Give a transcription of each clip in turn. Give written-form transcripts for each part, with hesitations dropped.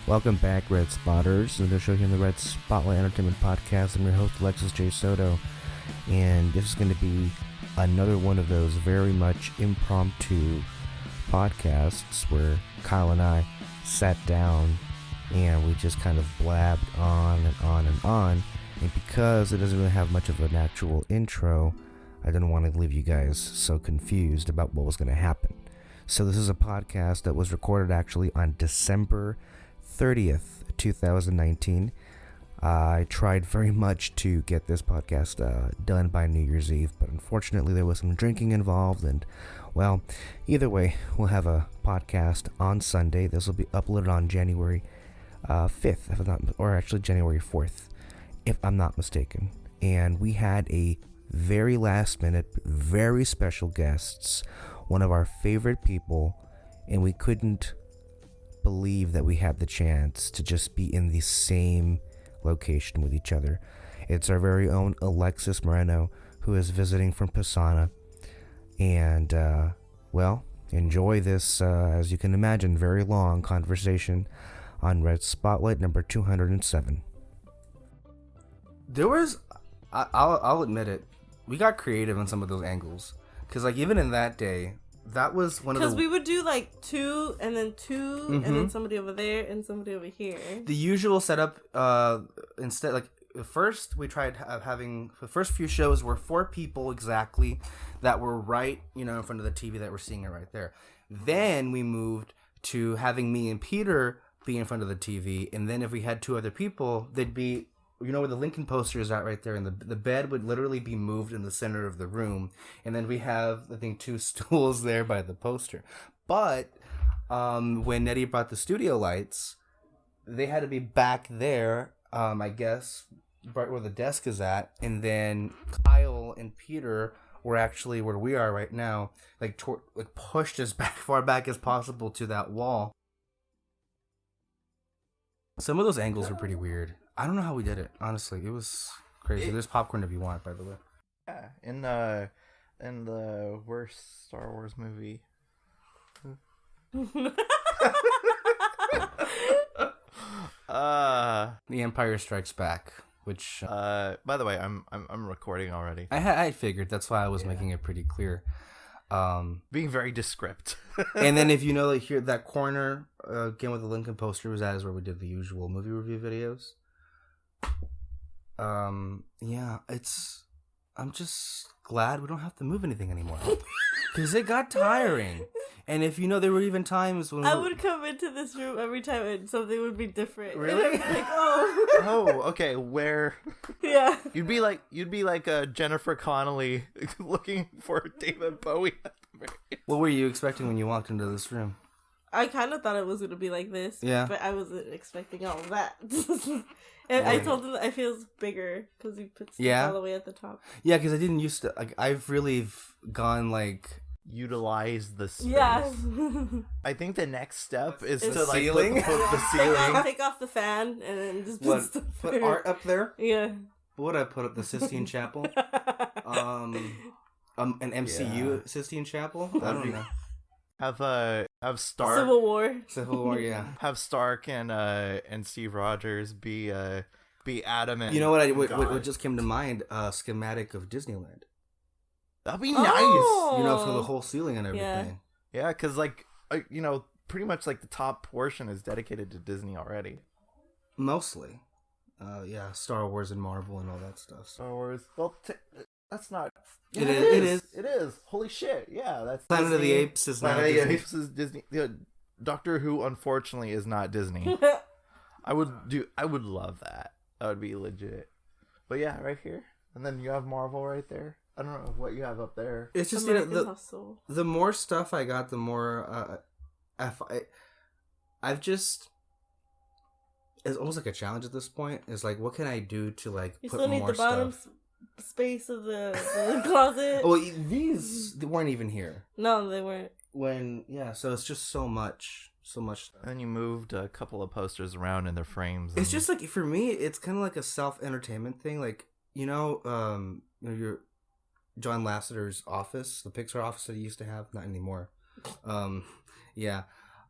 Welcome back, Red Spotters. Another show here on the Red Spotlight Entertainment Podcast. I'm your host, Alexis Soto, and this is going to be another one of those very much impromptu podcasts where Kyle and I sat down and we just kind of blabbed on and on and on. And because it doesn't really have much of an actual intro, I didn't want to leave you guys so confused about what was going to happen. So this is a podcast that was recorded actually on December 30th, 2019. I tried very much to get this podcast done by New Year's Eve, but unfortunately there was some drinking involved, and well, either way, we'll have a podcast on Sunday. This will be uploaded on January 5th, if I'm not, or actually January 4th, if I'm not mistaken. And we had a very last minute, very special guests, one of our favorite people, and we couldn't believe that we had the chance to just be in the same location with each other. It's our very own Alexis Moreno, who is visiting from Pisana, and well, enjoy this as you can imagine, very long conversation on Red Spotlight number 207. There was, I'll admit it, we got creative in some of those angles, because like even in that day, that was one of the... Because we would do like two, and then two, and then somebody over there, and somebody over here. The usual setup, instead, like, first we tried having... The first few shows were 4 people exactly that were right, you know, in front of the TV that we're seeing it right there. Then we moved to having me and Peter be in front of the TV, and then if we had 2 other people, they'd be... You know where the Lincoln poster is at right there, and the bed would literally be moved in the center of the room, and then we have, I think, 2 stools there by the poster. But when Nettie brought the studio lights, they had to be back there, I guess, right where the desk is at, and then Kyle and Peter were actually where we are right now, like pushed as far back as possible to that wall. Some of those angles were pretty weird. I don't know how we did it. Honestly, it was crazy. There's popcorn if you want, by the way. Yeah, in the worst Star Wars movie. The Empire Strikes Back, which by the way, I'm recording already. I figured that's why I was making it pretty clear. Being very descript. And then if you know, like here, that corner again with the Lincoln poster was where we did the usual movie review videos. Yeah, I'm just glad we don't have to move anything anymore, because it got tiring. And if you know, there were even times when I would come into this room every time and something would be different. Really? And I'd be like, oh. Oh, okay. Where? Yeah. You'd be like a Jennifer Connelly looking for David Bowie. What were you expecting when you walked into this room? I kind of thought it was going to be like this. Yeah. But I wasn't expecting all of that. And I told him that I feel bigger because he puts stuff all the way at the top. Yeah, because I didn't used to. Like, I've really gone like utilize the space. Yeah. I think the next step is the to like ceiling? put the ceiling. Take off the fan and then just put art up there. Yeah. What would I put up? The Sistine Chapel. An MCU Sistine Chapel. I don't know. Have Stark. Civil War, yeah. Have Stark and Steve Rogers be adamant. You know what just came to mind? Schematic of Disneyland. That'd be nice. You know, for the whole ceiling and everything. Yeah, because like you know, pretty much like the top portion is dedicated to Disney already. Mostly, yeah, Star Wars and Marvel and all that stuff. Star Wars. Well, that's not. Yeah, it is. Holy shit! Yeah, that's Planet Disney. of the Apes is not Disney. Planet of the Apes is Disney. Yeah, Doctor Who, unfortunately, is not Disney. I would love that. That would be legit. But yeah, right here, and then you have Marvel right there. I don't know what you have up there. It's just the more stuff I got, the more I've just. It's almost like a challenge at this point. It's like, what can I do to like you put still need more the bottom stuff? Space of the closet. Well, these weren't even here. No, they weren't. So it's just so much stuff. And then you moved a couple of posters around in their frames. It's just like, for me, it's kind of like a self-entertainment thing. Like, your John Lasseter's office, the Pixar office that he used to have, not anymore. Yeah.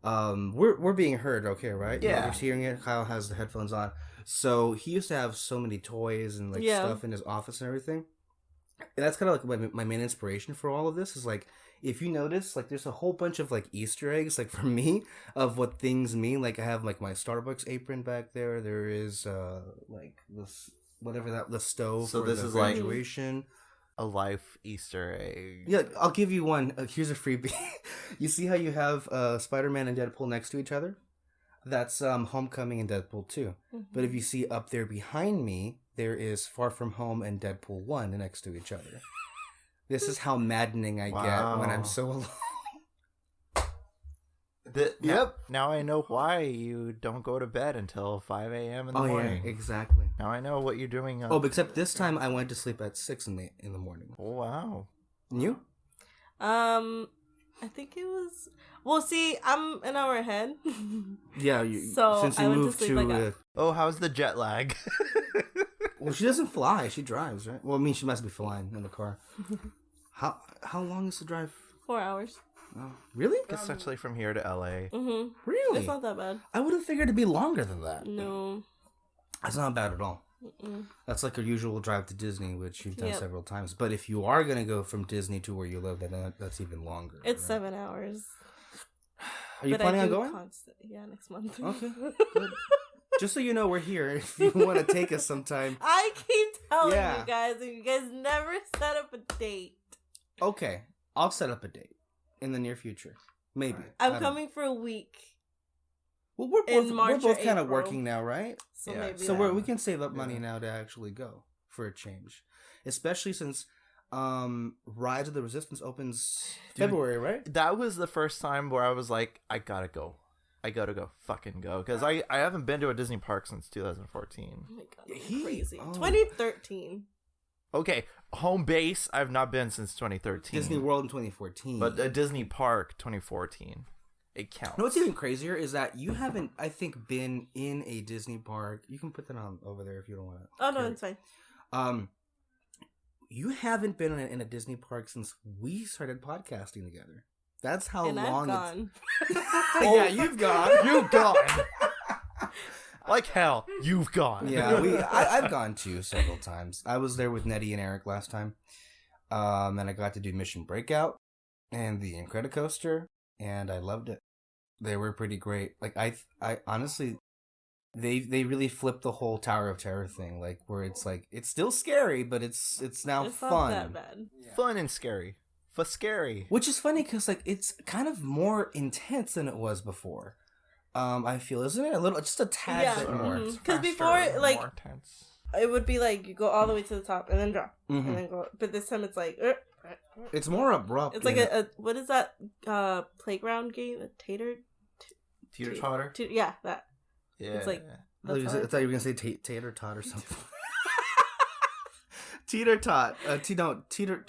we're being heard, okay, right? Yeah. You're hearing it. Kyle has the headphones on. So he used to have so many toys and like stuff in his office and everything. And that's kind of like my main inspiration for all of this is like, if you notice, like there's a whole bunch of like Easter eggs, like for me, of what things mean. Like I have like my Starbucks apron back there. There is like this the stove. So for this the is like graduation. A life Easter egg. Yeah, I'll give you one. Here's a freebie. You see how you have Spider-Man and Deadpool next to each other? That's Homecoming and Deadpool 2. Mm-hmm. But if you see up there behind me, there is Far From Home and Deadpool 1 next to each other. This is how maddening I get when I'm so alone. Yep. Now I know why you don't go to bed until 5 a.m. in the morning. Yeah, exactly. Now I know what you're doing. Except this time I went to sleep at 6 in the morning. Oh, wow. And you? I think it was. Well, see, I'm an hour ahead. Yeah, so since you I went moved to sleep to. Oh, how's the jet lag? Well, she doesn't fly. She drives, right? Well, I mean, she must be flying in the car. How long is the drive? 4 hours. Oh, really? Essentially from here to LA. Mm-hmm. Really? It's not that bad. I would have figured it'd be longer than that. No. That's not bad at all. Mm-mm. That's like a usual drive to Disney, which you've done several times. But if you are going to go from Disney to where you live, then that's even longer. It's 7 hours. Are you planning on going? Yeah, next month. Okay, good. Just so you know, we're here if you want to take us sometime. I keep telling you guys, and you guys never set up a date. Okay, I'll set up a date in the near future. Maybe. I'm coming for a week. Well, we're both kind of working now, right? So maybe we can save up money now to actually go for a change, especially since Rise of the Resistance opens February, right? That was the first time where I was like, I gotta go, fucking go, because I haven't been to a Disney park since 2014. Oh my god, crazy. 2013. Okay, home base I've not been since 2013. Disney World in 2014, but a Disney park 2014. It counts. You know what's even crazier is that you haven't, I think, been in a Disney park. You can put that on over there if you don't want to. Oh, no, it's fine. You haven't been in a Disney park since we started podcasting together. That's how and long I've gone. Yeah, you've gone. You've gone. Like hell, you've gone. Yeah, I've gone too several times. I was there with Nettie and Eric last time. And I got to do Mission Breakout and the Incredicoaster, and I loved it. They were pretty great. Like I honestly, they really flipped the whole Tower of Terror thing. Like where it's like it's still scary, but it's now fun. Not that bad. Yeah. Fun and scary. For scary. Which is funny because like it's kind of more intense than it was before. I feel, isn't it? Just a tad bit more. Because before, like, more tense. It would be like you go all the way to the top and then drop and then go. But this time it's like it's more abrupt. It's like a what is that playground game? A teeter totter. Yeah, that. Yeah, it's like. I thought you were gonna say tater tot or something. Teeter tot. Teeter.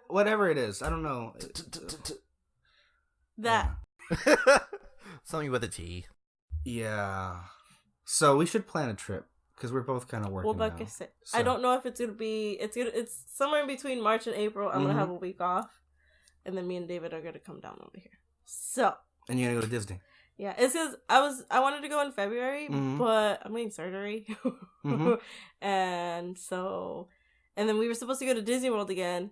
Whatever it is, I don't know. That. Something with a T. Yeah. So we should plan a trip because we're both kind of working. Well, like I said, I don't know if it's gonna be. It's somewhere in between March and April. I'm gonna have a week off, and then me and David are gonna come down over here. So. And you're gonna go to Disney. Yeah, it's because I wanted to go in February, but I'm getting surgery, and then we were supposed to go to Disney World again,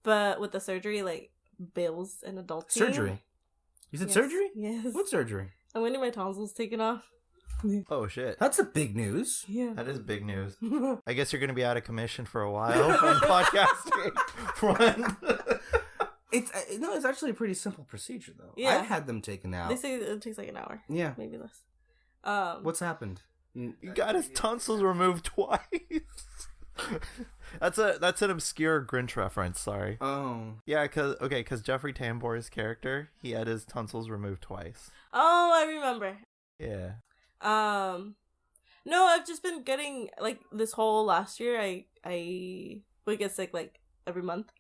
but with the surgery, like bills and adulting. Surgery. You said surgery? Yes. What surgery? I'm getting my tonsils taken off. Oh, shit. That's a big news. Yeah. That is big news. I guess you're going to be out of commission for a while on podcasting. It's actually a pretty simple procedure, though. Yeah. I've had them taken out. They say it takes like an hour. Yeah. Maybe less. What's happened? You got his tonsils removed twice. That's an obscure Grinch reference. Sorry. Oh. Yeah, because Jeffrey Tambor's character, he had his tonsils removed twice. Oh, I remember. Yeah. No, I've just been getting like this whole last year. I would get sick like every month.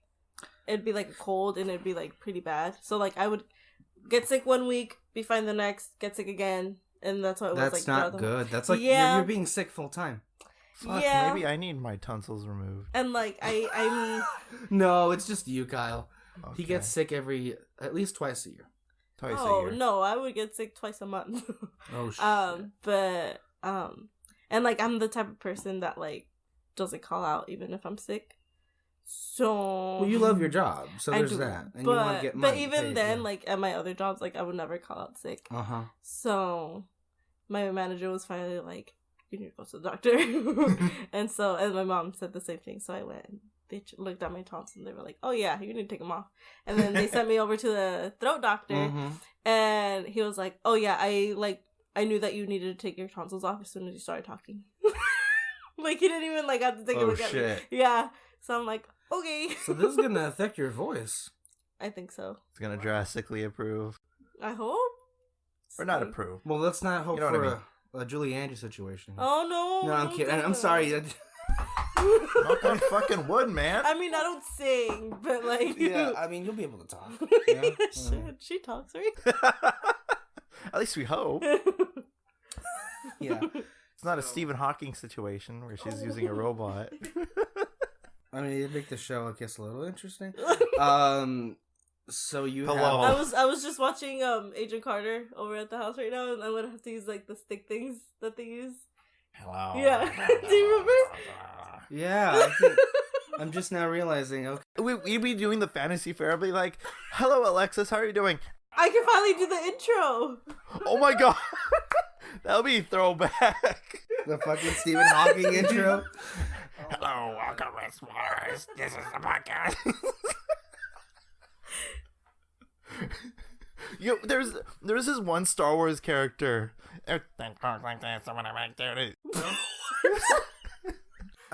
It'd be like a cold and it'd be like pretty bad. So like I would get sick one week, be fine the next, get sick again, and that's what it was like. That's not good. That's like you're being sick full time. Fuck, yeah. Maybe I need my tonsils removed. And like I'm No, it's just you, Kyle. Okay. He gets sick at least twice a year. Twice a Oh year. no, I would get sick twice a month. Oh shit. But and like I'm the type of person that like doesn't call out even if I'm sick. So Well, you love your job, so I there's do, that, and but, you want to get but money even paid, then, yeah. like at my other jobs, like I would never call out sick. So my manager was finally like, "You need to go to the doctor," and my mom said the same thing. So I went. And they looked at my tonsils and they were like, "Oh yeah, you need to take them off." And then they sent me over to the throat doctor, and he was like, "Oh yeah, I knew that you needed to take your tonsils off as soon as you started talking." Like he didn't even like have to take a look at me. Yeah. So I'm like, okay. So this is gonna affect your voice. I think so. It's gonna drastically improve. I hope. Or not improve. Well, let's not hope You know for what I mean. a Julie Andrews situation. Oh no. No, I'm kidding. I'm sorry. Knock on fucking wood, man. I mean, I don't sing, but like. Yeah, I mean, you'll be able to talk. Yeah? Yeah? Shit, she talks, right? At least we hope. Yeah. It's not a Stephen Hawking situation where she's using a robot. I mean, it'd make the show, I guess, a little interesting. So you Hello. I was just watching Agent Carter over at the house right now, and I'm gonna have to use like the stick things that they use. Hello. Yeah. Do you remember? Yeah, I'm just now realizing. Okay. We'd be doing the fantasy fair. I'd be like, "Hello, Alexis. How are you doing?" I can finally do the intro. Oh my god, that'll be throwback. The fucking Stephen Hawking intro. Hello, welcome, Wars. This is the podcast. Yo, there's this one Star Wars character. I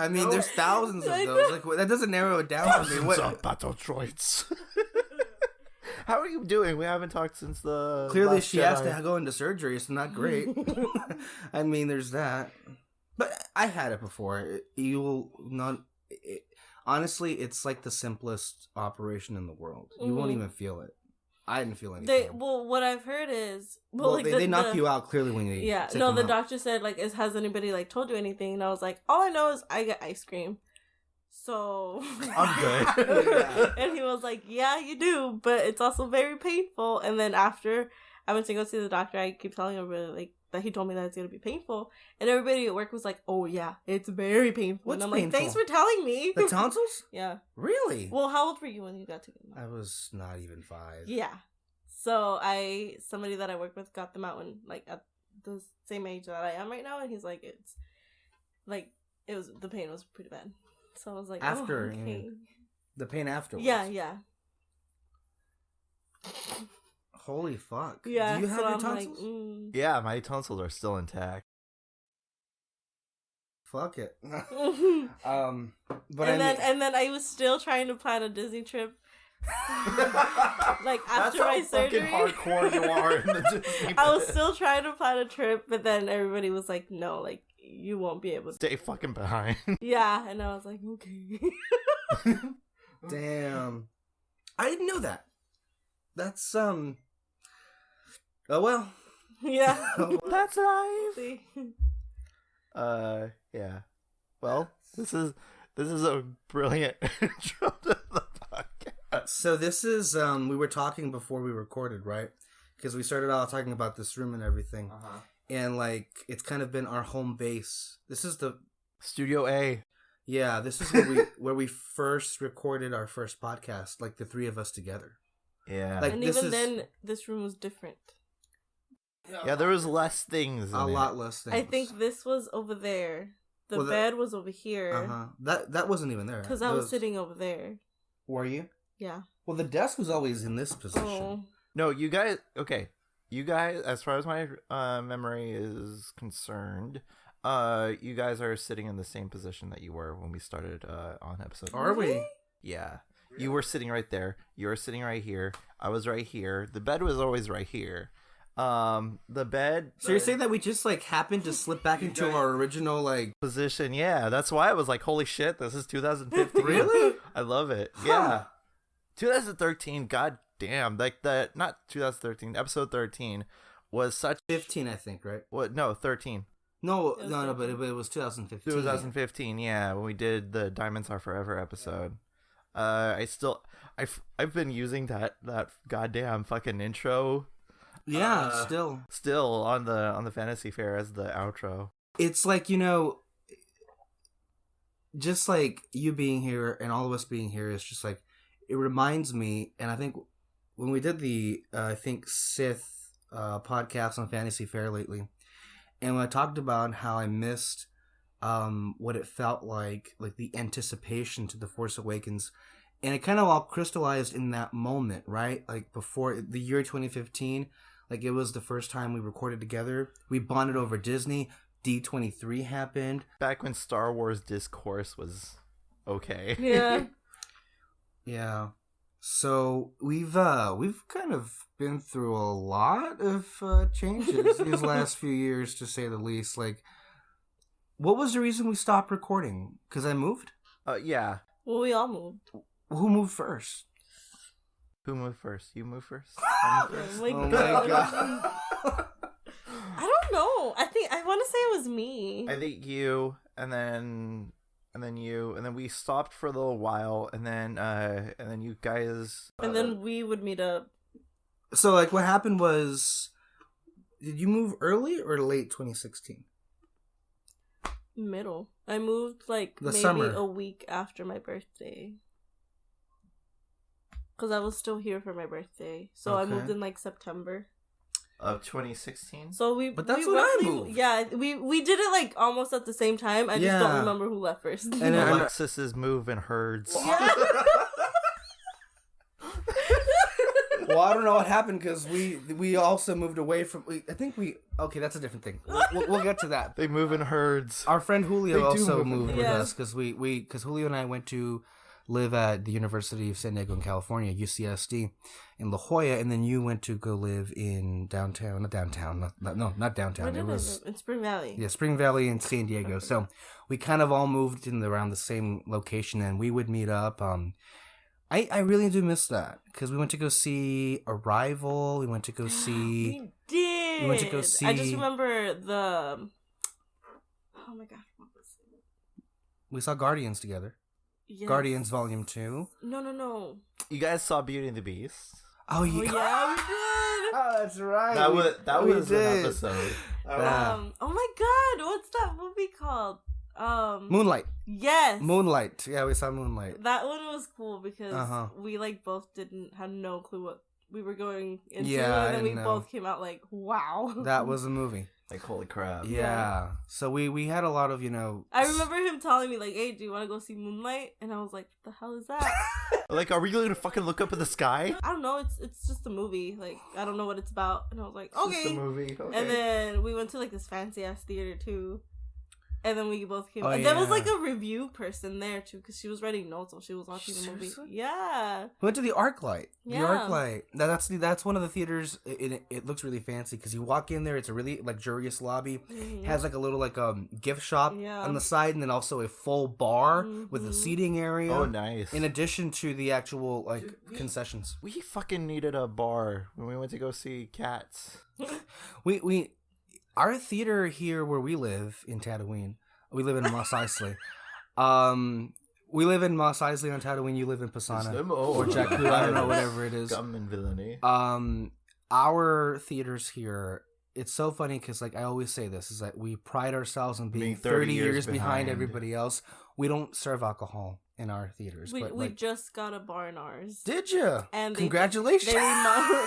mean, there's thousands of those. Like, that doesn't narrow it down for me. Thousands of battle droids. How are you doing? We haven't talked since the. Clearly, Last she Jedi. has to go into surgery. It's not great. I mean, there's that. But I had it before. You will not. Honestly, it's like the simplest operation in the world. You won't even feel it. I didn't feel anything. What I've heard is they knock you out clearly when they the them out. doctor said like, has anybody like told you anything? And I was like, all I know is I get ice cream, so I'm good. Yeah. And he was like, yeah, you do, but it's also very painful. And then after I went to go see the doctor, I keep telling everybody like that he told me that it's gonna be painful, and everybody at work was like, oh yeah, it's very painful. What's and I'm painful? like, thanks for telling me. The tonsils? Yeah. Really? Well, how old were you when you got to get them out? I was not even 5. Yeah. So somebody that I work with got them out when like at the same age that I am right now, and he's like, the pain was pretty bad. So I was like, After, oh, you okay. mean, the pain afterwards. Yeah. Holy fuck. Yeah. Do you have so your I'm tonsils? like, Yeah, my tonsils are still intact. Fuck it. But and then I was still trying to plan a Disney trip. Like after my surgery, hardcore you are in the Disney I was still trying to plan a trip, but then everybody was like, "No, like you won't be able to." Stay fucking behind. Yeah, and I was like, "Okay." damn. I didn't know that. That's Oh well. Yeah. That's life. See? Yeah. Well, this is a brilliant intro to the podcast. So this is we were talking before we recorded, right? Because we started out talking about this room and everything. And like it's kind of been our home base. This is the Studio A. Yeah, this is where we first recorded our first podcast, like the 3 of us together. Yeah. Like, And this even is- then, this room was different. Yeah, there was less things in A it. lot less things. I think this was over there. The Well, bed was over here. That wasn't even there. Because I was sitting over there. Were you? Yeah. Well, the desk was always in this position. Oh. No, you guys, as far as my memory is concerned, you guys are sitting in the same position that you were when we started on episode. Are we? Yeah. You were sitting right there. You were sitting right here. I was right here. The bed was always right here. The bed. So you're saying that we just like happened to slip back into our original like position? Yeah, that's why I was like, holy shit, this is 2015. Really? I love it. Huh. Yeah. 2013, god damn. Like not 2013, episode 13 was such 15, I think, right? what? No, 13. No, It was no, but it was 2015. 2015, yeah, when we did the Diamonds Are Forever episode. I've been using that goddamn fucking intro Yeah, still on the Fantasy Fair as the outro. it's like, just like you being here and all of us being here is just like, it reminds me, and I think when we did the Sith podcast on Fantasy Fair lately, and when I talked about how I missed what it felt like the anticipation to The Force Awakens, and it kind of all crystallized in that moment, right? Like before the year 2015, like it was the first time we recorded together. We bonded over Disney. D23 happened. Back when Star Wars discourse was okay. Yeah. Yeah. So we've kind of been through a lot of changes these last few years, to say the least. Like, what was the reason we stopped recording? Because I moved? Yeah. Well, we all moved. Who moved first? Who moved first? You moved first? I moved first? Oh my Oh my god. god. I don't know. I want to say it was me. I think you, and then you, and then we stopped for a little while, and then you guys. And then we would meet up. So, like, what happened was, did you move early or late 2016? Middle. I moved like The maybe summer. a week after my birthday. Because I was still here for my birthday. So I Okay. moved in like September. Of 2016. So But that's we when I roughly- moved. Yeah, we did it like almost at the same time. I just don't Yeah. remember who left first. And then- Alexis's move in herds. Yeah. Well, I don't know what happened because we also moved away from. Okay, that's a different thing. We'll get to that. They move in herds. Our friend Julio They do also move in moved with Yeah. us because because Julio and I went to live at the University of San Diego in California, UCSD, in La Jolla, and then you went to go live in not downtown. Where It did I was live? In Spring Valley. Spring Valley in San Diego. So we kind of all moved in around the same location, and we would meet up. I really do miss that because we went to go see Arrival. We went to go see. We did. We went to go I just see- remember the. Oh my gosh, what was it? We saw Guardians together. Yes. Guardians Volume 2. No. You guys saw Beauty and the Beast. Oh Oh yeah. yeah, we did. Oh, that's right. That We- was we an did. episode. Yeah. Oh my god, what's that movie called? Moonlight. Yes. Moonlight. Yeah, we saw Moonlight. That one was cool because Uh-huh. we like both had no clue what we were going into, Yeah, I and then we didn't know. both came out like, wow. That was a movie. Like, holy crap. Yeah. So we had a lot of, I remember him telling me like, "Hey, do you want to go see Moonlight?" And I was like, "What the hell is that?" Like, are we going to fucking look up at the sky? I don't know. It's just a movie. Like, I don't know what it's about. And I was like, It's just a okay. movie. Okay. And then we went to like this fancy ass theater too. And then we both came. Oh, and there was yeah. like a review person there too, because she was writing notes while she was watching the movie. Seriously? Yeah. We went to the ArcLight. The Yeah. ArcLight. That's one of the theaters. It looks really fancy because you walk in there. It's a really luxurious lobby. Mhm. It has like a little gift shop Yeah. on the side, and then also a full bar with a Mhm. seating area. Oh, nice. In addition to the actual concessions. We fucking needed a bar when we went to go see Cats. Our theater here where we live in Tatooine. We live in Mos Eisley. We live in Mos Eisley on Tatooine. You live in Pisana or Jakku. I don't know, whatever it is. Gum and villainy. Our theaters here. It's so funny because, like, I always say this is that we pride ourselves on being 30 years behind everybody else. We don't serve alcohol in our theaters. We but just got a bar in ours. did you? And Congratulations!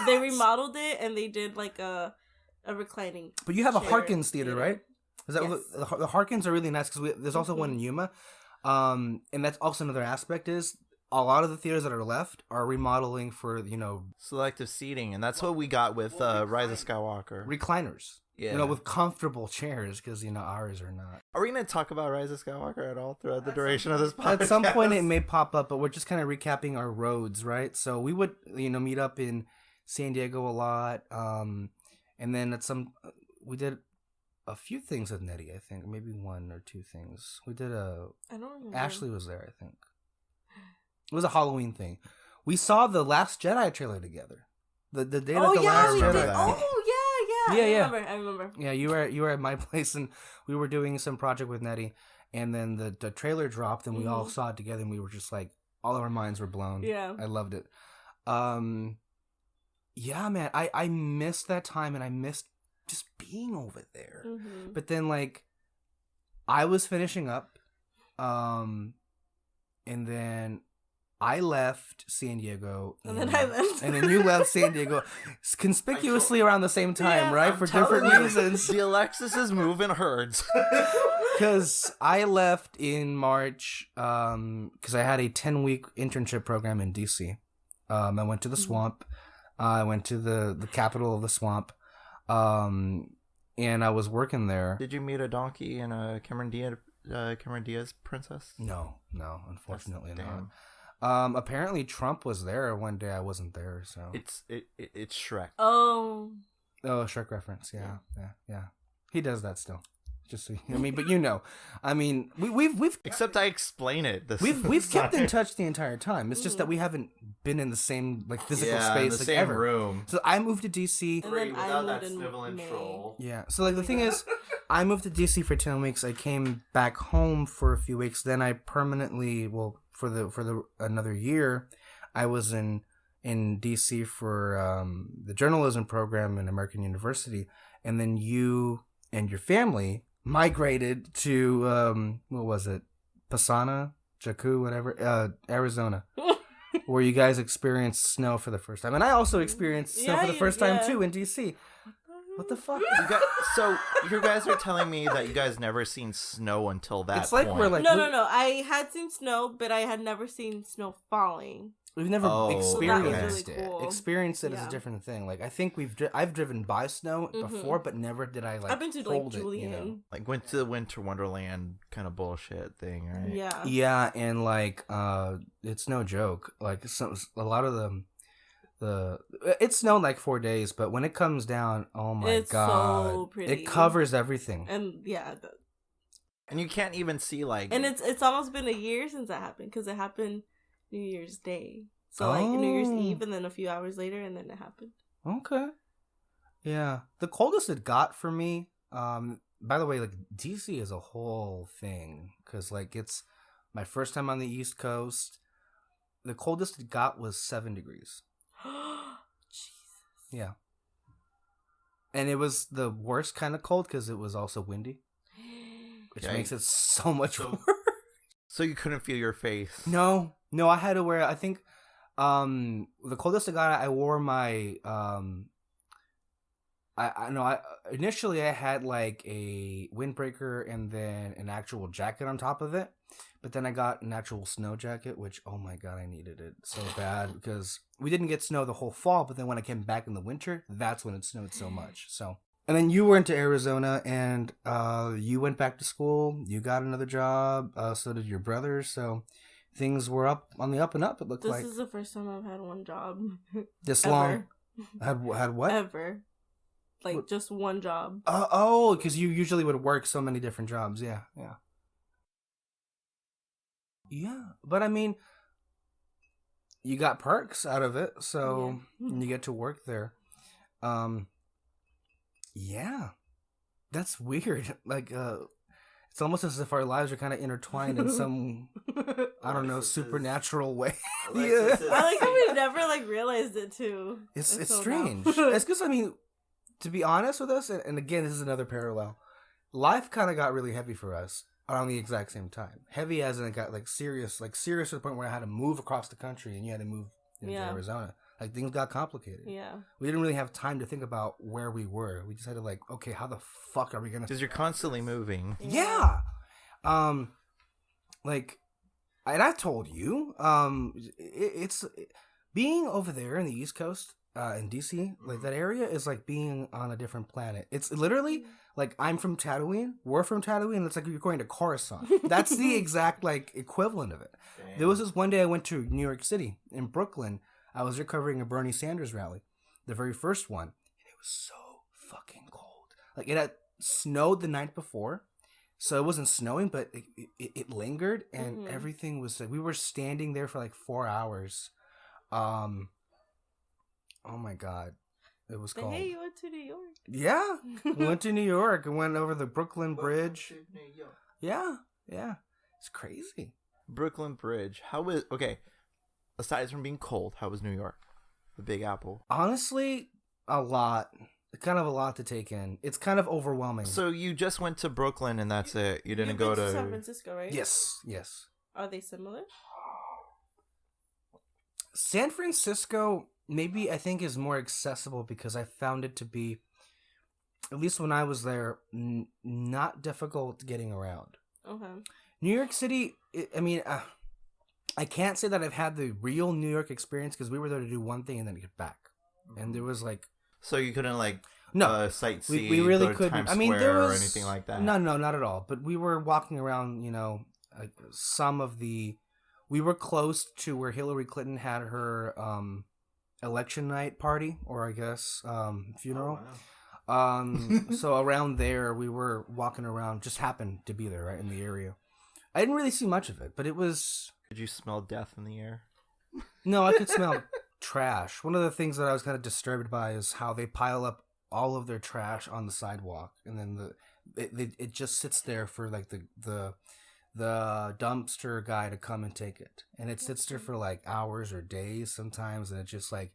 They remodeled it and they did like a reclining. But you have a chair Harkins theater, right? Is that Yes. the Harkins are really nice because there's also one in Yuma, and that's also another aspect is a lot of the theaters that are left are remodeling for Selective seating, and that's what we got with Rise of Skywalker. recliners, Yeah. with comfortable chairs because ours are not. Are we going to talk about Rise of Skywalker at all throughout the duration of this podcast? At some point it may pop up, but we're just kind of recapping our roads, right? So we would meet up in San Diego a lot, and then we did a few things with Nettie, I think. Maybe one or two things. We did I don't remember. Ashley was there, I think. It was a Halloween thing. We saw the Last Jedi trailer together. The day that the Last we Jedi. did. that. Oh yeah. Yeah. I remember. Yeah, you were at my place and we were doing some project with Nettie, and then the trailer dropped and we all saw it together and we were just like all of our minds were blown. Yeah. I loved it. yeah, man, I missed that time, and I missed just being over there. Mm-hmm. But then, like, I was finishing up, and then I left San Diego, And then I left. and then you left San Diego, conspicuously around the same time, Yeah. right? I'm For telling different you, reasons. The Alexis move in herds. Because I left in March, because I had a 10-week internship program in DC. I went to the swamp. I went to the capital of the swamp, and I was working there. Did you meet a donkey and a Cameron Diaz princess? No, unfortunately That's- not. damn. Apparently Trump was there one day. I wasn't there, so It's Shrek. Oh. oh, Shrek reference. Yeah. He does that still. Just so I mean, but you know, I mean, we've Except I explain it. we've kept in touch the entire time. It's just that we haven't been in the same like physical space in the like same ever. room. So I moved to DC. And then I moved in May. Yeah. So like the thing is, I moved to DC for 10 weeks. I came back home for a few weeks. Then I permanently, well, for the another year, I was in DC for the journalism program in American University, and then you and your family migrated to what was it, Pasana, Jakku, whatever, Arizona, where you guys experienced snow for the first time, and I also experienced snow for the first time too in DC. What the fuck? So you guys are telling me that you guys never seen snow until that It's like point. we're like No. I had seen snow, but I had never seen snow falling. we've never Oh, experienced that was really cool. it. Experienced it is Yeah. a different thing. Like I think I've driven by snow before, but never did I like. I've been to hold like Julian. it, you know? Like went to the Winter Wonderland kind of bullshit thing, right? Yeah. Yeah, and like it's no joke. Like a lot of it snowed like 4 days, but when it comes down, oh my It's god, so pretty. it covers everything. And yeah, And you can't even see like. and it's almost been a year since that happened because it happened New Year's Day. So like New Year's Oh. Eve, and then a few hours later, and then it happened. Okay. Yeah. The coldest it got for me, by the way, like DC is a whole thing because like it's my first time on the East Coast. The coldest it got was 7 degrees. Jesus. Yeah. And it was the worst kind of cold because it was also windy, which Yikes. makes it so much worse. So you couldn't feel your face. No, I had to wear, I think, the coldest I got, I wore my, initially I had like a windbreaker and then an actual jacket on top of it, but then I got an actual snow jacket, which, oh my god, I needed it so bad because we didn't get snow the whole fall, but then when I came back in the winter, that's when it snowed so much, so. And then you went to Arizona and you went back to school, you got another job, so did your brother, so things were on the up and up, it looked This like. is the first time I've had one job. This Ever. long? Had what? Ever. Like What? just one job. Oh, because you usually would work so many different jobs. Yeah. But I mean, you got perks out of it, so and you get to work there. Yeah, that's weird. Like, it's almost as if our lives are kind of intertwined in some, I don't know, Alexis is- supernatural way. Alexis is- I like how we never like realized it too. It's Until strange. now. It's because, I mean, to be honest with us, and again, this is another parallel, life kind of got really heavy for us around the exact same time. Heavy as in it got serious to the point where I had to move across the country and you had to move into Arizona. Like, things got complicated. Yeah. We didn't really have time to think about where we were. We just had to okay, how the fuck are we going to... Because you're constantly moving. Yeah. And I told you, it's being over there in the East Coast, in DC, like that area is like being on a different planet. It's literally like I'm from Tatooine, we're from Tatooine. It's like you're going to Coruscant. That's the exact equivalent of it. There was this one day I went to New York City in Brooklyn. I was recovering a Bernie Sanders rally, the very first one, and it was so fucking cold. Like it had snowed the night before. So it wasn't snowing, but it lingered, and everything was we were standing there for 4 hours. Oh my god, it was cold. Hey, you went to New York. Yeah, we went to New York and went over the Brooklyn Bridge. Yeah, it's crazy. Brooklyn Bridge. How was okay? Aside from being cold, how was New York? the Big Apple? Honestly, a lot. Kind of a lot to take in. It's kind of overwhelming. So you just went to Brooklyn and that's it. You didn't You've go been to San Francisco, right? Yes. Are they similar? San Francisco, maybe I think, is more accessible because I found it to be, at least when I was there, not difficult getting around. Okay. New York City, I can't say that I've had the real New York experience because we were there to do one thing and then get back. And there was like... So you couldn't sightsee, we really go to couldn't. Times I mean, Square there was or anything like that? No, not at all. But we were walking around, like some of the... We were close to where Hillary Clinton had her election night party, or I guess funeral. Oh, wow. So around there, we were walking around, just happened to be there, right in the area. I didn't really see much of it, but it was... Could you smell death in the air? No, I could smell trash. One of the things that I was kind of disturbed by is how they pile up all of their trash on the sidewalk, and then it just sits there for like the dumpster guy to come and take it, and it sits there for like hours or days sometimes, and it's just like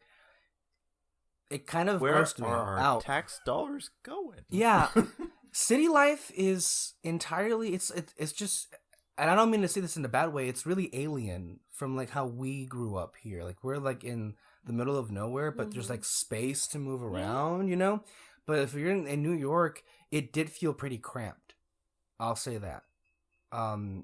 it kind of grossed me are our out. tax dollars going? Yeah, city life is entirely it's just, and I don't mean to say this in a bad way, it's really alien from like how we grew up here. Like we're like in the middle of nowhere, but there's like space to move around, But if you're in New York, it did feel pretty cramped. I'll say that. Oh my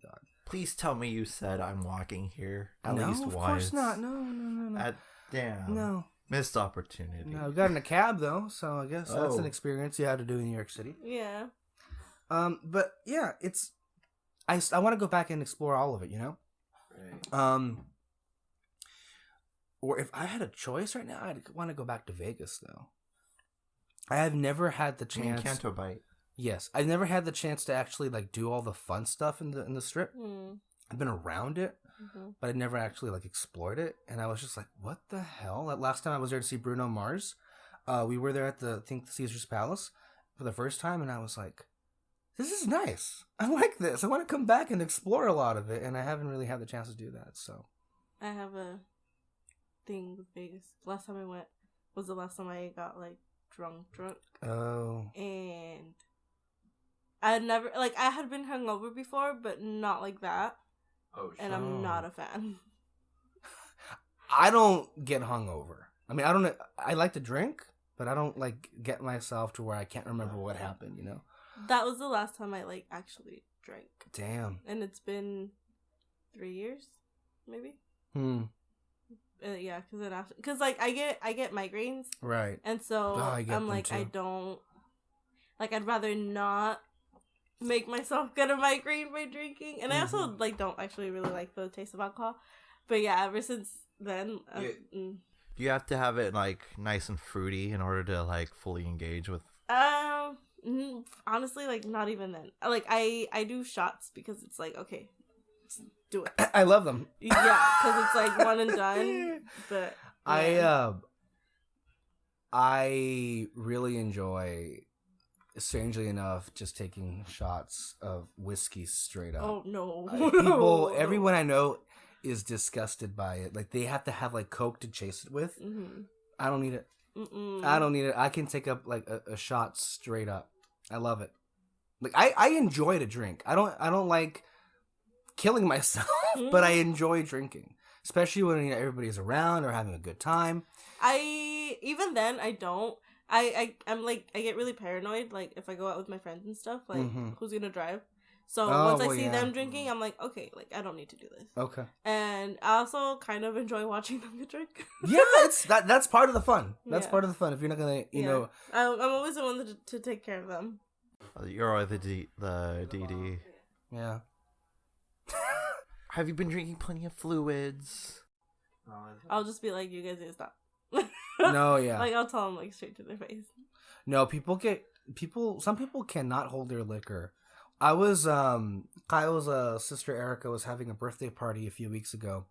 God. Please tell me you said I'm walking here at No, least of once. course not. No. Damn. No. Missed opportunity. No, we got in a cab though, so I guess that's Oh. an experience you had to do in New York City. Yeah. But yeah, I want to go back and explore all of it, Right. Or if I had a choice right now, I'd want to go back to Vegas though. I have never had the chance. Canto Bite. Yes, I've never had the chance to actually like do all the fun stuff in the strip. I've been around it, but I never actually like explored it, and I was just like, "What the hell?" Like, last time I was there to see Bruno Mars, we were there at the Caesar's Palace for the first time, and I was like, "This is nice. I like this. I want to come back and explore a lot of it," and I haven't really had the chance to do that. So, I have a thing with Vegas. Last time I went was the last time I got like drunk. Oh. And I had never, like, I had been hungover before, but not like that. Oh, shit. And I'm not a fan. I don't get hungover. I mean, I like to drink, but I don't like get myself to where I can't remember what happened, That was the last time I like actually drank. Damn. And it's been 3 years, maybe. Yeah, because like I get migraines, Right. and so I'm like, I don't, like, I'd rather not make myself get a migraine by drinking, and I also like don't actually really like the taste of alcohol. But yeah, ever since then, you have to have it like nice and fruity in order to like fully engage with. Honestly, like not even then. Like I do shots because it's like, okay, let's do it. I love them. Yeah, because it's like one and done. But yeah. I really enjoy, strangely enough, just taking shots of whiskey straight up. Oh no! Everyone I know is disgusted by it. Like, they have to have like Coke to chase it with. I don't need it. I don't need it. I can take up like a shot straight up. I love it. Like, I enjoy to drink. I don't like killing myself, but I enjoy drinking, especially when everybody's around or having a good time. Even then I don't. I'm like, I get really paranoid, like if I go out with my friends and stuff, like who's gonna drive? So once I see them drinking, I'm like, okay, like I don't need to do this. Okay. And I also kind of enjoy watching them get drink. Yeah, that's part of the fun. That's part of the fun. If you're not gonna, you know, I'm always the one to take care of them. You're always the DD. Yeah. Have you been drinking plenty of fluids? I'll just be like, you guys need to stop. No, yeah. Like, I'll tell them, like, straight to their face. No, some people cannot hold their liquor. I was, Kyle's sister Erica was having a birthday party a few weeks ago,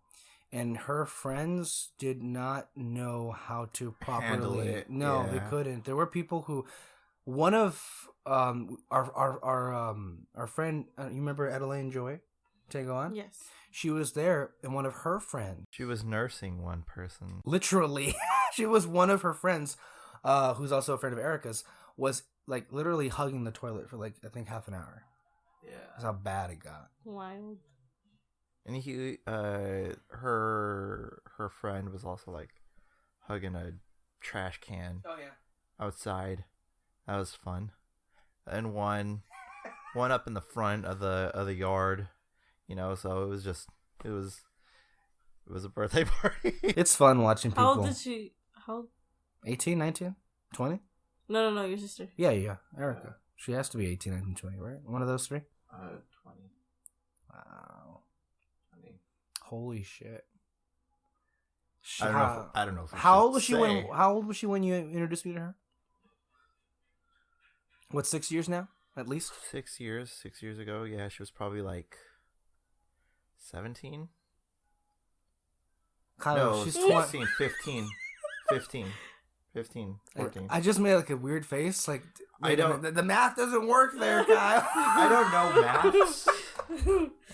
and her friends did not know how to properly handle it. No, they couldn't. There were people who, one of our friend, you remember Adelaine Joy Tago on? Yes. she was there, and one of her friends, She was nursing one person. literally, she was one of her friends, who's also a friend of Erica's, was like literally hugging the toilet for like I think half an hour. Yeah. That's how bad it got. Wild. And her friend was also like hugging a trash can Oh yeah. outside. That was fun. And one up in the front of the yard, so it was a birthday party. It's fun watching people. How old did she? How? 18, 19, 20? No, your sister. Yeah, Erica. She has to be 18, 19, 20, right? One of those three? 20. Wow. 20. Holy shit. I don't know if How old was she when you introduced me to her? What, 6 years now? At least? 6 years. 6 years ago. Yeah, she was probably like 17. Kyle, No, she's 16, 15, 14. I just made like a weird face. Like I don't. The math doesn't work there, Kyle. I don't know maths.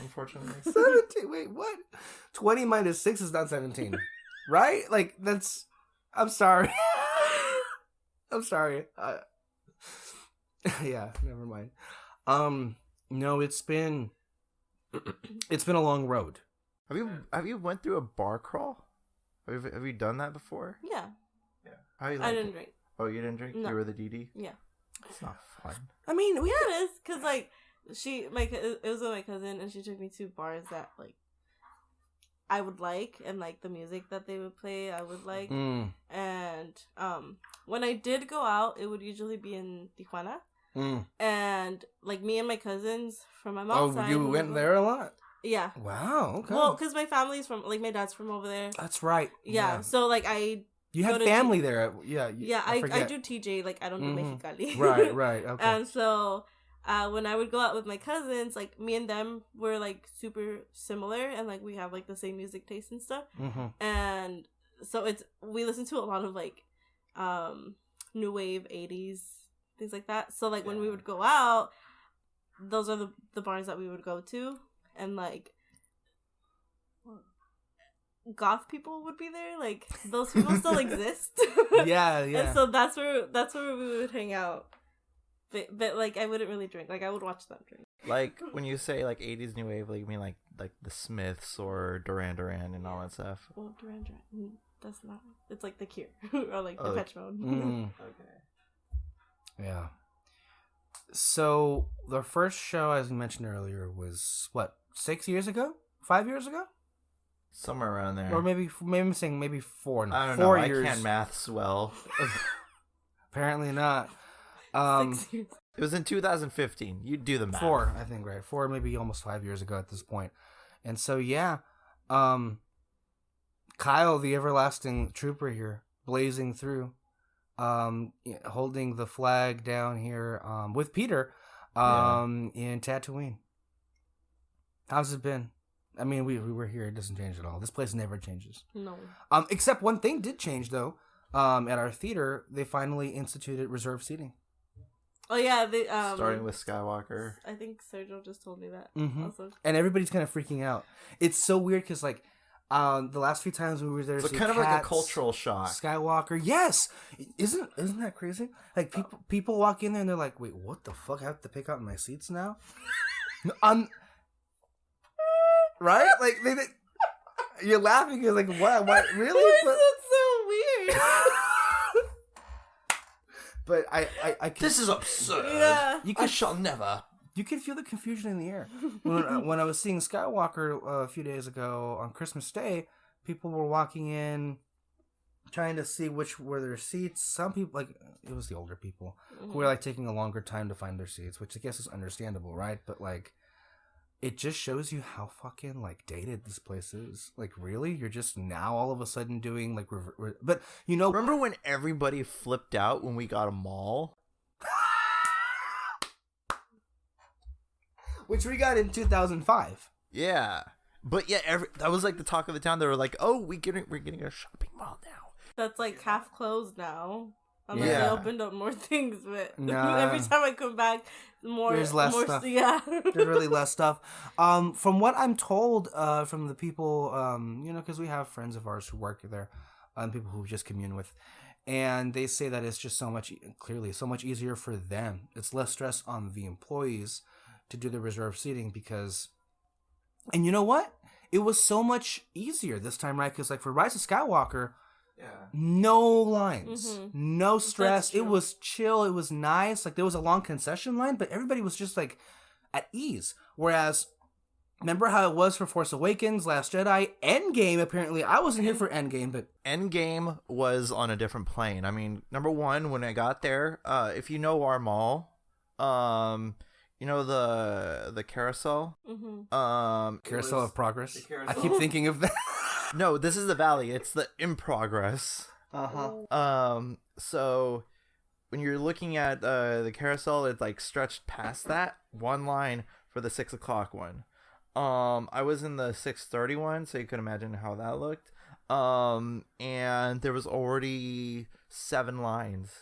Unfortunately. 17. Wait, what? 20 minus 6 is not 17, right? Like that's. I'm sorry. I'm sorry. Yeah, never mind. No, it's been a long road. Have you went through a bar crawl? Have you done that before? Yeah. How you I like didn't it? drink. Oh, you didn't drink? No. You were the DD? Yeah. It's not fun. I mean, Yeah, it is. Because, like, it was with my cousin, and she took me to bars that, like, I would like, and, like, the music that they would play, I would like. And, when I did go out, it would usually be in Tijuana. And, like, me and my cousins from my mom's side. Oh, you went there a lot? Yeah. Wow, okay. Well, because my family's from, like, my dad's from over there. That's right. Yeah. So, like, You have go to family there. Yeah. I do TJ, like, I don't do Mexicali. Right, okay. And so, when I would go out with my cousins, like, me and them were, like, super similar, and, like, we have, like, the same music taste and stuff. And so we listen to a lot of, like, new wave 80s, things like that. So, like, when we would go out, those are the bars that we would go to, and, like, goth people would be there. Like, those people still exist. Yeah. And so that's where we would hang out. But like, I wouldn't really drink. Like, I would watch them drink. Like, when you say, like, 80s new wave, like, you mean, like the Smiths or Duran Duran and all that stuff? Well, Duran Duran, that's not... It's like The Cure. Or, like, Depeche Mode. Okay. Yeah. So, the first show, as we mentioned earlier, was, what, 6 years ago? 5 years ago? Somewhere around there. Or maybe I'm saying maybe 4. I don't 4 know. years. I can't maths well. Apparently not. 6 years. It was in 2015. You do the math. 4, I think, right? 4, maybe almost 5 years ago at this point. And so, yeah. Kyle, the everlasting trooper here, blazing through, holding the flag down here with Peter in Tatooine. How's it been? I mean, we were here. It doesn't change at all. This place never changes. No. Except one thing did change, though. At our theater, they finally instituted reserved seating. Oh, yeah. They, starting with Skywalker. I think Sergio just told me that. Also. And everybody's kind of freaking out. It's so weird because, like, the last few times we were there, So kind of like a cultural shock. Skywalker, yes, isn't that crazy? Like people walk in there and they're like, "Wait, what the fuck? I have to pick out my seats now." Right? Like you're laughing. You're like, "What? Really?" Why is that so weird? But I can, This is absurd. Yeah. I shall never. You can feel the confusion in the air. When I was seeing Skywalker a few days ago on Christmas Day, people were walking in, trying to see which were their seats. Some people, like, it was the older people, who were, like, taking a longer time to find their seats, which I guess is understandable, right? But, like, it just shows you how fucking, like, dated this place is. Like, really? You're just now all of a sudden doing, like, but, you know... Remember when everybody flipped out when we got a mall? Which we got in 2005. Yeah. But yeah, that was like the talk of the town. They were like, "Oh, we're getting a shopping mall now." That's like half closed now. Unless Yeah. they opened up more things, but Nah. every time I come back, There's less stuff. Yeah. There's really less stuff. From what I'm told, from the people, because we have friends of ours who work there, people who just commune with, and they say that it's just so much easier for them. It's less stress on the employees to do the reserved seating because, and you know what? It was so much easier this time, right? Because like for Rise of Skywalker, no lines, no stress. It was chill. It was nice. Like there was a long concession line, but everybody was just like at ease. Whereas, remember how it was for Force Awakens, Last Jedi, Endgame? Apparently, I wasn't here for Endgame, but Endgame was on a different plane. I mean, number one, when I got there, if you know our mall, you know the carousel, Carousel of Progress. carousel. I keep thinking of that. No, this is the Valley. It's the In Progress. So when you're looking at the carousel, it's like stretched past that one line for the 6 o'clock one. I was in the 6:30 one, so you can imagine how that looked. And there was already 7 lines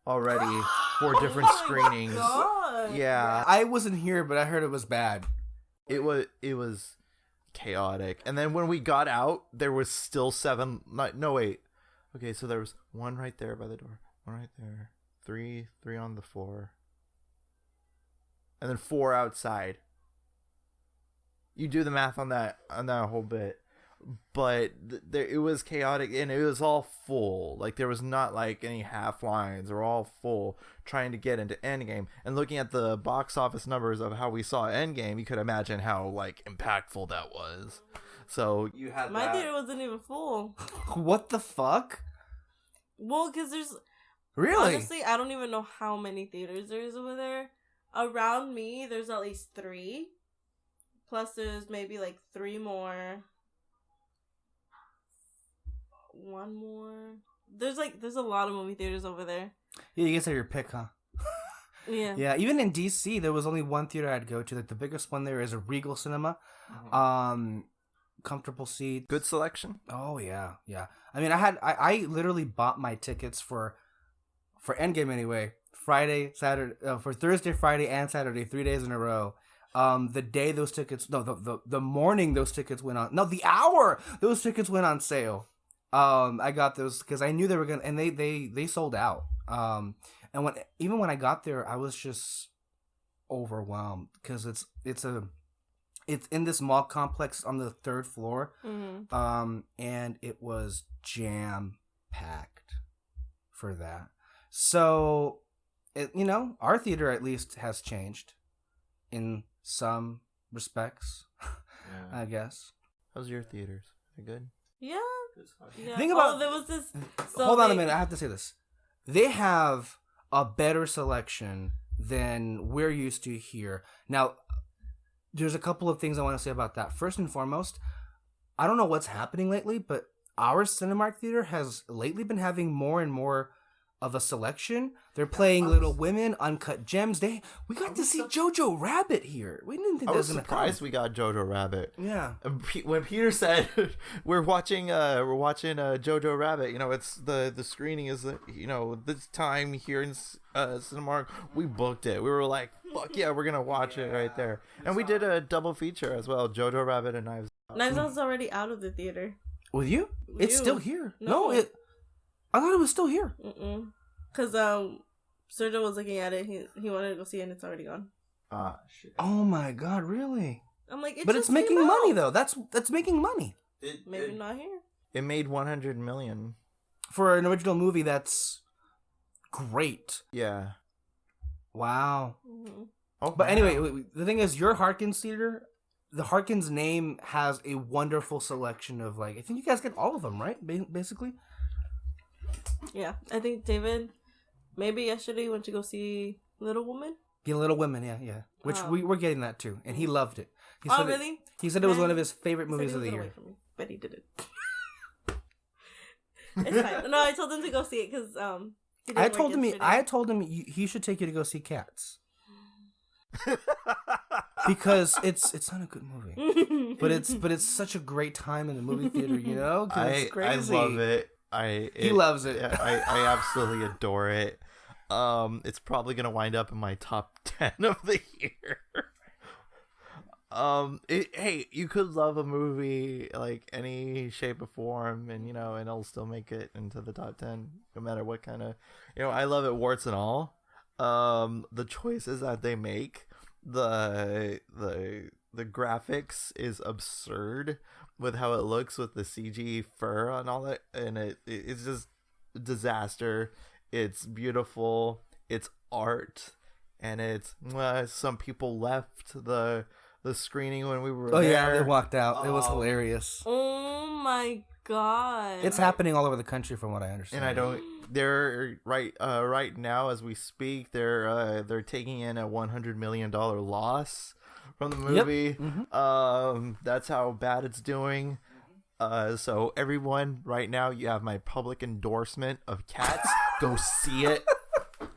already for different screenings. God. Yeah, I wasn't here, but I heard it was bad. it was chaotic. And then when we got out, there was still 7. No, wait. Okay, so there was 1 right there by the door, 1 right there, 3 on the floor, and then 4 outside. You do the math on that whole bit, but it was chaotic and it was all full. Like there was not like any half lines. They're all full, trying to get into Endgame. And looking at the box office numbers of how we saw Endgame, you could imagine how like impactful that was. So you had My theater wasn't even full. What the fuck? Well, because there's Really? honestly, I don't even know how many theaters there is over there. Around me, there's at least 3. Plus, there's maybe like 3 more. 1 more. There's a lot of movie theaters over there. Yeah, you guys have your pick, huh? Yeah. Yeah, even in DC, there was only one theater I'd go to. Like the biggest one there is a Regal Cinema. Comfortable seats. good selection. Oh yeah, yeah. I mean, I literally bought my tickets for Endgame anyway. Friday, Saturday, for Thursday, Friday, and Saturday, 3 days in a row. The day those tickets, no, the morning those tickets went on. No, the hour those tickets went on sale. I got those because I knew they were gonna, and they sold out. And when I got there, I was just overwhelmed because it's in this mall complex on the 3rd floor. And it was jam packed for that. So, our theater at least has changed in some respects, I guess. How's your theaters? They're good. Yeah. Yeah. Think about- there was this. So Hold on a minute. I have to say this. They have a better selection than we're used to here. Now, there's a couple of things I want to say about that. First and foremost, I don't know what's happening lately, but our Cinemark theater has lately been having more and more of a selection. They're playing Little Women, Uncut Gems. We got to see Jojo Rabbit here. We didn't think I that was was gonna surprised come. we got Jojo Rabbit. Yeah. And when Peter said we're watching Jojo Rabbit, it's the screening is this time here in Cinemark, we booked it. We were like, fuck yeah, we're gonna watch it right there. And we did a double feature as well, Jojo Rabbit and Knives Out. Knives Out's already out of the theater. With you? It's You. still here. No. I thought it was still here. Because Sergio was looking at it. He wanted to go see it, and it's already gone. Ah, shit. Oh my god, really? I'm like, But it's making money though. That's making money Maybe not here. It made 100 million. for an original movie. That's great. Yeah. Wow. Oh, But anyway, the thing is, your Harkins theater, the Harkins name has a wonderful selection of I think you guys get all of them, right? Basically. Yeah, I think David, maybe yesterday went to go see Little Woman. Yeah, Little Women, yeah. Which we're getting that too, and he loved it. He Oh, said really? He said it was Man, one of his favorite Said he movies of was the gonna year. wait for me, but he didn't. It's fine. No, I told him to go see it because I told him he should take you to go see Cats. Because it's not a good movie, but it's such a great time in the movie theater, 'cause it's I crazy. love it. He loves it. I absolutely adore it. It's probably gonna wind up in my top 10 of the year. Hey, you could love a movie like any shape or form, and and it'll still make it into the top 10, no matter what kind of, I love it, warts and all. The choices that they make, the graphics is absurd with how it looks with the CG fur and all that, and it's just disaster. It's beautiful, it's art, and it's some people left the screening when we were there. Yeah, they walked out. It was hilarious. Oh my god. It's happening all over the country from what I understand. And they're right now as we speak, they're taking in a $100 million loss from the movie. Yep. Mm-hmm. That's how bad it's doing. So everyone, right now, you have my public endorsement of Cats. Go see it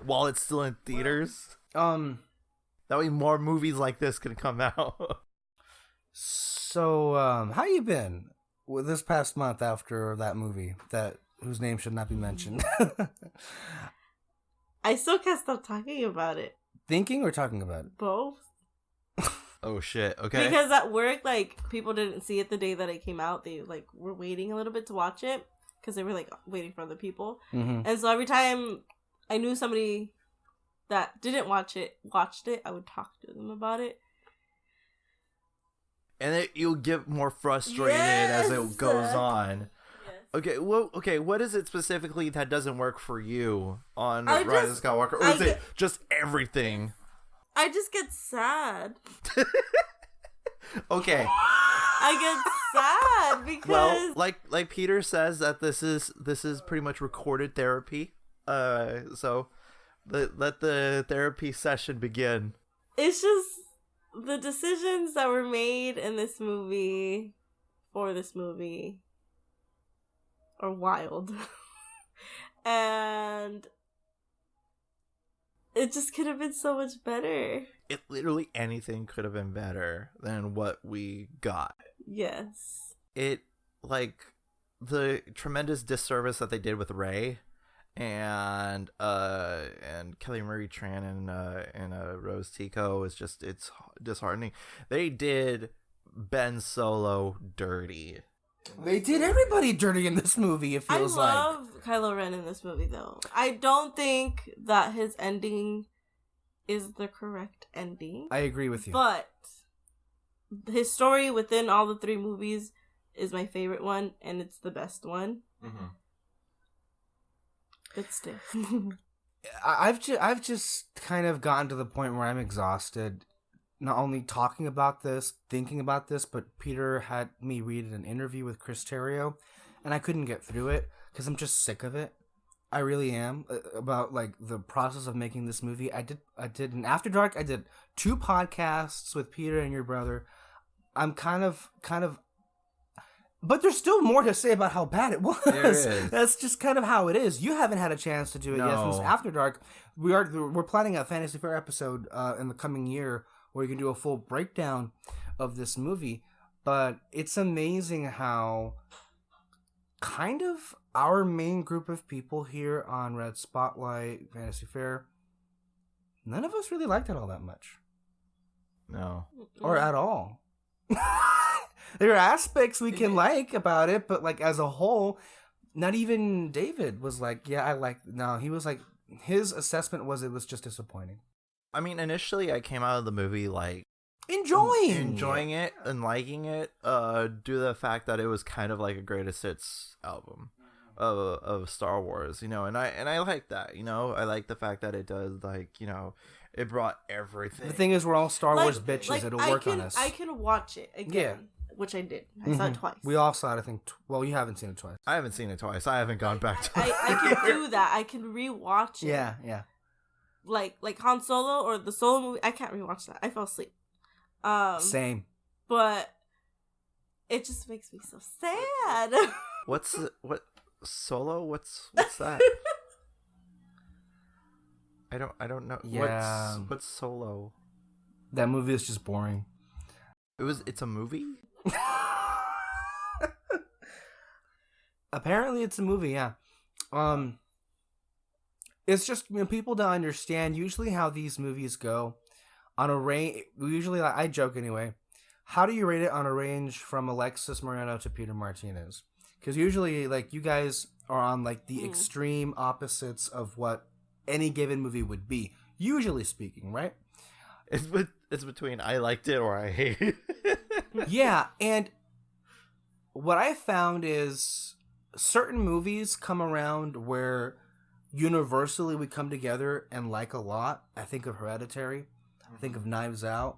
while it's still in theaters. That way more movies like this can come out. So, how you been with this past month after that movie whose name should not be mentioned? I still can't stop talking about it. Thinking or talking about it? Both. Oh shit, okay. Because at work, people didn't see it the day that it came out. They, were waiting a little bit to watch it because they were, waiting for other people. Mm-hmm. And so every time I knew somebody that didn't watched it, I would talk to them about it. And you'll get more frustrated as it goes on. Yes. Okay, what is it specifically that doesn't work for you on Rise of Skywalker? Or is it just everything? I just get sad. Okay. I get sad because Well, like Peter says that this is pretty much recorded therapy. So let the therapy session begin. it's just the decisions that were made in this movie for this movie are wild. And it just could have been so much better. It literally anything could have been better than what we got. Yes. It the tremendous disservice that they did with Rey and Kelly Marie Tran and Rose Tico is just, it's disheartening. They did Ben Solo dirty. They did everybody dirty in this movie, it feels like. I love Kylo Ren in this movie, though. I don't think that his ending is the correct ending. I agree with you. But his story within all the three movies is my favorite one, and it's the best one. Mm-hmm. But still. I've just kind of gotten to the point where I'm exhausted. Not only talking about this, thinking about this, but Peter had me read an interview with Chris Terrio, and I couldn't get through it because I'm just sick of it. I really am, about the process of making this movie. I did an After Dark. I did 2 podcasts with Peter and your brother. I'm kind of, but there's still more to say about how bad it was. There is. That's just kind of how it is. You haven't had a chance to do it yet since After Dark. We're planning a Fantasy Fair episode in the coming year where you can do a full breakdown of this movie. But it's amazing how kind of our main group of people here on Red Spotlight, Fantasy Fair, none of us really liked it all that much. No. Or at all. There are aspects we can like about it, but as a whole, not even David was yeah, I like. No, he was his assessment was it was just disappointing. I mean, initially I came out of the movie enjoying it and liking it, due to the fact that it was kind of like a greatest hits album of Star Wars, and I like that, I like the fact that it does, it brought everything. The thing is, we're all Star Wars bitches. It'll work on us. I can watch it again, which I did. I saw it twice. We all saw it, I think. Well, you haven't seen it twice. I haven't seen it twice. I haven't gone back to it. I can do that. I can rewatch it. Yeah. Like Han Solo or the Solo movie. I can't rewatch that. I fell asleep. Same. But it just makes me so sad. What Solo? What's that? I don't know. Yeah. What's Solo? That movie is just boring. It's a movie? Apparently, it's a movie. Yeah. It's just people don't understand usually how these movies go on a range. Usually, I joke anyway. How do you rate it on a range from Alexis Moreno to Peter Martinez? Because usually, like, you guys are on like the extreme opposites of what any given movie would be. Usually speaking, right? It's between I liked it or I hate it. Yeah, and what I found is certain movies come around where universally we come together and like a lot. I think of Hereditary. I think of Knives Out.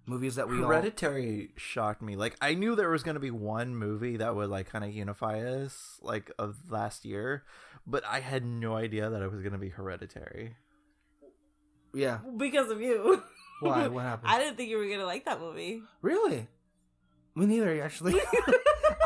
Movies that we Hereditary shocked me. Like, I knew there was going to be one movie that would, like, kind of unify us, like, of last year, but I had no idea that it was going to be Hereditary. Yeah. Because of you. Why? What happened? I didn't think you were going to like that movie. Really? Me neither, actually.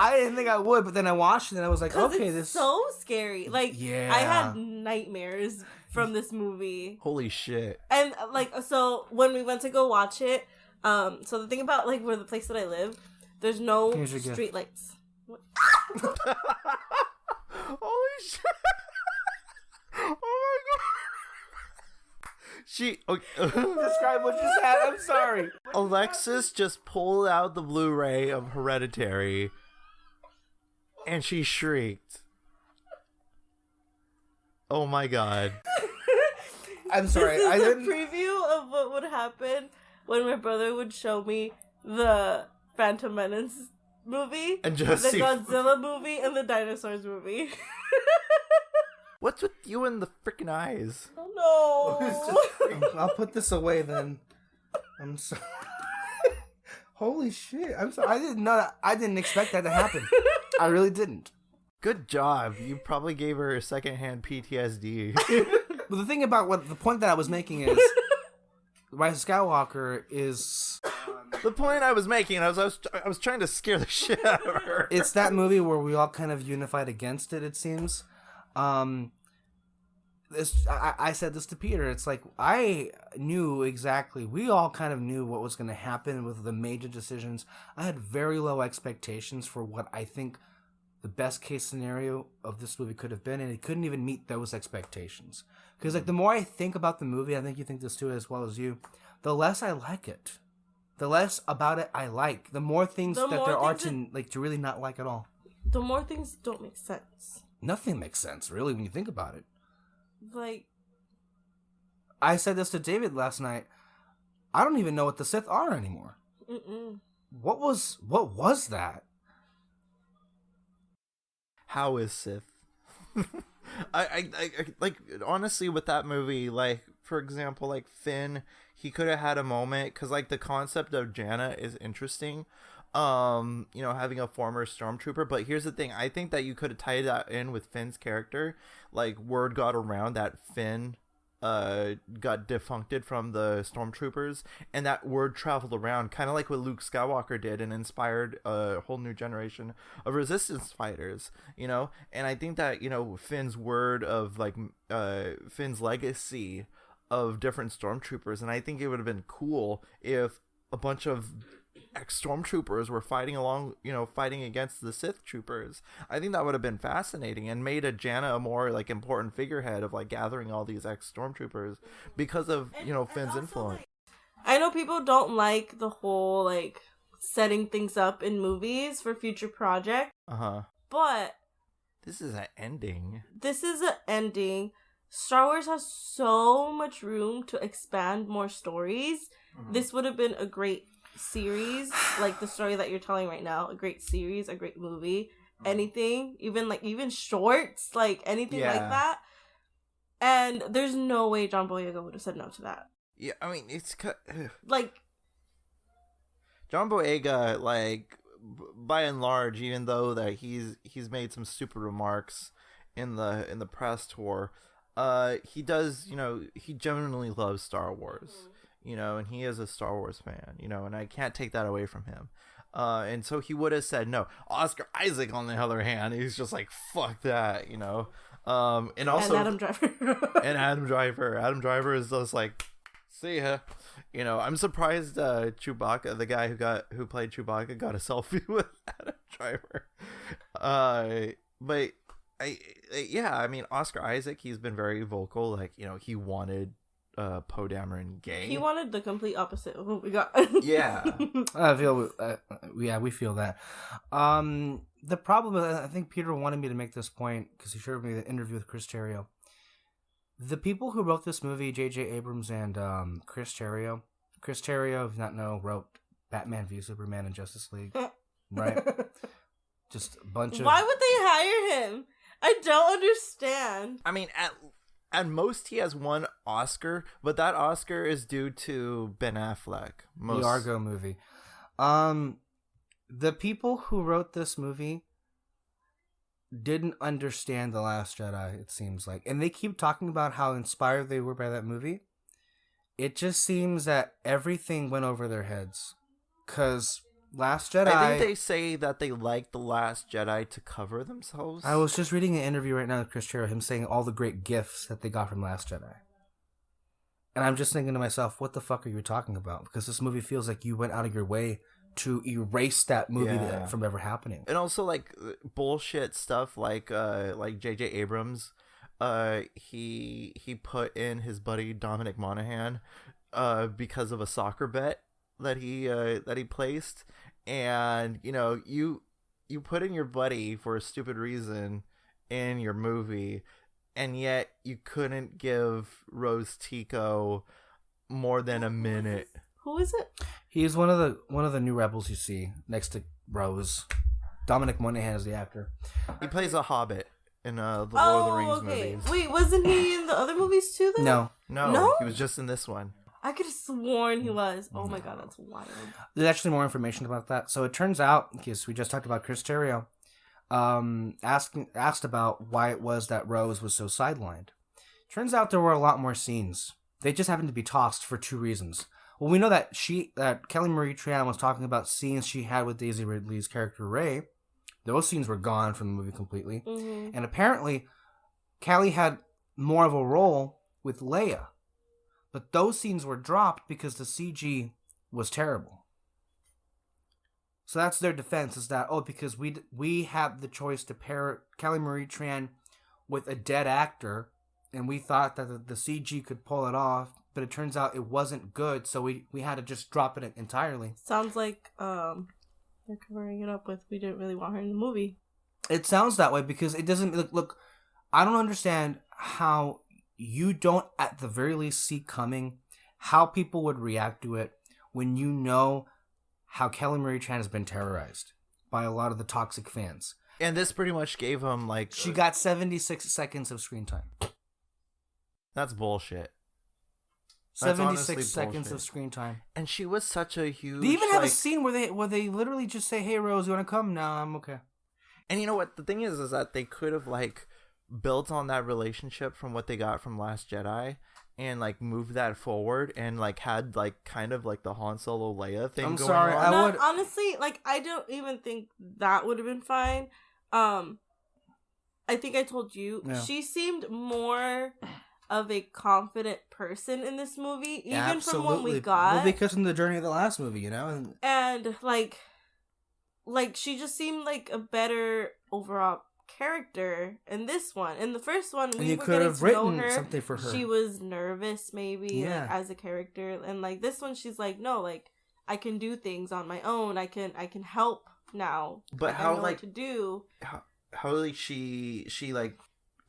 I didn't think I would, but then I watched it and I was like, okay, this... so scary. Like, yeah. I had nightmares from this movie. Holy shit. And, like, so when we went to go watch it, so the thing about, like, where the place that I live, there's no street lights. Holy shit. Oh my god. Describe what just happened. I'm sorry. Alexis just pulled out the Blu-ray of Hereditary and she shrieked. Oh my god. I'm sorry. This is a preview of what would happen when my brother would show me the Phantom Menace movie, and just the Godzilla movie, and the dinosaurs movie. What's with you and the freaking eyes? Oh no! I'll put this away then. I'm sorry. Holy shit! I'm sorry. I didn't know that. I didn't expect that to happen. I really didn't. Good job. You probably gave her secondhand PTSD. But the thing about the point that I was making is, Rise of Skywalker is... The point I was making, I was trying to scare the shit out of her. It's that movie where we all kind of unified against it seems. I said this to Peter. It's like, I knew exactly. We all kind of knew what was going to happen with the major decisions. I had very low expectations for what I think the best case scenario of this movie could have been, and it couldn't even meet those expectations. Because, like, the more I think about the movie, I think you think this too as well as you, the less I like it. The less about it I like. The more things there are to really not like at all. The more things don't make sense. Nothing makes sense, really, when you think about it. Like, I said this to David last night. I don't even know what the Sith are anymore. What was that? How is Sith? I like, honestly, with that movie, like, for example, like Finn, he could have had a moment, because, like, the concept of Janna is interesting, having a former stormtrooper. But here's the thing, I think that you could have tied that in with Finn's character. Like, word got around that Finn got defuncted from the stormtroopers, and that word traveled around, kind of like what Luke Skywalker did, and inspired a whole new generation of resistance fighters, and I think that, Finn's word of, like, Finn's legacy of different stormtroopers, and I think it would have been cool if a bunch of ex-stormtroopers were fighting against the Sith troopers. I think that would have been fascinating and made a Janna a more, like, important figurehead of, like, gathering all these ex-stormtroopers because of, Finn's influence. I know people don't like the whole, like, setting things up in movies for future projects. But this is an ending. Star Wars has so much room to expand more stories. This would have been a great series, like the story that you're telling right now, a great series, a great movie, anything, even shorts, like anything like that. And there's no way John Boyega would have said no to that. Yeah, I mean, it's like John Boyega, like, by and large, even though that he's made some stupid remarks in the press tour, he does, he genuinely loves Star Wars. And he is a Star Wars fan, and I can't take that away from him. And so he would have said no. Oscar Isaac, on the other hand, he's just like, fuck that, and also... And Adam Driver. Adam Driver is just like, see ya. I'm surprised Chewbacca, the guy who played Chewbacca, got a selfie with Adam Driver. But I mean, Oscar Isaac, he's been very vocal. Like, he wanted Poe Dameron gay. He wanted the complete opposite of what we got. Yeah. I feel, we feel that. The problem is, I think Peter wanted me to make this point because he showed me the interview with Chris Terrio. The people who wrote this movie, J.J. Abrams and Chris Terrio, if you not know, wrote Batman v Superman and Justice League, right? Just a bunch of... Why would they hire him? I don't understand. I mean, at most he has one Oscar, but that Oscar is due to Ben Affleck. The Argo movie. The people who wrote this movie didn't understand The Last Jedi, it seems like. And they keep talking about how inspired they were by that movie. It just seems that everything went over their heads. Because Last Jedi... I think they say that they like The Last Jedi to cover themselves. I was just reading an interview right now with Chris Terrio, him saying all the great gifts that they got from Last Jedi. And I'm just thinking to myself, what the fuck are you talking about? Because this movie feels like you went out of your way to erase that movie from ever happening. And also, like, bullshit stuff like J.J. Abrams, he put in his buddy Dominic Monaghan because of a soccer bet that he placed. And, you put in your buddy for a stupid reason in your movie, and yet you couldn't give Rose Tico more than a minute. Who is it? He's one of the new rebels you see next to Rose. Dominic Monaghan is the actor. He plays a hobbit in the Lord of the Rings movies. Wait, wasn't he in the other movies too then? No. He was just in this one. I could have sworn he was. Oh my god, that's wild. There's actually more information about that. So it turns out, because we just talked about Chris Terrio, asked about why it was that Rose was so sidelined. Turns out there were a lot more scenes. They just happened to be tossed for two reasons. Well, we know that Kelly Marie Tran was talking about scenes she had with Daisy Ridley's character Rey. Those scenes were gone from the movie completely. Mm-hmm. And apparently, Kelly had more of a role with Leia. But those scenes were dropped because the CG was terrible. So that's their defense, is that, because we had the choice to pair Kelly Marie Tran with a dead actor, and we thought that the CG could pull it off, but it turns out it wasn't good, so we had to just drop it entirely. Sounds like they're covering it up with we didn't really want her in the movie. It sounds that way because it doesn't look. I don't understand how you don't at the very least see coming how people would react to it when you know how Kelly Marie Tran has been terrorized by a lot of the toxic fans. And this pretty much gave him she got 76 seconds of screen time. That's bullshit. 76 seconds of screen time. And she was such a huge... They even have a scene where they literally just say, "Hey, Rose, you want to come?" "No, I'm okay." And you know what? The thing is that they could have, built on that relationship from what they got from Last Jedi and, moved that forward and, had, kind of, the Han Solo Leia thing going on. I would... Honestly, I don't even think that would have been fine. I think I told you, she seemed more... of a confident person in this movie, even from what we got. Well, because in the journey of the last movie, and she just seemed like a better overall character in this one. In the first one, we were getting to know her. Something for her. She was nervous, maybe as a character, and this one, she's no, I can do things on my own. I can help now. But how I know what to do? How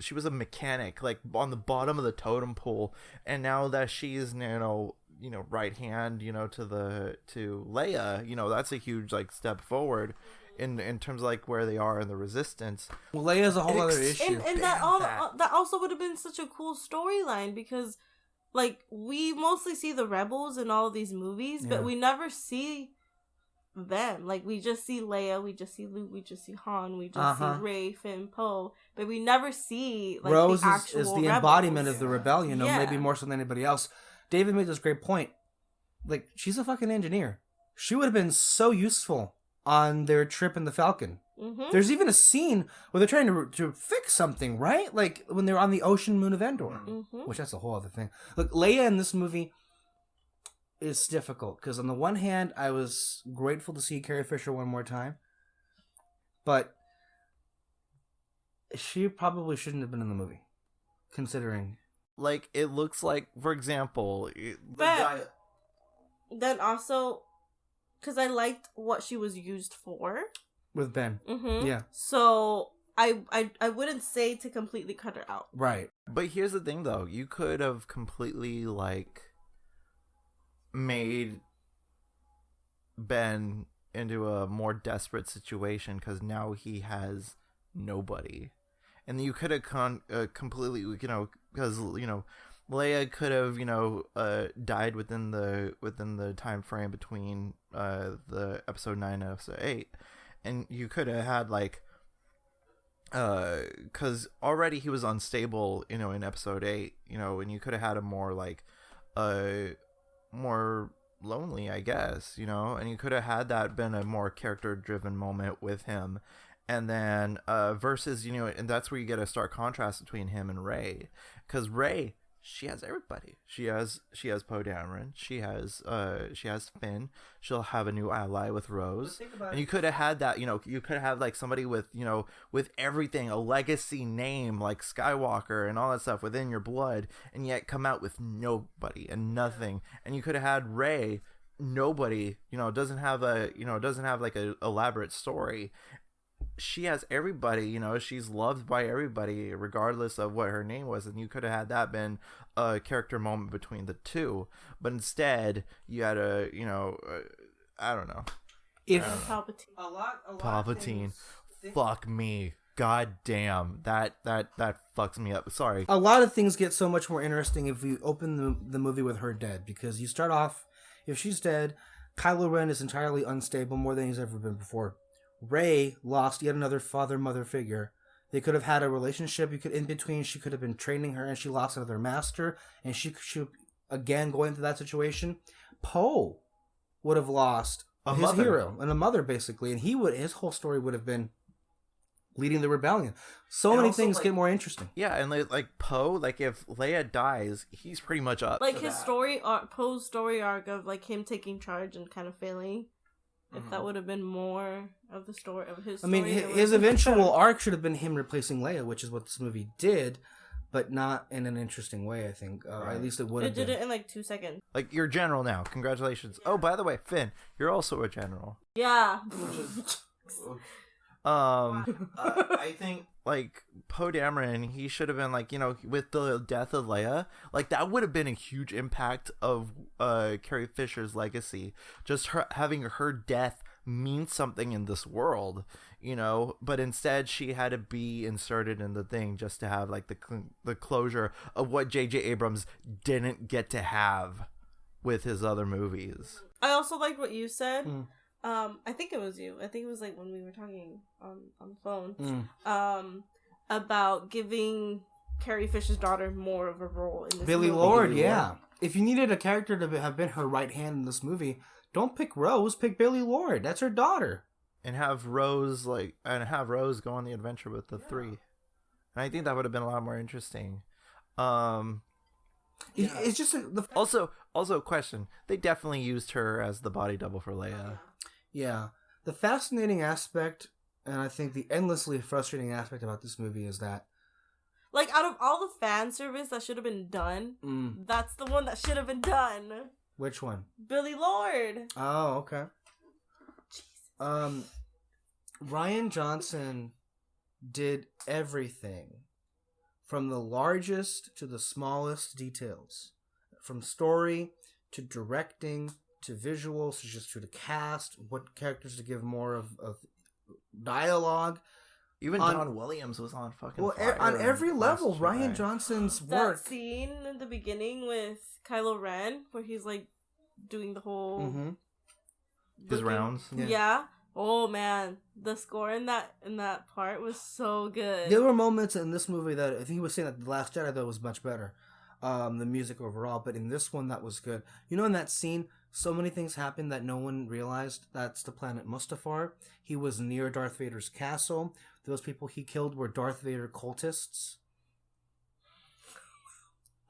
she was a mechanic, on the bottom of the totem pole, and now that she's right hand, to Leia, that's a huge step forward in terms of where they are in the Resistance. Well, Leia's a whole other issue, and that also would have been such a cool storyline because, we mostly see the rebels in all of these movies, but we never see them. We just see Leia, we just see Luke, we just see Han, we just see Rey, Finn, Poe, but we never see Rose the actual is the rebels. embodiment of the rebellion, maybe more so than anybody else. David made this great point. She's a fucking engineer. She would have been so useful on their trip in the Falcon. Mm-hmm. There's even a scene where they're trying to fix something, right? When they're on the ocean moon of Endor, which that's a whole other thing. Look, Leia in this movie is difficult because on the one hand, I was grateful to see Carrie Fisher one more time, but She probably shouldn't have been in the movie, considering. Like, it looks like, for example, But then also, because I liked what she was used for. With Ben. Mm-hmm. Yeah. So I wouldn't say to completely cut her out. Right. But here's the thing, though. You could have completely, like, made Ben into a more desperate situation because now he has nobody. And you could have completely, because, Leia could have, died within the time frame between the episode 9 and episode 8. And you could have had, like, because already he was unstable, in episode 8, and you could have had a more, like, more lonely, I guess, and you could have had that been a more character-driven moment with him. And then versus, and that's where you get a stark contrast between him and Rey. Because Rey, she has everybody. She has Poe Dameron. She has Finn. She'll have a new ally with Rose. And you could have had that, you could have like somebody with, with everything, a legacy name like Skywalker and all that stuff within your blood, and yet come out with nobody and nothing. And you could have had Rey, nobody, doesn't have like a elaborate story. She has everybody, she's loved by everybody regardless of what her name was, and you could have had that been a character moment between the two, but instead you had I don't know. Palpatine. A lot Palpatine. Fuck me. God damn. That fucks me up. Sorry. A lot of things get so much more interesting if you open the movie with her dead, because you start off, if she's dead, Kylo Ren is entirely unstable more than he's ever been before. Rey lost yet another father-mother figure. They could have had a relationship. In between, she could have been training her, and she lost another master, and she again go into that situation. Poe would have lost his hero and a mother, basically, and his whole story would have been leading the rebellion. So many things get more interesting. Yeah, and like Poe, like if Leia dies, he's pretty much up. Like his story arc, Poe's story arc of like him taking charge and kind of failing. If that would have been more of the story of his story. I mean, his eventual arc should have been him replacing Leia, which is what this movie did, but not in an interesting way, I think. At least it would have been. It did it in like 2 seconds. Like, you're general now. Congratulations. Oh, by the way, Finn, you're also a general. Yeah. I think, like, Poe Dameron, he should have been, like, with the death of Leia, like, that would have been a huge impact of Carrie Fisher's legacy. Just having her death mean something in this world, but instead she had to be inserted in the thing just to have, like, the closure of what J.J. Abrams didn't get to have with his other movies. I also liked what you said. I think it was you. I think it was like when we were talking on the phone. About giving Carrie Fisher's daughter more of a role in this Billy movie. Lord, yeah. If you needed a character to have been her right hand in this movie, don't pick Rose, pick Billy Lord. That's her daughter. And have Rose go on the adventure with the three. And I think that would have been a lot more interesting. It's just also question. They definitely used her as the body double for Leia. Yeah. The fascinating aspect, and I think the endlessly frustrating aspect about this movie is that, like, out of all the fan service that should have been done, that's the one that should have been done. Which one? Billy Lord. Oh, okay. Jesus. Rian Johnson did everything from the largest to the smallest details, from story to directing to visuals, just to the cast, what characters to give more of dialogue. Even John Williams was on fucking fire. On every level, Rian Johnson's work. That scene in the beginning with Kylo Ren, where he's like doing the whole his rounds. Yeah. Oh man, the score in that part was so good. There were moments in this movie that I think he was saying that The Last Jedi though was much better, the music overall. But in this one, that was good. In that scene, so many things happened that no one realized. That's the planet Mustafar. He was near Darth Vader's castle. Those people he killed were Darth Vader cultists.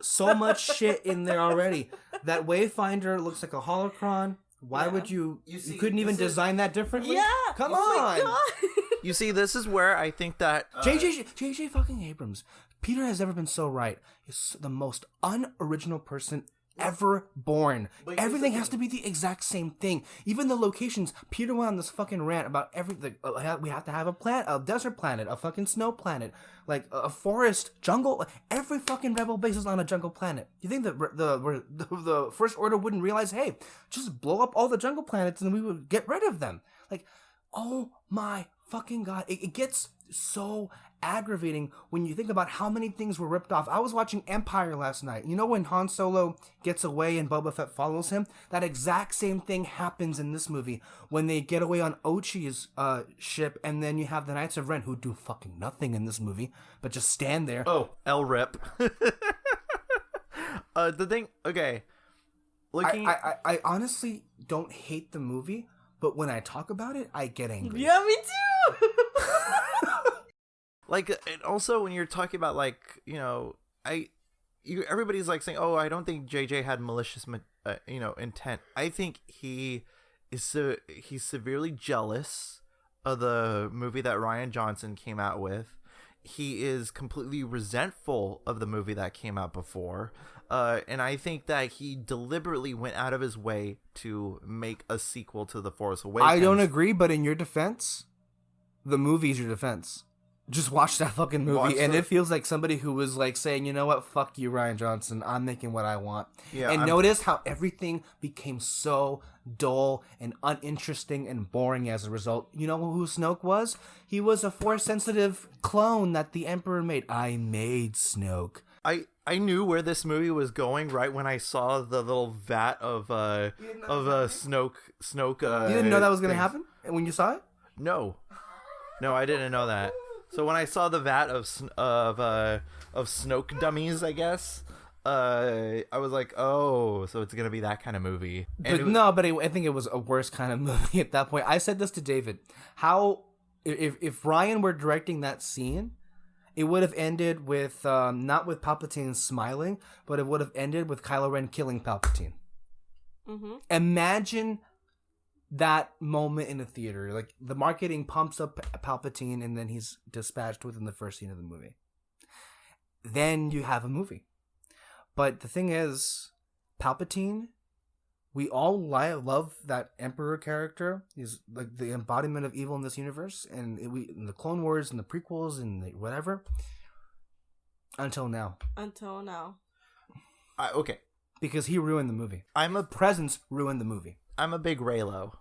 So much shit in there already. That Wayfinder looks like a holocron. Why would you couldn't even design that differently? Yeah. Come on. You see, this is where I think that JJ fucking Abrams. Peter has never been so right. He's the most unoriginal person ever born. Everything has to be the exact same thing. Even the locations. Peter went on this fucking rant about everything. We have to have a desert planet, a fucking snow planet, like a forest, jungle. Every fucking rebel base is on a jungle planet. You think that the First Order wouldn't realize, hey, just blow up all the jungle planets and we would get rid of them? Like, oh my fucking god. It gets so aggravating when you think about how many things were ripped off. I was watching Empire last night. You know when Han Solo gets away and Boba Fett follows him? That exact same thing happens in this movie when they get away on Ochi's ship, and then you have the Knights of Ren who do fucking nothing in this movie but just stand there. Oh, L-Rip. The thing, okay. I honestly don't hate the movie, but when I talk about it, I get angry. Yeah, me too. Like, and also when you're talking about, like, you know, everybody's like saying, oh, I don't think JJ had malicious, intent. I think he's severely jealous of the movie that Rian Johnson came out with. He is completely resentful of the movie that came out before. And I think that he deliberately went out of his way to make a sequel to The Force Awakens. I don't agree, but in your defense, the movie's your defense. Just watch that fucking movie, and it feels like somebody who was like saying, you know what, fuck you, Rian Johnson, I'm making what I want. Yeah, and notice how everything became so dull and uninteresting and boring as a result. You know who Snoke was? He was a Force-sensitive clone that the Emperor made. I made Snoke. I knew where this movie was going right when I saw the little vat of Snoke. You didn't know that was going to happen when you saw it? No, I didn't know that. So when I saw the vat of Snoke dummies, I guess, I was like, oh, so it's gonna be that kind of movie. And I think it was a worse kind of movie at that point. I said this to David: how if Ryan were directing that scene, it would have ended with not with Palpatine smiling, but it would have ended with Kylo Ren killing Palpatine. Mm-hmm. Imagine that moment in a theater. Like, the marketing pumps up Palpatine and then he's dispatched within the first scene of the movie. Then you have a movie. But the thing is, Palpatine, we all love that Emperor character. He's like the embodiment of evil in this universe, and in the Clone Wars and the prequels and whatever. Until now. Okay. Because he ruined the movie. Presence ruined the movie. I'm a big Reylo.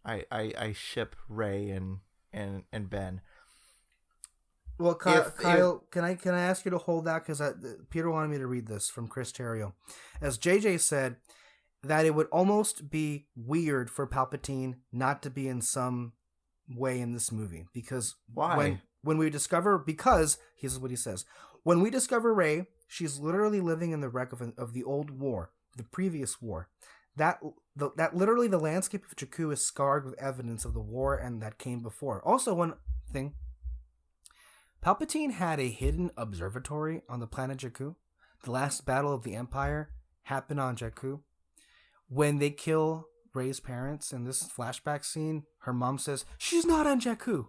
I ship Rey and Ben. Well, Kyle, can I ask you to hold that, because Peter wanted me to read this from Chris Terrio. As JJ said, that it would almost be weird for Palpatine not to be in some way in this movie, because why? When we discover, because here's what he says: when we discover Rey, she's literally living in the wreck of the old war, the previous war. That literally the landscape of Jakku is scarred with evidence of the war and that came before. Also, one thing, Palpatine had a hidden observatory on the planet Jakku. The last battle of the Empire happened on Jakku. When they kill Rey's parents in this flashback scene, her mom says, she's not on Jakku.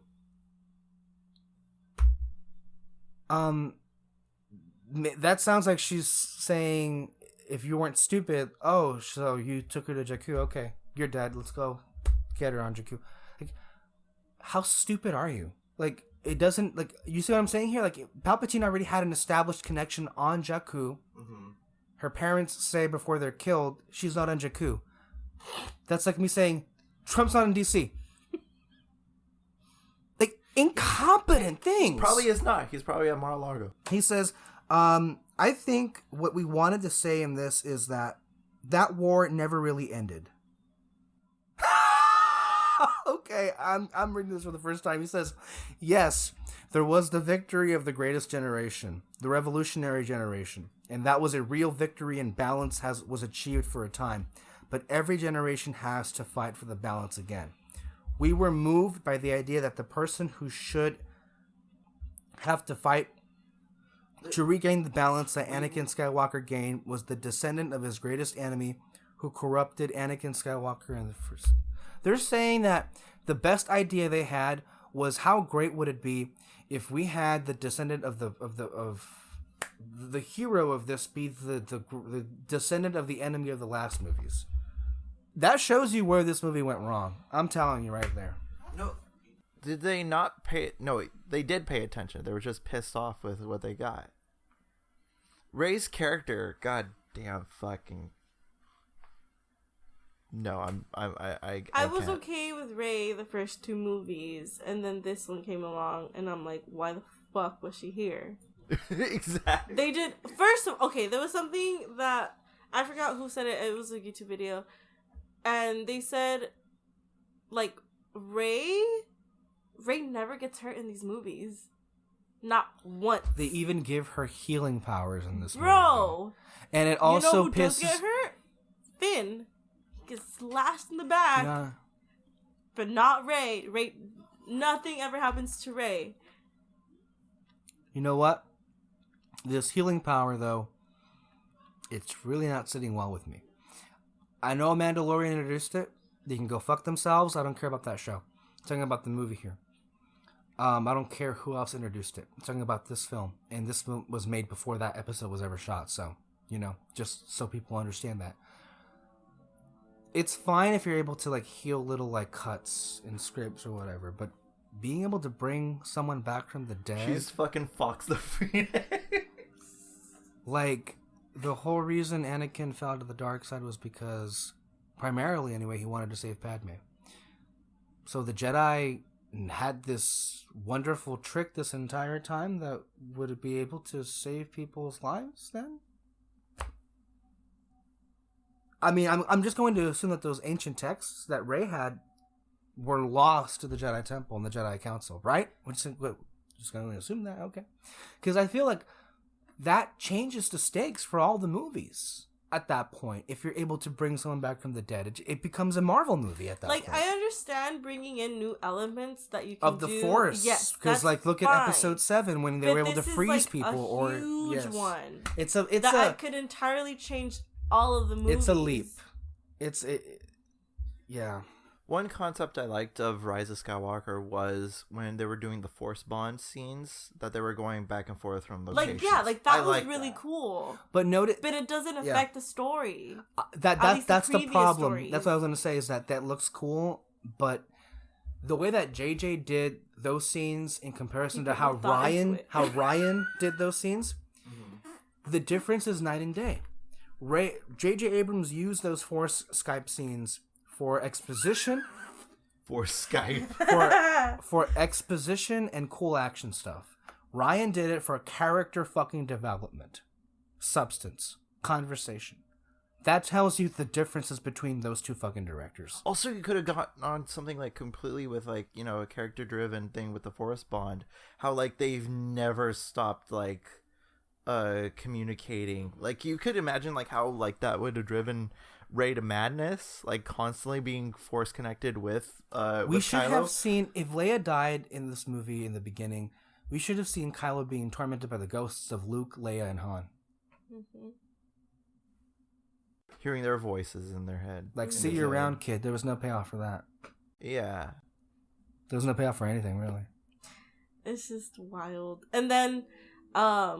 That sounds like she's saying, if you weren't stupid, oh, so you took her to Jakku, okay, you're dead, let's go get her on Jakku. Like, how stupid are you? Like, it doesn't, like, you see what I'm saying here? Like, Palpatine already had an established connection on Jakku. Mm-hmm. Her parents say before they're killed, she's not on Jakku. That's like me saying, Trump's not in DC. Like, incompetent things. Probably is not. He's probably at Mar-a-Lago. He says, I think what we wanted to say in this is that war never really ended. Okay, I'm reading this for the first time. He says, yes, there was the victory of the greatest generation, the revolutionary generation, and that was a real victory, and balance was achieved for a time. But every generation has to fight for the balance again. We were moved by the idea that the person who should have to fight to regain the balance that Anakin Skywalker gained was the descendant of his greatest enemy who corrupted Anakin Skywalker in the first. They're saying that the best idea they had was how great would it be if we had the descendant of the hero of this be the descendant of the enemy of the last movies. That shows you where this movie went wrong. I'm telling you right there. No, did they not pay? No, they did pay attention. They were just pissed off with what they got. Rey's character, goddamn fucking. No, I was can't. okay with Rey the first 2 movies, and then this one came along, and I'm like, why the fuck was she here? Exactly. They did first. Okay, there was something that I forgot who said it. It was a YouTube video, and they said, like, Rey never gets hurt in these movies, not once. They even give her healing powers in this movie. Bro. And it also who pisses. does get hurt? Finn. He gets slashed in the back. Yeah. But not Rey. Nothing ever happens to Rey. You know what? This healing power, though, it's really not sitting well with me. I know Mandalorian introduced it. They can go fuck themselves. I don't care about that show. I'm talking about the movie here. I don't care who else introduced it. I'm talking about this film. And this film was made before that episode was ever shot. So, just so people understand that. It's fine if you're able to, like, heal little, like, cuts and scrapes or whatever. But being able to bring someone back from the dead... She's fucking Fox the Phoenix. Like, the whole reason Anakin fell to the dark side was because, primarily anyway, he wanted to save Padme. So the Jedi had this wonderful trick this entire time that would it be able to save people's lives then? I mean, I'm just going to assume that those ancient texts that Rey had were lost to the Jedi Temple and the Jedi Council, right? We're just going to assume that, okay. Because I feel like that changes the stakes for all the movies at that point. If you're able to bring someone back from the dead, it becomes a Marvel movie at that point. Like, I understand bringing in new elements that you can of the do. Force. Yes, because that's look fine. at Episode 7 when they were able to this is, freeze like, people. a huge one. It's I could entirely change all of the movies. It's a leap. Yeah. One concept I liked of Rise of Skywalker was when they were doing the Force bond scenes, that they were going back and forth from locations. That was really cool. But it doesn't affect the story. That's the problem. Stories. That's what I was going to say, is that looks cool, but the way that JJ did those scenes in comparison to how Ryan did those scenes, the difference is night and day. J.J. Abrams used those Force Skype scenes for exposition. For Skype. For exposition and cool action stuff. Ryan did it for character fucking development. Substance. Conversation. That tells you the differences between those two fucking directors. Also, you could have gotten on something like completely with, like, a character-driven thing with the Force bond. How, like, they've never stopped, like, communicating. Like, you could imagine, like, how, like, that would have driven Rey to madness, like, constantly being Force connected with we should Kylo. have seen, if Leia died in this movie in the beginning, we should have seen Kylo being tormented by the ghosts of Luke, Leia, and Han. Mm-hmm. Hearing their voices in their head. Like, see you around, kid. There was no payoff for that. Yeah. There was no payoff for anything, really. It's just wild. And then, I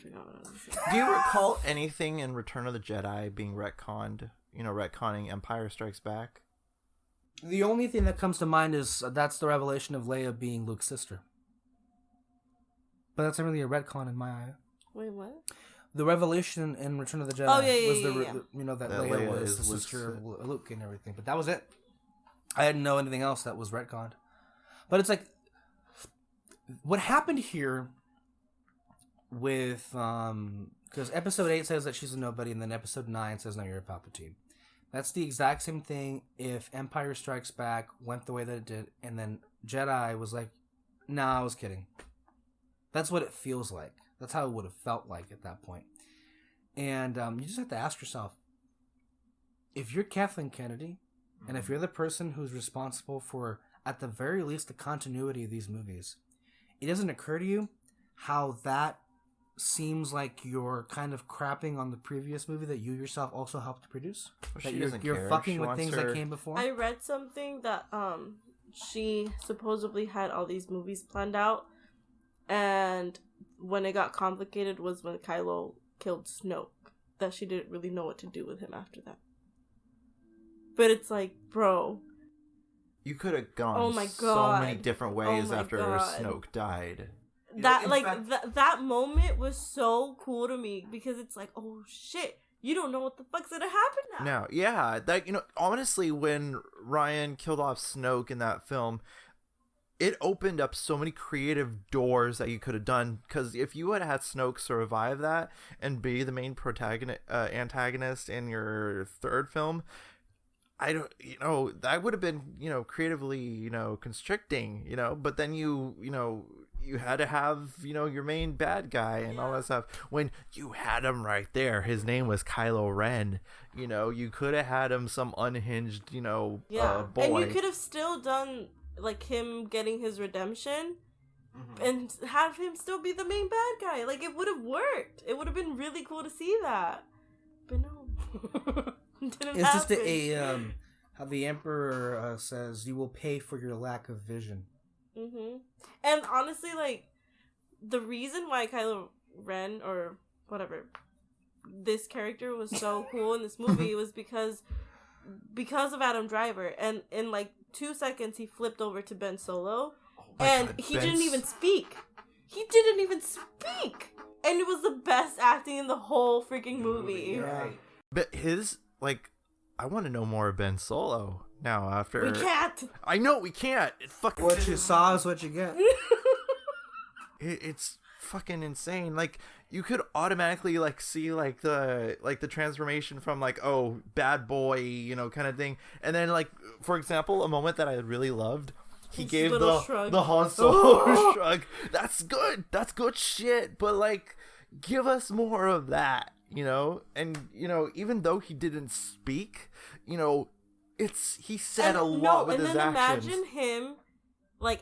forgot what I was saying. Do you recall anything in Return of the Jedi being retconned? Retconning Empire Strikes Back? The only thing that comes to mind is that's the revelation of Leia being Luke's sister. But that's not really a retcon in my eye. Wait, what? The revelation in Return of the Jedi was that Leia was the sister of Luke and everything. But that was it. I didn't know anything else that was retconned. But it's like, what happened here with because episode 8 says that she's a nobody, and then episode 9 says, no, you're a Palpatine. That's the exact same thing if Empire Strikes Back went the way that it did, and then Jedi was like, nah, I was kidding. That's what it feels like. That's how it would have felt like at that point. And you just have to ask yourself, if you're Kathleen Kennedy, and if you're the person who's responsible for, at the very least, the continuity of these movies, it doesn't occur to you how that seems like you're kind of crapping on the previous movie that you yourself also helped to produce? Well, that you're fucking with things that came before? I read something that she supposedly had all these movies planned out, and when it got complicated was when Kylo killed Snoke, that she didn't really know what to do with him after that. But it's like, bro, You could have gone Oh my so God. many different ways Oh my after God. Snoke died. that in like fact- that moment was so cool to me, because it's like, oh shit, you don't know what the fuck's gonna happen now. Now, yeah, that, you know, honestly, when Ryan killed off Snoke in that film, it opened up so many creative doors that you could have done. Because if you had had Snoke survive that and be the main antagonist in your third film, that would have been, creatively, constricting, but then you had to have, your main bad guy and all that stuff. When you had him right there, his name was Kylo Ren, you could have had him some unhinged, boy. And you could have still done like him getting his redemption and have him still be the main bad guy. Like, it would have worked. It would have been really cool to see that. But no. Didn't It's just happen. how the Emperor says, you will pay for your lack of vision. And honestly, like, the reason why Kylo Ren, or whatever, this character was so cool in this movie was because of Adam Driver. And in like 2 seconds, he flipped over to Ben Solo, and God, he Ben didn't even speak. He didn't even speak, and it was the best acting in the whole freaking movie. Right. But I want to know more of Ben Solo now after. We can't. I know we can't. It fucking. What you saw is what you get. It's fucking insane. Like, you could automatically see the transformation from bad boy, kind of thing, and then for example, a moment that I really loved. He His gave little the shrug. Han Solo shrug. That's good. That's good shit. But give us more of that. And even though he didn't speak, he said a lot with his actions. Imagine him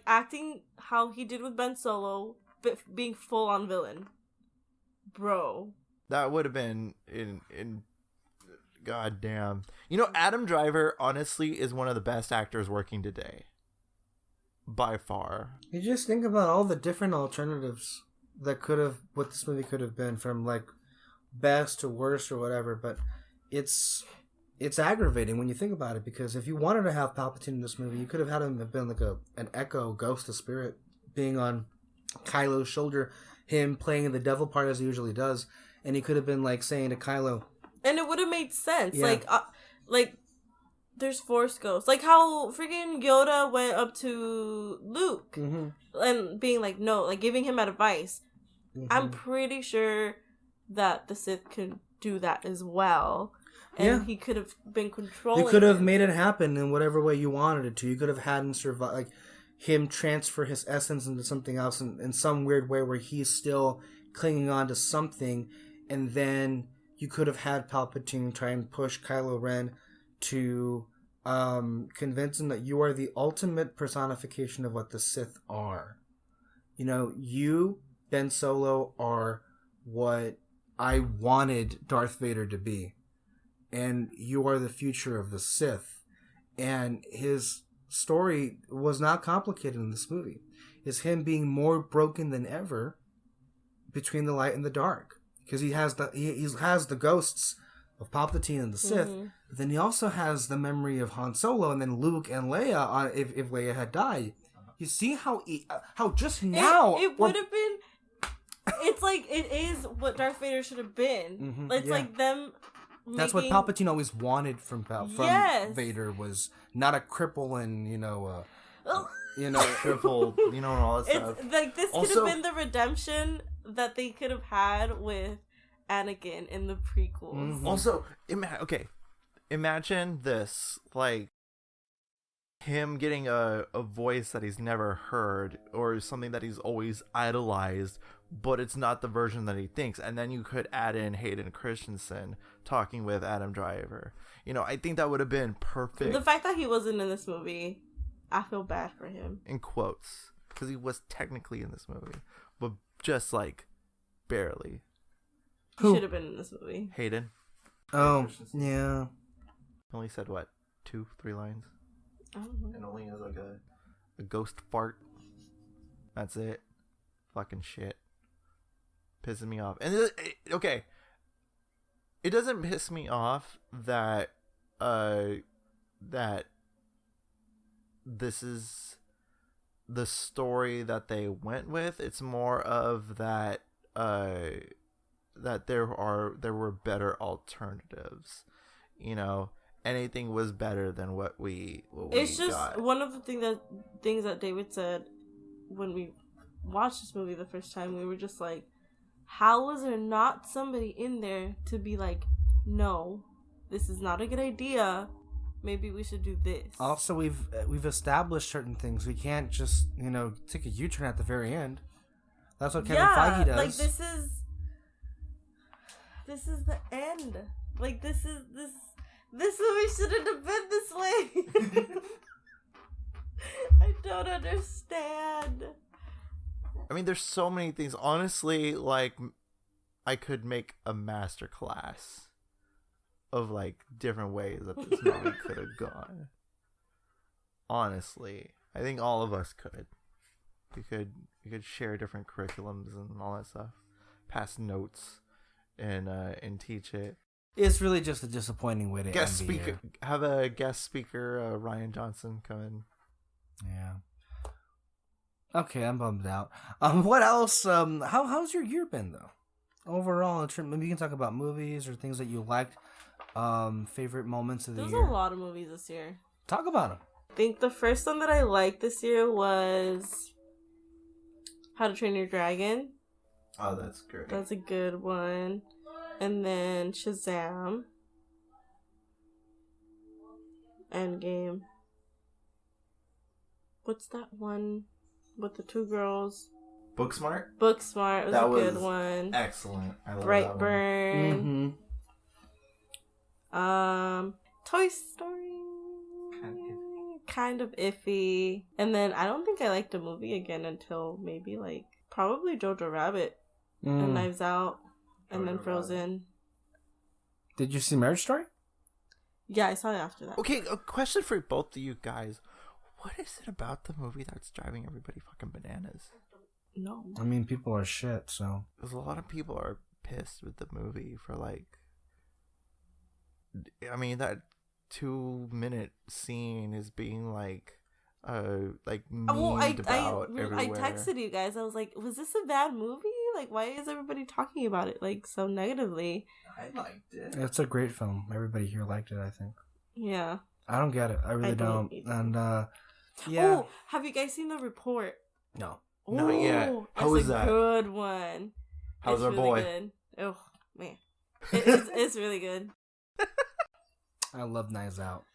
acting how he did with Ben Solo, but being full on villain, bro. That would have been in goddamn. Adam Driver honestly is one of the best actors working today, by far. You just think about all the different alternatives that what this movie could have been, from best to worst or whatever, but it's aggravating when you think about it, because if you wanted to have Palpatine in this movie, you could have had him have been an echo ghost of spirit being on Kylo's shoulder, him playing the devil part as he usually does, and he could have been saying to Kylo, and it would have made sense. Yeah. There's Force ghosts, how freaking Yoda went up to Luke and being no, giving him advice. I'm pretty sure that the Sith can do that as well. And he could have been controlling. You could have made it happen in whatever way you wanted it to. You could have had him survive, him transfer his essence into something else in some weird way where he's still clinging on to something, and then you could have had Palpatine try and push Kylo Ren to convince him that you are the ultimate personification of what the Sith are. You, Ben Solo, are what I wanted Darth Vader to be. And you are the future of the Sith. And his story was not complicated in this movie. It's him being more broken than ever between the light and the dark. Because he has the ghosts of Palpatine and the Sith. But then he also has the memory of Han Solo and then Luke and Leia if Leia had died. You see how just now... It would have been... It's it is what Darth Vader should have been. It's them... That's what Palpatine always wanted from Vader, was not a cripple and Triple, and all that stuff. It's this could have been the redemption that they could have had with Anakin in the prequels. Also, imagine this, him getting a voice that he's never heard, or something that he's always idolized, but it's not the version that he thinks. And then you could add in Hayden Christensen talking with Adam Driver. I think that would have been perfect. The fact that he wasn't in this movie, I feel bad for him. In quotes. Because he was technically in this movie. But just, barely. He should have been in this movie. Hayden. Oh, yeah. Only said, what, 2-3 lines? I don't know. And only as a ghost fart. That's it. Fucking shit. Pissing me off. And okay. It doesn't piss me off that that this is the story that they went with. It's more of that that there were better alternatives. You know, anything was better than what we it's just got. One of the things that David said when we watched this movie the first time. We were just like, how was there not somebody in there to be like, no, this is not a good idea, maybe we should do this. Also, we've established certain things. We can't just, take a U-turn at the very end. That's what Kevin Feige does. Like, this is the end. Like, this movie shouldn't have been this way. I don't understand. I mean, there's so many things. Honestly, like, I could make a master class of, like, different ways that this movie could have gone. Honestly, I think all of us could. We could share different curriculums and all that stuff, pass notes, and teach it. It's really just a disappointing way to guest end the speaker. year. Have a guest speaker, Ryan Johnson, come in. Yeah. Okay, I'm bummed out. What else? How's your year been though? Overall, maybe you can talk about movies or things that you liked. Favorite moments of the year. There's a lot of movies this year. Talk about them. I think the first one that I liked this year was How to Train Your Dragon. Oh, that's great. That's a good one. And then Shazam. Endgame. What's that one with the two girls? Booksmart? Booksmart was a good one. Excellent. I love Brightburn. Mm-hmm. Toy Story. Kind of iffy. And then I don't think I liked a movie again until maybe probably Jojo Rabbit and Knives Out and then Frozen. Did you see Marriage Story? Yeah, I saw it after that. Okay, a question for both of you guys. What is it about the movie that's driving everybody fucking bananas? No. I mean, people are shit, so. Because a lot of people are pissed with the movie for that 2-minute scene is being memed about everywhere. I texted you guys. I was like, was this a bad movie? Like, why is everybody talking about it so negatively? I liked it. It's a great film. Everybody here liked it, I think. Yeah. I don't get it. I really don't. And, yeah. Oh, have you guys seen The Report? No. Not yet. How was that? It's a good one. How's our boy? Good. Oh, man. It's really good. I love Knives Out.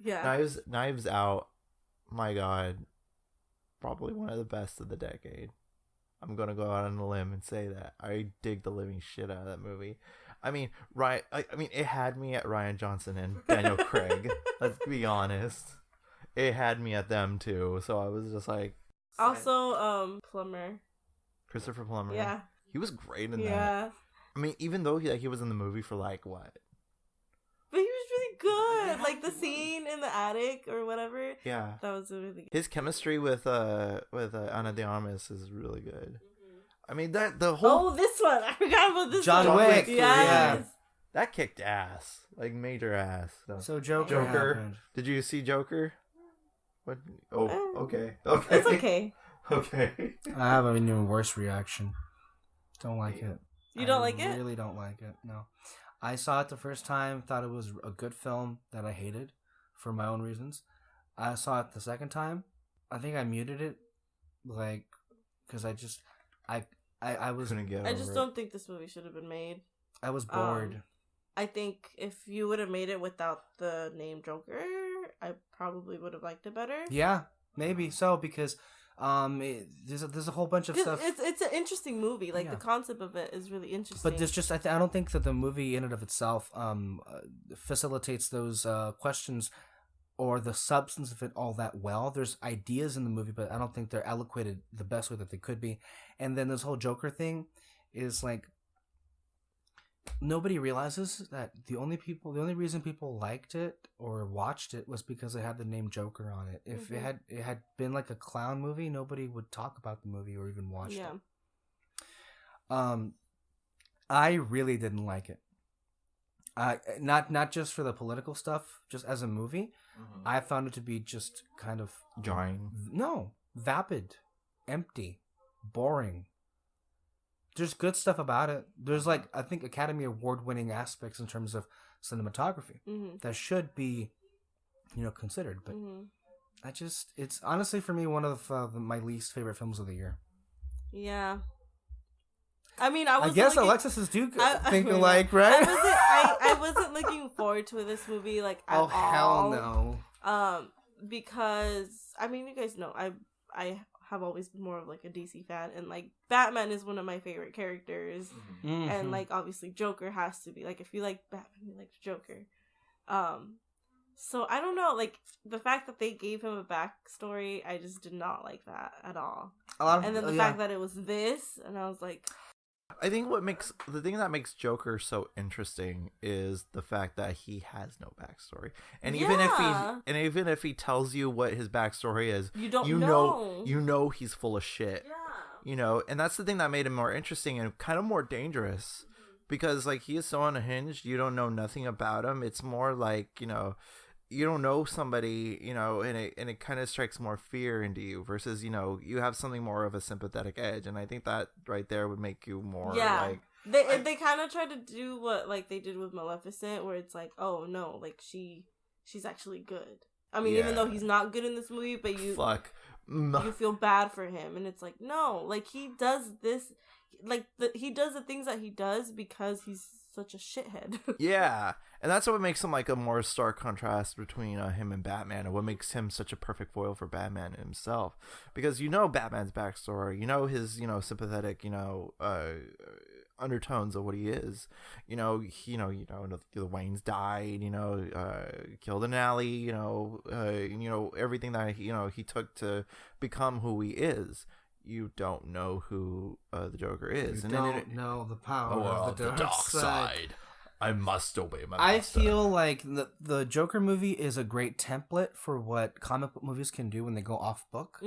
Yeah. Knives Out, my God, probably one of the best of the decade. I'm gonna go out on a limb and say that. I dig the living shit out of that movie. I mean, it had me at Ryan Johnson and Daniel Craig. Let's be honest. It had me at them too, so I was just like. Also, Plumber. Christopher Plummer. Yeah. He was great in that. Yeah. I mean, even though he was in the movie for what? But he was really good. The scene in the attic or whatever. Yeah. That was really good. His chemistry with Ana de Armas is really good. I mean, the whole... Oh, this one. I forgot about this one. John Wick. Yes. Yeah. That kicked ass. Major ass. So Joker. Happened. Did you see Joker? What? Oh, okay. Okay. It's okay. Okay. I have an even worse reaction. Don't like it. You don't like it? I really don't like it. No. I saw it the first time, thought it was a good film that I hated for my own reasons. I saw it the second time. I think I muted it, because I was. Couldn't get I just don't think this movie should have been made. I was bored. I think if you would have made it without the name Joker, I probably would have liked it better. Yeah, maybe so, because there's a whole bunch of stuff. It's an interesting movie. The concept of it is really interesting. But there's just I don't think that the movie in and of itself facilitates those questions or the substance of it all that well. There's ideas in the movie, but I don't think they're eloquated the best way that they could be. And then this whole Joker thing is nobody realizes that the only reason people liked it or watched it was because it had the name Joker on it. If it had been like a clown movie, nobody would talk about the movie or even watch it. I really didn't like it. Not just for the political stuff, just as a movie, I found it to be just kind of jarring. No, vapid, empty, boring. There's good stuff about it. There's like, I think, Academy Award winning aspects in terms of cinematography that should be, considered. But it's honestly for me one of my least favorite films of the year. Yeah. I mean, I guess Alexis is think alike, right? I wasn't looking forward to this movie at all. Oh hell no! Because I mean, you guys know I have always been more of like a DC fan, and like Batman is one of my favorite characters, and like obviously Joker has to be, like, if you like Batman, you like Joker. So I don't know, like the fact that they gave him a backstory, I just did not like that at all. And then the fact that it was this, and I was like, I think the thing that makes Joker so interesting is the fact that he has no backstory, and even if he tells you what his backstory is, you know he's full of shit. Yeah. And that's the thing that made him more interesting and kind of more dangerous, because like he is so unhinged. You don't know nothing about him. It's more like you don't know somebody, and it kind of strikes more fear into you versus, you have something more of a sympathetic edge. And I think that right there would make you more like... They kind of try to do what like they did with Maleficent, where it's like, oh no, like she's actually good. I mean, even though he's not good in this movie, but you feel bad for him. And it's like, no, like he does this, like he does the things that he does because he's such a shithead. Yeah, and that's what makes him like a more stark contrast between him and Batman, and what makes him such a perfect foil for Batman himself, because Batman's backstory, his sympathetic undertones of what he is. The Waynes died, killed in an alley, everything that he took to become who he is. You don't know who the Joker is. You don't know the power of the dark side. I must obey my master. I feel like the Joker movie is a great template for what comic book movies can do when they go off book.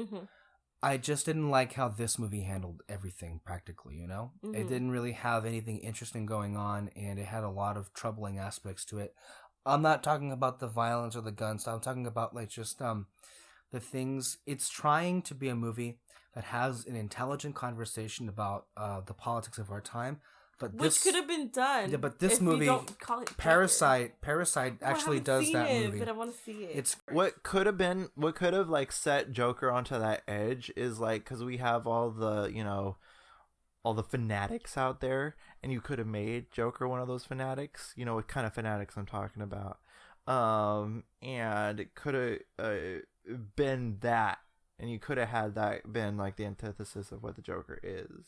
I just didn't like how this movie handled everything practically, It didn't really have anything interesting going on, and it had a lot of troubling aspects to it. I'm not talking about the violence or the guns. I'm talking about like just the things. It's trying to be a movie that has an intelligent conversation about the politics of our time, which could have been done. Yeah, but this movie, Parasite actually does that movie. But I want to see it. It's what could have like set Joker onto that edge is like, because we have all the all the fanatics out there, and you could have made Joker one of those fanatics. What kind of fanatics I'm talking about, and it could have been that. And you could have had that been like the antithesis of what the Joker is.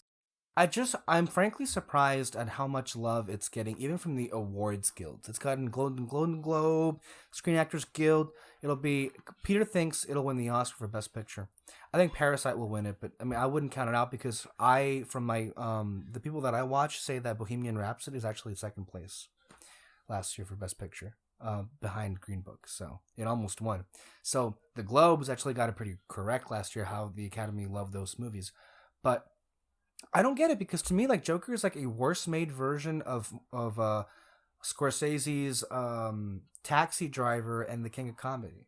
I'm frankly surprised at how much love it's getting, even from the awards guilds. It's gotten Golden Globe, Screen Actors Guild. Peter thinks it'll win the Oscar for Best Picture. I think Parasite will win it, but I mean, I wouldn't count it out, because from my the people that I watch say that Bohemian Rhapsody is actually second place last year for Best Picture. Behind Green Book, so it almost won. So the Globes actually got it pretty correct last year, how the Academy loved those movies. But I don't get it, because to me, like, Joker is like a worse made version of Scorsese's Taxi Driver and The King of Comedy.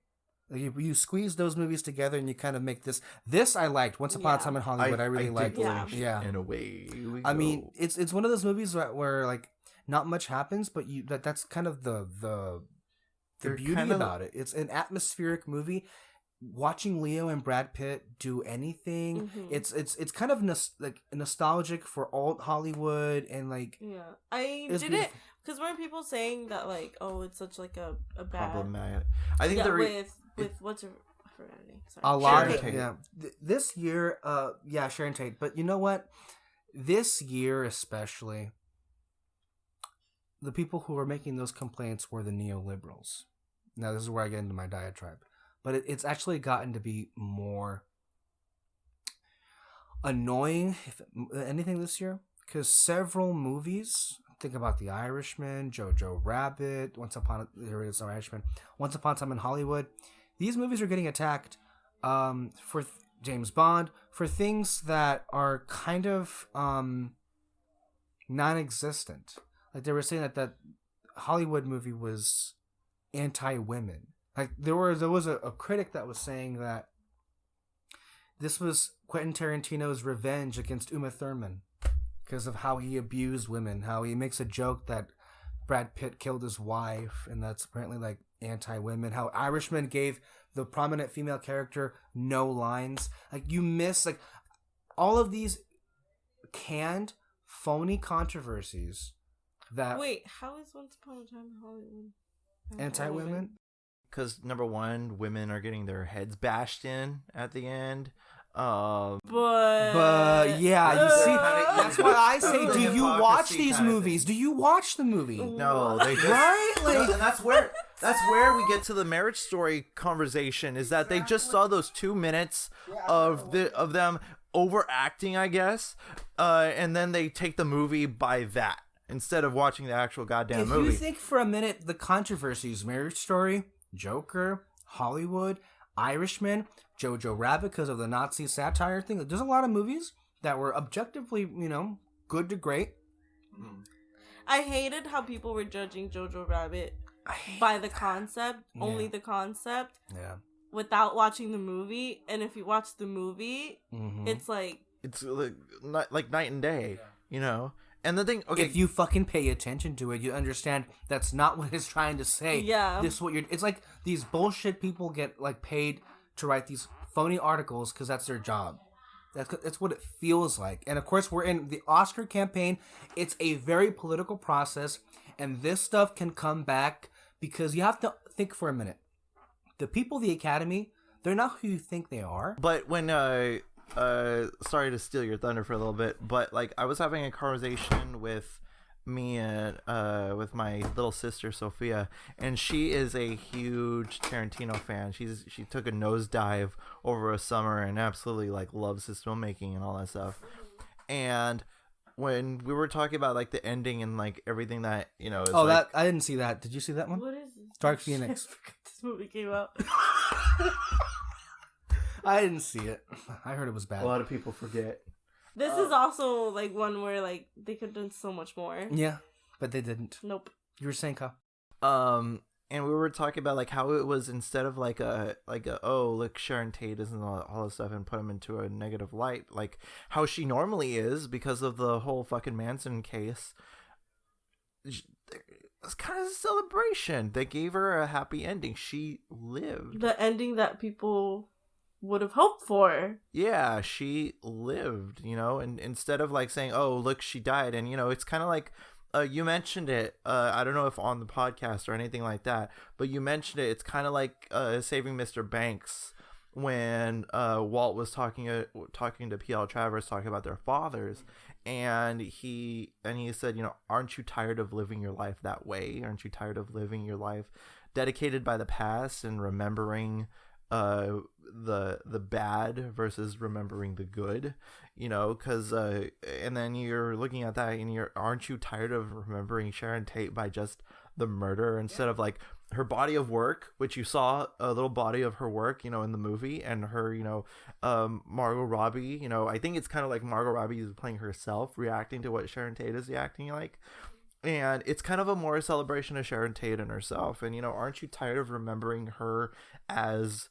Like, you squeeze those movies together and you kind of make this. This I liked. Once Upon a Time in Hollywood, I really liked. Yeah. In a way, I mean, it's one of those movies where like, not much happens, but that's kind of the beauty about it. It's an atmospheric movie. Watching Leo and Brad Pitt do anything, it's kind of nostalgic for old Hollywood, and like, I didn't, because weren't people saying that like, oh, it's such like a bad problematic. I think with what's her, I forgot her name. Sorry. A lot of Tate. Yeah, this year, Sharon Tate. But you know what? This year especially, the people who were making those complaints were the neoliberals. Now, this is where I get into my diatribe. But it's actually gotten to be more annoying, if anything, this year. Because several movies Think about The Irishman, Jojo Rabbit, Once Upon a Time in Hollywood. These movies are getting attacked for James Bond for things that are kind of non-existent. Like they were saying that Hollywood movie was anti-women. Like there was a critic that was saying that this was Quentin Tarantino's revenge against Uma Thurman because of how he abused women, how he makes a joke that Brad Pitt killed his wife, and that's apparently like anti-women. How Irishman gave the prominent female character no lines. Like you miss like all of these canned, phony controversies that Wait, how is Once Upon a Time in Hollywood anti-women? Because number one, women are getting their heads bashed in at the end. But yeah, you see, that's why I say, The do you watch hypocrisy these kind of movies? Do you watch the movie? No, they just, Right? Like, and that's where we get to the Marriage Story conversation. Is that they just saw those 2 minutes of them overacting, I guess, and then they take the movie by that instead of watching the actual goddamn movie. If you think for a minute, the controversies: Marriage Story, Joker, Hollywood, Irishman, Jojo Rabbit, because of the Nazi satire thing. There's a lot of movies that were objectively, good to great. I hated how people were judging Jojo Rabbit by the concept, only the concept, without watching the movie. And if you watch the movie, it's like night and day, And the thing, okay, if you fucking pay attention to it, you understand that's not what it's trying to say. Yeah. It's like these bullshit people get like paid to write these phony articles because that's their job. That's what it feels like. And of course, we're in the Oscar campaign. It's a very political process, and this stuff can come back because you have to think for a minute. The people, the Academy, they're not who you think they are. but when sorry to steal your thunder for a little bit, but like I was having a conversation with me and with my little sister Sophia, and she is a huge Tarantino fan. She took a nosedive over a summer and absolutely like loves his filmmaking and all that stuff. And when we were talking about like the ending and like everything that is that I didn't see that. Did you see that one? what is this? Dark Phoenix. I forgot this movie came out. I didn't see it. I heard it was bad. a lot of people forget. This is also like one where like they could have done so much more. Yeah, but they didn't. Nope. You were saying, Kyle? And we were talking about like how it was instead of like a oh look Sharon Tate is and all this stuff and put him into a negative light, like how she normally is because of the whole fucking Manson case. It's kind of a celebration. They gave her a happy ending. She lived. The ending that people would have hoped for. Yeah, she lived, and instead of like saying, oh, look, she died. And, it's kind of like, you mentioned it, I don't know if on the podcast or anything like that, but you mentioned it. It's kind of like Saving Mr. Banks when Walt was talking to P.L. Travers, talking about their fathers. And he said, aren't you tired of living your life that way? Aren't you tired of living your life dedicated by the past and remembering the bad versus remembering the good, because and then you're looking at that and aren't you tired of remembering Sharon Tate by just the murder instead of like her body of work, which you saw a little body of her work, in the movie, and her, Margot Robbie, I think it's kind of like Margot Robbie is playing herself, reacting to what Sharon Tate is reacting like. And it's kind of a more celebration of Sharon Tate and herself. And, aren't you tired of remembering her as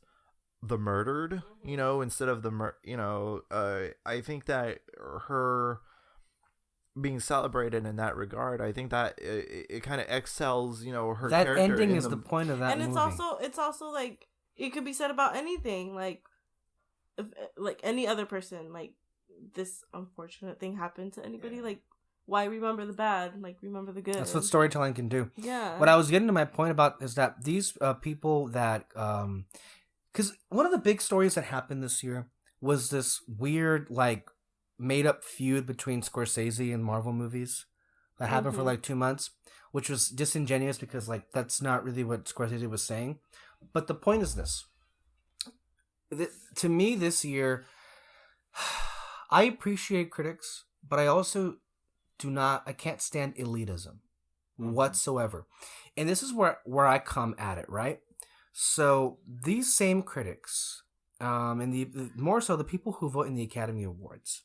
the murdered, instead of the I think that her being celebrated in that regard, I think that it kind of excels, her that character. ending is the point of that and movie. it's also like it could be said about anything, like if, like any other person, like this unfortunate thing happened to anybody, like why remember the bad, like remember the good. That's what storytelling can do. Yeah. What I was getting to my point about is that these people that because one of the big stories that happened this year was this weird like made up feud between Scorsese and Marvel movies that happened for like 2 months, which was disingenuous because like that's not really what Scorsese was saying. But the point is this: to me, this year, I appreciate critics, but I also I can't stand elitism whatsoever. And this is where I come at it, right? So these same critics, and more so the people who vote in the Academy Awards,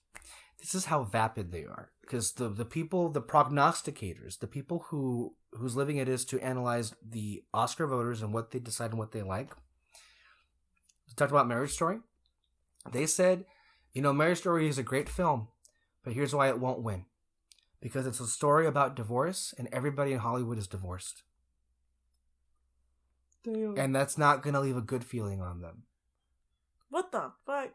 this is how vapid they are. Because the people, the prognosticators, the people whose living it is to analyze the Oscar voters and what they decide and what they like. We talked about Marriage Story. They said, Marriage Story is a great film, but here's why it won't win. Because it's a story about divorce, and everybody in Hollywood is divorced. Damn. And that's not going to leave a good feeling on them. What the fuck?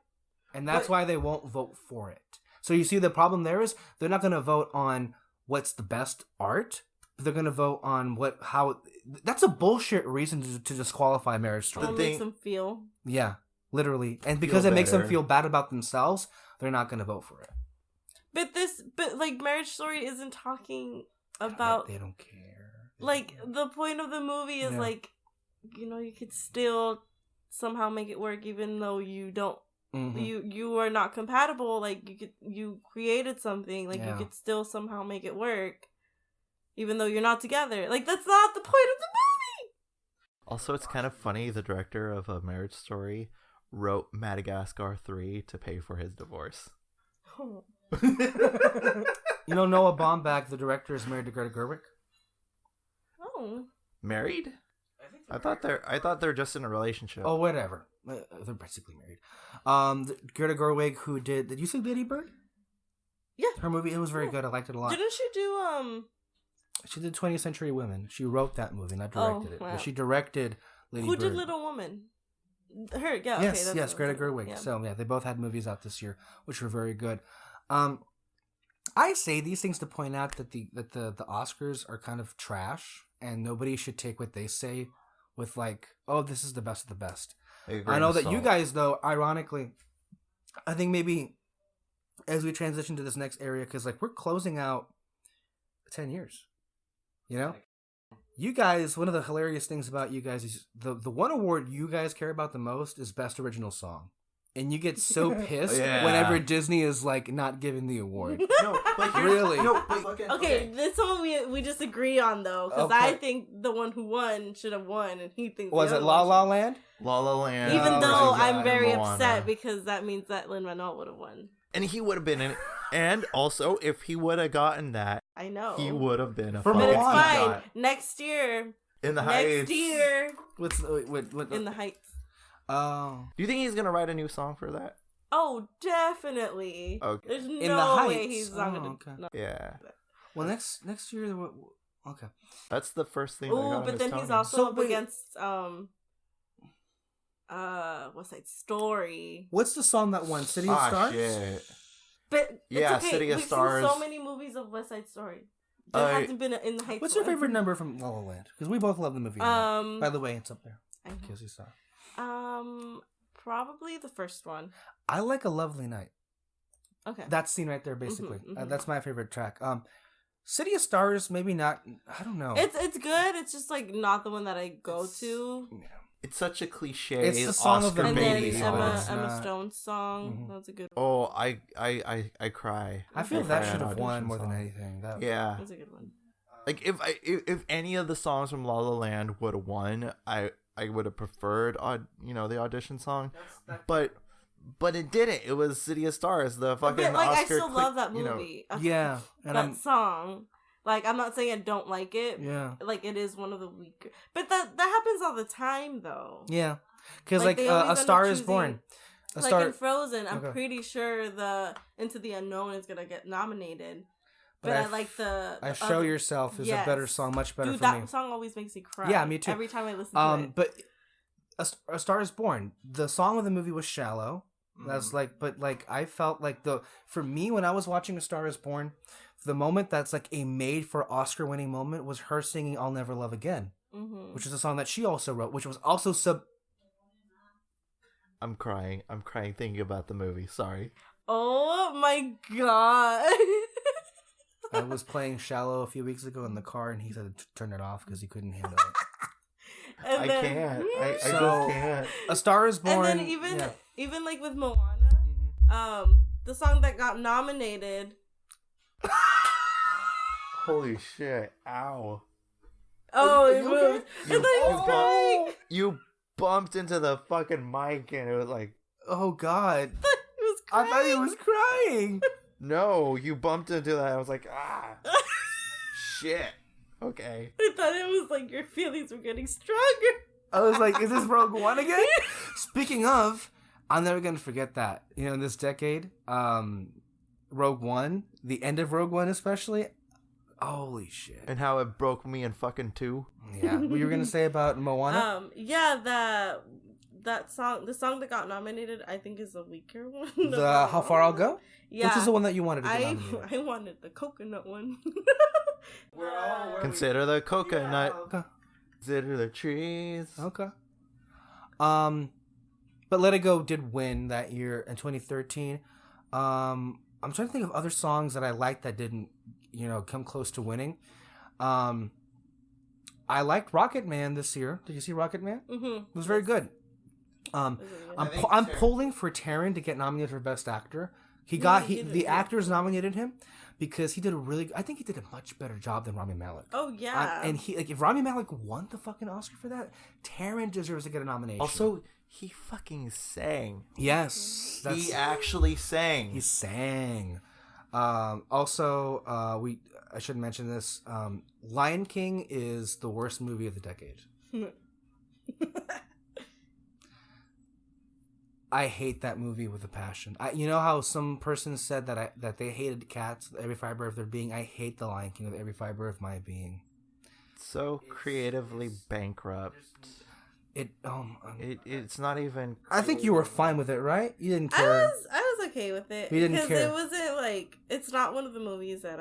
And that's why they won't vote for it. So you see, the problem there is they're not going to vote on what's the best art. They're going to vote on how. That's a bullshit reason to disqualify Marriage Story. It makes them feel. Yeah, literally. And because it makes them feel bad about themselves, they're not going to vote for it. But like Marriage Story isn't talking about. They don't care. Like the point of the movie is like, you could still somehow make it work even though you don't. Mm-hmm. You are not compatible. Like you created something. Like you could still somehow make it work, even though you're not together. Like that's not the point of the movie. Also, it's kind of funny. The director of A Marriage Story wrote Madagascar 3 to pay for his divorce. Oh. Noah Baumbach, the director, is married to Greta Gerwig. Oh. Married? I thought they're just in a relationship. Oh, whatever. They're basically married. Greta Gerwig, who did you see Lady Bird? Yeah. Her movie, it was very good. I liked it a lot. Didn't she do She did 20th Century Women. She wrote that movie, not directed it. Wow. But she directed Lady Who Bird. did Little Woman? Her, yeah. Yes, okay, yes, Greta Gerwig. Yeah. So yeah, they both had movies out this year, which were very good. I say these things to point out that the Oscars are kind of trash, and nobody should take what they say with like, oh, this is the best of the best. I know that you guys, though, ironically, I think maybe as we transition to this next area, because like we're closing out 10 years, you guys, one of the hilarious things about you guys is the one award you guys care about the most is Best Original Song. And you get so pissed whenever Disney is like not giving the award. No, but really? No, okay, this one we disagree on though, because I think the one who won should have won, and he thinks was it La La Land? La La Land. Even though I'm very upset because that means that Lin-Manuel would have won, and he would have been in it. And also, if he would have gotten that, I know he would have been a. But it's fine. Next year. In the Heights. Next year. What's In the Heights. Oh. Do you think he's gonna write a new song for that? Oh, definitely. Okay. There's In the no Heights. way he's not gonna. Okay. No. Yeah. Well, next year. Okay. That's the first thing. Oh, but then he's also up against West Side Story. What's the song that won? City of Stars. Shit. But yeah, it's okay. City of We've Stars. seen so many movies of West Side Story. There hasn't been In the Heights. What's your favorite number from La La Land? Because we both love the movie. By the way, it's up there. In case you saw. Probably the first one. I like A Lovely Night. Okay. That scene right there, basically. Mm-hmm. That's my favorite track. City of Stars, maybe not. I don't know. It's good. It's just like not the one that I go to. Yeah. It's such a cliche. It's the song Oscar of the and baby. then song. Emma Stone's song. That's a good one. Oh, I cry. I feel that should have won more than anything. Yeah. That's a good one. Like if any of the songs from La La Land would have won, I would have preferred the audition song, but it didn't. It was City of Stars, the fucking but, like, Oscar. I still love that movie. Yeah, and that song. Like, I'm not saying I don't like it. Yeah, like it is one of the weaker. But that happens all the time, though. Yeah, because like A Star Is Born. In Frozen, I'm pretty sure the Into the Unknown is gonna get nominated. But I like the Show Yourself is a better song, much better for me. That song always makes me cry. Yeah, me too. Every time I listen to it. But A Star Is Born, the song of the movie was Shallow. That's I felt like for me when I was watching A Star Is Born, the moment that's like a made for Oscar winning moment was her singing I'll Never Love Again, which is a song that she also wrote, which was also I'm crying thinking about the movie. Sorry. Oh my god. I was playing Shallow a few weeks ago in the car, and he said to turn it off because he couldn't handle it. I can't. I just can't. A Star Is Born. And then even like with Moana, the song that got nominated. Holy shit! Ow! Oh, it You moved. okay? And then he was crying. You bumped into the fucking mic, and it was like, Oh God! He was I crying. thought he was crying. no, you bumped into that. I was like, ah, shit. Okay. I thought it was like your feelings were getting stronger. I was like, is this Rogue One again? Speaking of, I'm never gonna forget that. You know, in this decade, Rogue One, the end of Rogue One especially. Holy shit! And how it broke me in fucking two. Yeah, what you were gonna say about Moana? Yeah, that song, the song that got nominated, I think is a weaker one. The How Far I'll Go? Yeah. Which is the one that you wanted to get nominated? I wanted the coconut one. Consider the coconut. Okay. Consider the trees. Okay. But Let It Go did win that year in 2013. I'm trying to think of other songs that I liked that didn't, come close to winning. I liked Rocket Man this year. Did you see Rocket Man? Mm-hmm. It was very good. I'm pulling for Taron to get nominated for Best Actor. The actors nominated him because he did I think he did a much better job than Rami Malek. Oh yeah. And if Rami Malek won the fucking Oscar for that, Taron deserves to get a nomination. Also, he fucking sang. Yes, He actually sang. He sang. I should mention this. Lion King is the worst movie of the decade. I hate that movie with a passion. You know how some person said that they hated cats with every fiber of their being? I hate The Lion King with every fiber of my being. So creatively bankrupt. It's not even. I think you were fine with it, right? You didn't care. I was okay with it. You didn't care. It wasn't like, it's not one of the movies that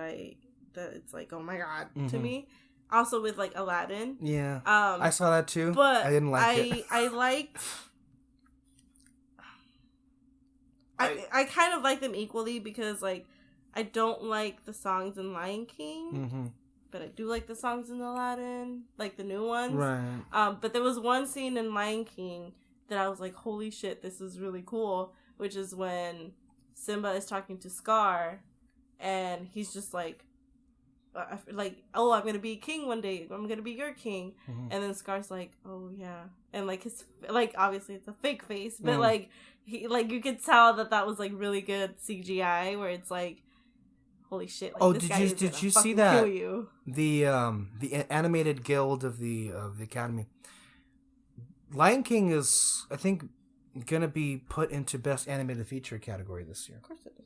it's like, oh my god, to me. Also with like Aladdin. Yeah. I saw that too. But I didn't like it. I kind of like them equally because like I don't like the songs in Lion King, but I do like the songs in Aladdin, like the new ones. Right. But there was one scene in Lion King that I was like, holy shit, this is really cool, which is when Simba is talking to Scar, and he's just like, oh, I'm gonna be king one day. I'm gonna be your king. And then Scar's like, oh yeah, and like his obviously it's a fake face, but like he you could tell that was like really good CGI where it's like, holy shit. Like, did you see that? The animated guild of the Academy. Lion King is, I think, gonna be put into best animated feature category this year. Of course it is.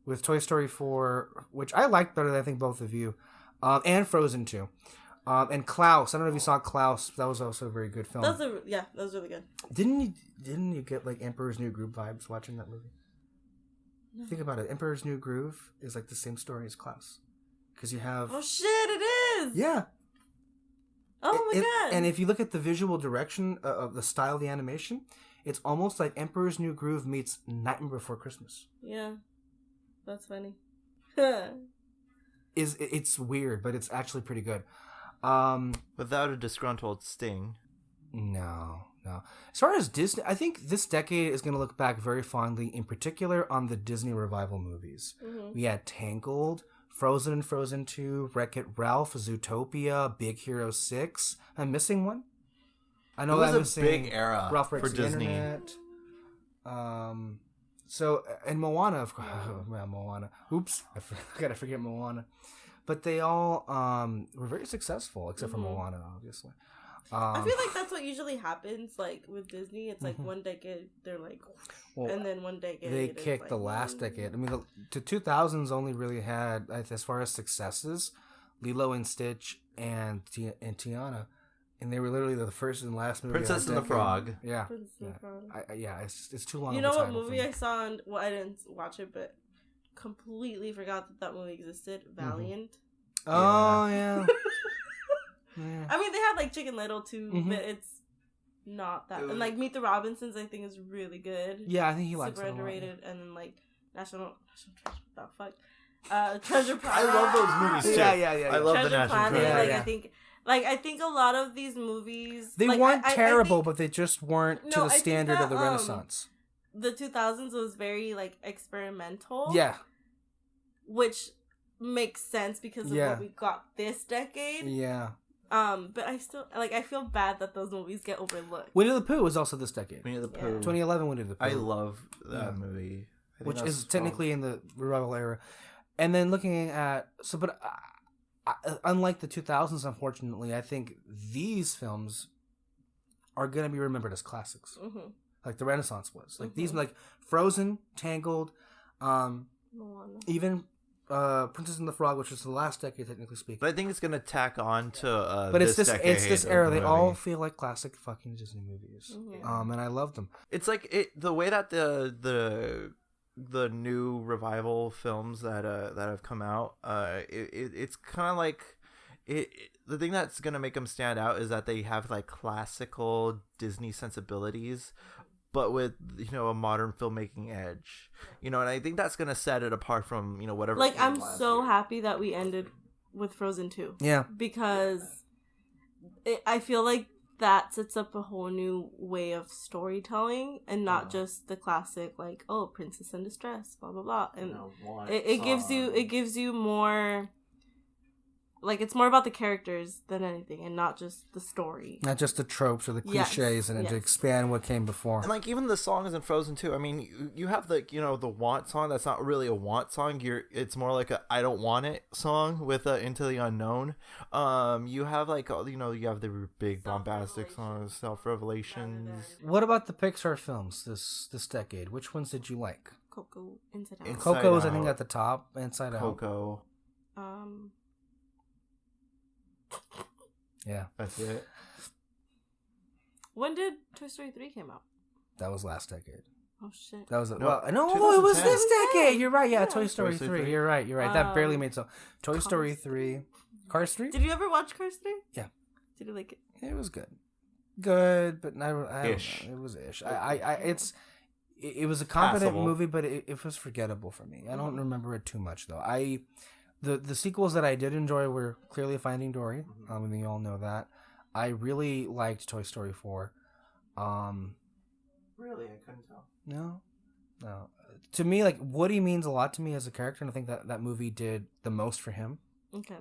With Toy Story 4, which I liked better than I think both of you, and Frozen 2. And Klaus. I don't know if you saw Klaus. That was also a very good film. That was really good. Didn't you get like Emperor's New Groove vibes watching that movie? No. Think about it. Emperor's New Groove is like the same story as Klaus. Because you have... Oh shit, it is! Yeah. Oh my god. And if you look at the visual direction of the style of the animation, it's almost like Emperor's New Groove meets Nightmare Before Christmas. Yeah. That's funny. It's weird, but it's actually pretty good. Without a disgruntled Sting. No. As far as Disney, I think this decade is going to look back very fondly, in particular on the Disney revival movies. We had Tangled, Frozen and Frozen 2, Wreck-It Ralph, Zootopia, Big Hero 6. I'm missing one. I know that was a big era Ralph for Breaks the Disney. Internet. So, and Moana, of course. Moana. Oops, gotta forget Moana. But they all were very successful, except for Moana, obviously. I feel like that's what usually happens, like, with Disney. It's like one decade, they're like, and then one decade... They kicked the last decade. I mean, the 2000s only really had, as far as successes, Lilo and Stitch and Tiana. And they were literally the first and last movie. Princess and the Frog. Yeah. Princess and the Frog. It's too long. You know what movie I saw? I didn't watch it, but completely forgot that movie existed. Valiant. Oh yeah. Yeah. I mean, they had like Chicken Little too, but it's not that. And like Meet the Robinsons, I think is really good. Yeah, I think he likes it. Super underrated. And then like National Treasure. What the fuck? Treasure Planet. I love those movies too. Yeah. I love Treasure the National Planet. Treasure. I think a lot of these movies... They weren't terrible, but they just weren't to the standard of the that, Renaissance. The 2000s was very, like, experimental. Yeah. Which makes sense because of what we got this decade. Yeah. But I still I feel bad that those movies get overlooked. Winnie the Pooh was also this decade. Winnie the Pooh. 2011 Winnie the Pooh. I love that movie. Which is technically in the revival era. And then looking at unlike the 2000s, unfortunately, I think these films are going to be remembered as classics. Mm-hmm. Like the Renaissance was. Like these, like Frozen, Tangled, even Princess and the Frog, which was the last decade, technically speaking. But I think it's going to tack on to but it's this era. They all movie. feel like classic fucking Disney movies. Mm-hmm. And I love them. It's like the way that the new revival films that have come out, it's kind of like the thing that's gonna make them stand out is that they have like classical Disney sensibilities, but with a modern filmmaking edge, and I think that's gonna set it apart from whatever. Like I'm so happy that we ended with Frozen 2. Yeah, because I feel like that sets up a whole new way of storytelling and not just the classic like, oh, princess in distress, blah blah blah, and it gives you more. Like, it's more about the characters than anything, and not just the story. Not just the tropes or the cliches, and to expand what came before. And, like, even the songs in Frozen 2, I mean, you have, the want song that's not really a want song. It's more like a I don't want it song with Into the Unknown. You have, like, you have the big bombastic songs, Self-Revelations. What about the Pixar films this decade? Which ones did you like? Coco, Inside Out. Coco is, I think, at the top. Inside Out. Coco. Yeah. That's it. When did Toy Story 3 came out? That was last decade. Oh, shit. That was it was this decade. You're right. Yeah, Toy Story 3. You're right. That barely made so. Toy Story 3. Cars 3? Did you ever watch Cars 3? Yeah. Did you like it? It was good. Good, but I ish. It was ish. It was a competent movie, but it was forgettable for me. I don't remember it too much, though. The sequels that I did enjoy were clearly Finding Dory. I mean, you all know that. I really liked Toy Story 4. Really? I couldn't tell. No. To me, like, Woody means a lot to me as a character, and I think that movie did the most for him. Okay.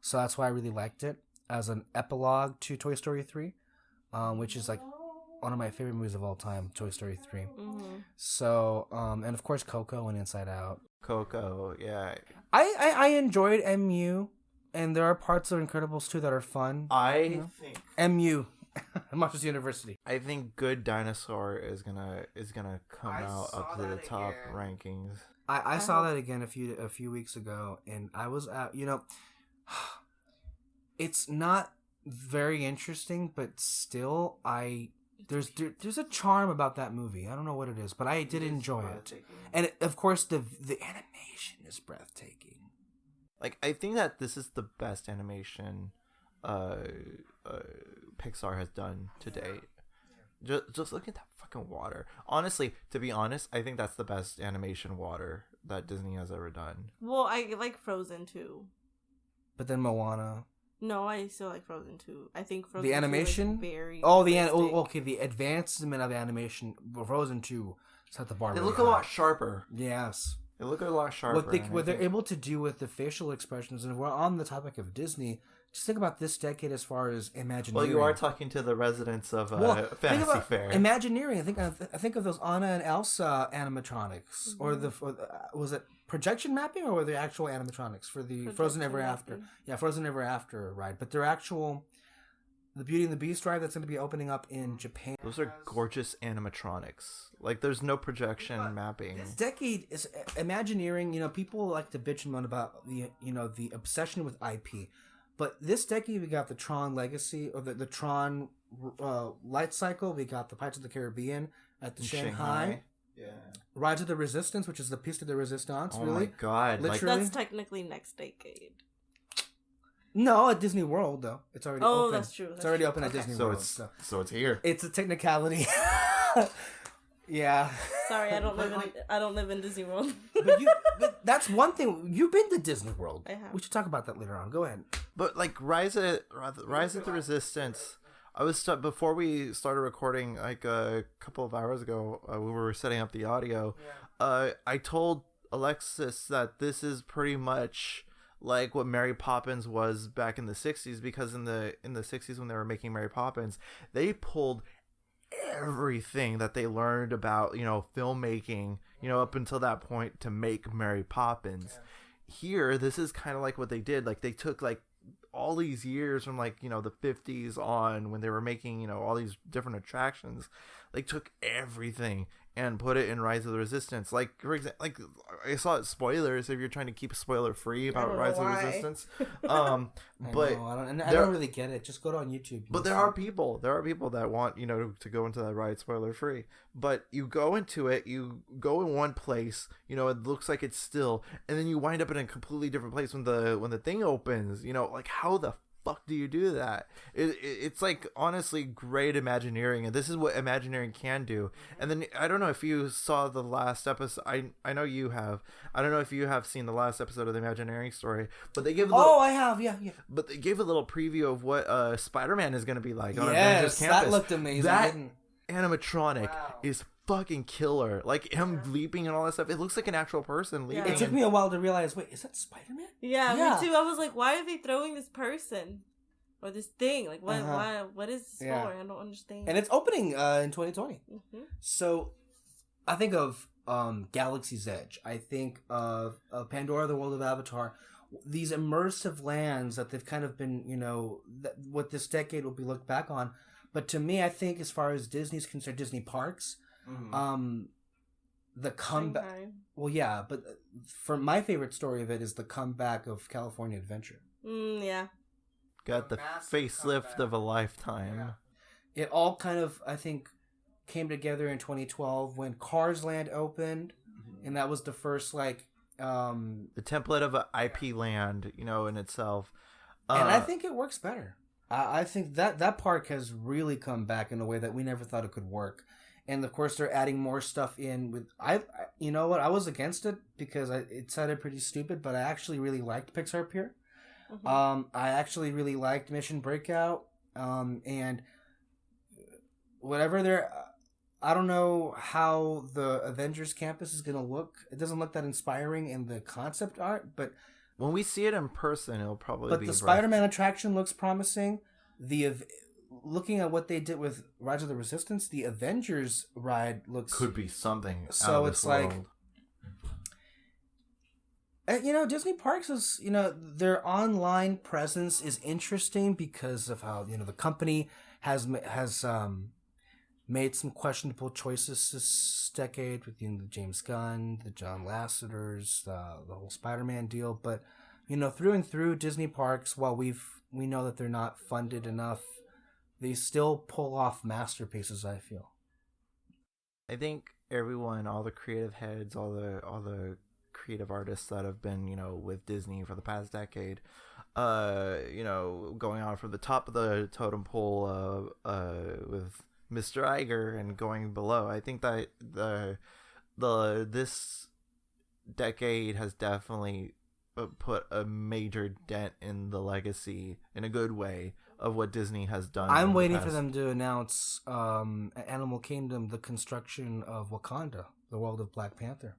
So that's why I really liked it as an epilogue to Toy Story 3, which is, like, one of my favorite movies of all time, Toy Story 3. Mm-hmm. So, and of course, Coco and Inside Out. Coco, yeah. I enjoyed MU, and there are parts of Incredibles 2 that are fun. I think MU, Monsters University. I think Good Dinosaur is gonna come out up to the top rankings. I saw that again a few weeks ago, and I was it's not very interesting, but still there's a charm about that movie. I don't know what it is, but I did enjoy it. And of course the animation is breathtaking. Like, I think that this is the best animation Pixar has done to date. Just look at that fucking water. Honestly, to be honest, I think that's the best animation water that Disney has ever done. Well, I like Frozen too. But then Moana. No, I still like Frozen 2. I think Frozen 2 the animation is very the advancement of the animation. Frozen 2 set the bar. They really look high. a lot sharper. Yes, they look a lot sharper. What they're able to do with the facial expressions, and if we're on the topic of Disney, just think about this decade as far as Imagineering. Well, you are talking to the residents of Fantasy Fair. Imagineering. I think of those Anna and Elsa animatronics, mm-hmm. or was it projection mapping, or were they actual animatronics for the Frozen Ever After? Yeah, Frozen Ever After ride, but they're actual. The Beauty and the Beast ride that's going to be opening up in Japan. Those are gorgeous animatronics. Like, there's no projection mapping. This decade is Imagineering. People like to bitch and moan about the obsession with IP. But this decade, we got the Tron Legacy, or the Tron Light Cycle. We got the Pirates of the Caribbean at the Shanghai. Yeah. Rise of the Resistance, which is the Piece de Resistance. Oh really? My god! Literally. That's technically next decade. No, at Disney World though. It's already open. That's true. It's already open at Disney World. So it's here. It's a technicality. Yeah. Sorry, I don't live in Disney World. But that's one thing. You've been to Disney World. I have. We should talk about that later on. Go ahead. But like Rise of the Resistance, before we started recording like a couple of hours ago, we were setting up the audio. I told Alexis that this is pretty much like what Mary Poppins was back in the 60s, because in the 60s when they were making Mary Poppins, they pulled everything that they learned about, you know, filmmaking, you know, up until that point to make Mary Poppins. Here, this is kind of like what they did. Like, they took like all these years from, like, you know, the 50s on, when they were making, you know, all these different attractions. They took everything and put it in Rise of the Resistance. Like, for example, like, I saw spoilers if you're trying to keep spoiler free about Rise of the Resistance. But I don't really get it. Just go to on YouTube. But there are people that want, you know, to go into that ride spoiler free. But you go into it, you go in one place, you know, it looks like it's still, and then you wind up in a completely different place when the thing opens. You know, like, how the fuck do you do that? It's like, honestly, great Imagineering, and this is what Imagineering can do. And then I don't know if you saw the last episode. I know you have. I don't know if you have seen the last episode of the Imagineering story, but they gave I have, yeah. But they gave a little preview of what Spider-Man is going to be like on Avengers Avengers campus. That looked amazing. That animatronic is fucking killer. Like, him leaping and all that stuff. It looks like an actual person leaping. It took me a while to realize, wait, is that Spider-Man? Yeah, me too. I was like, why are they throwing this person or this thing? Like, what is this for? I don't understand. And it's opening in 2020. So I think of Galaxy's Edge. I think of Pandora, the World of Avatar. These immersive lands that they've kind of been, you know, what this decade will be looked back on. But to me, I think as far as Disney's concerned, Disney parks, the comeback. Well, yeah, but for my favorite story of it is the comeback of California Adventure. Yeah. Got the facelift of a lifetime. Yeah. It all kind of, I think, came together in 2012 when Cars Land opened, and that was the first, like, the template of an IP land, you know, in itself. And I think it works better. I think that park has really come back in a way that we never thought it could work. And of course, they're adding more stuff in with. You know what? I was against it because it sounded pretty stupid, but I actually really liked Pixar Pier. I actually really liked Mission Breakout. And whatever they're. I don't know how the Avengers campus is going to look. It doesn't look that inspiring in the concept art, but when we see it in person, it'll probably be. But the Spider-Man attraction looks promising. Looking at what they did with Rise of the Resistance, the Avengers ride could be something. So it's like, you know, Disney Parks is, you know, their online presence is interesting because of how, you know, the company has made some questionable choices this decade with, you know, the James Gunn, the John Lasseters, the whole Spider-Man deal. But, you know, through and through, Disney Parks, while we know that they're not funded enough, they still pull off masterpieces, I feel. I think everyone, all the creative heads, all the creative artists that have been, you know, with Disney for the past decade, you know, going on from the top of the totem pole with Mr. Iger and going below. I think that this decade has definitely put a major dent in the legacy, in a good way, of what Disney has done. I'm waiting for them to announce at Animal Kingdom the construction of Wakanda, the world of Black Panther.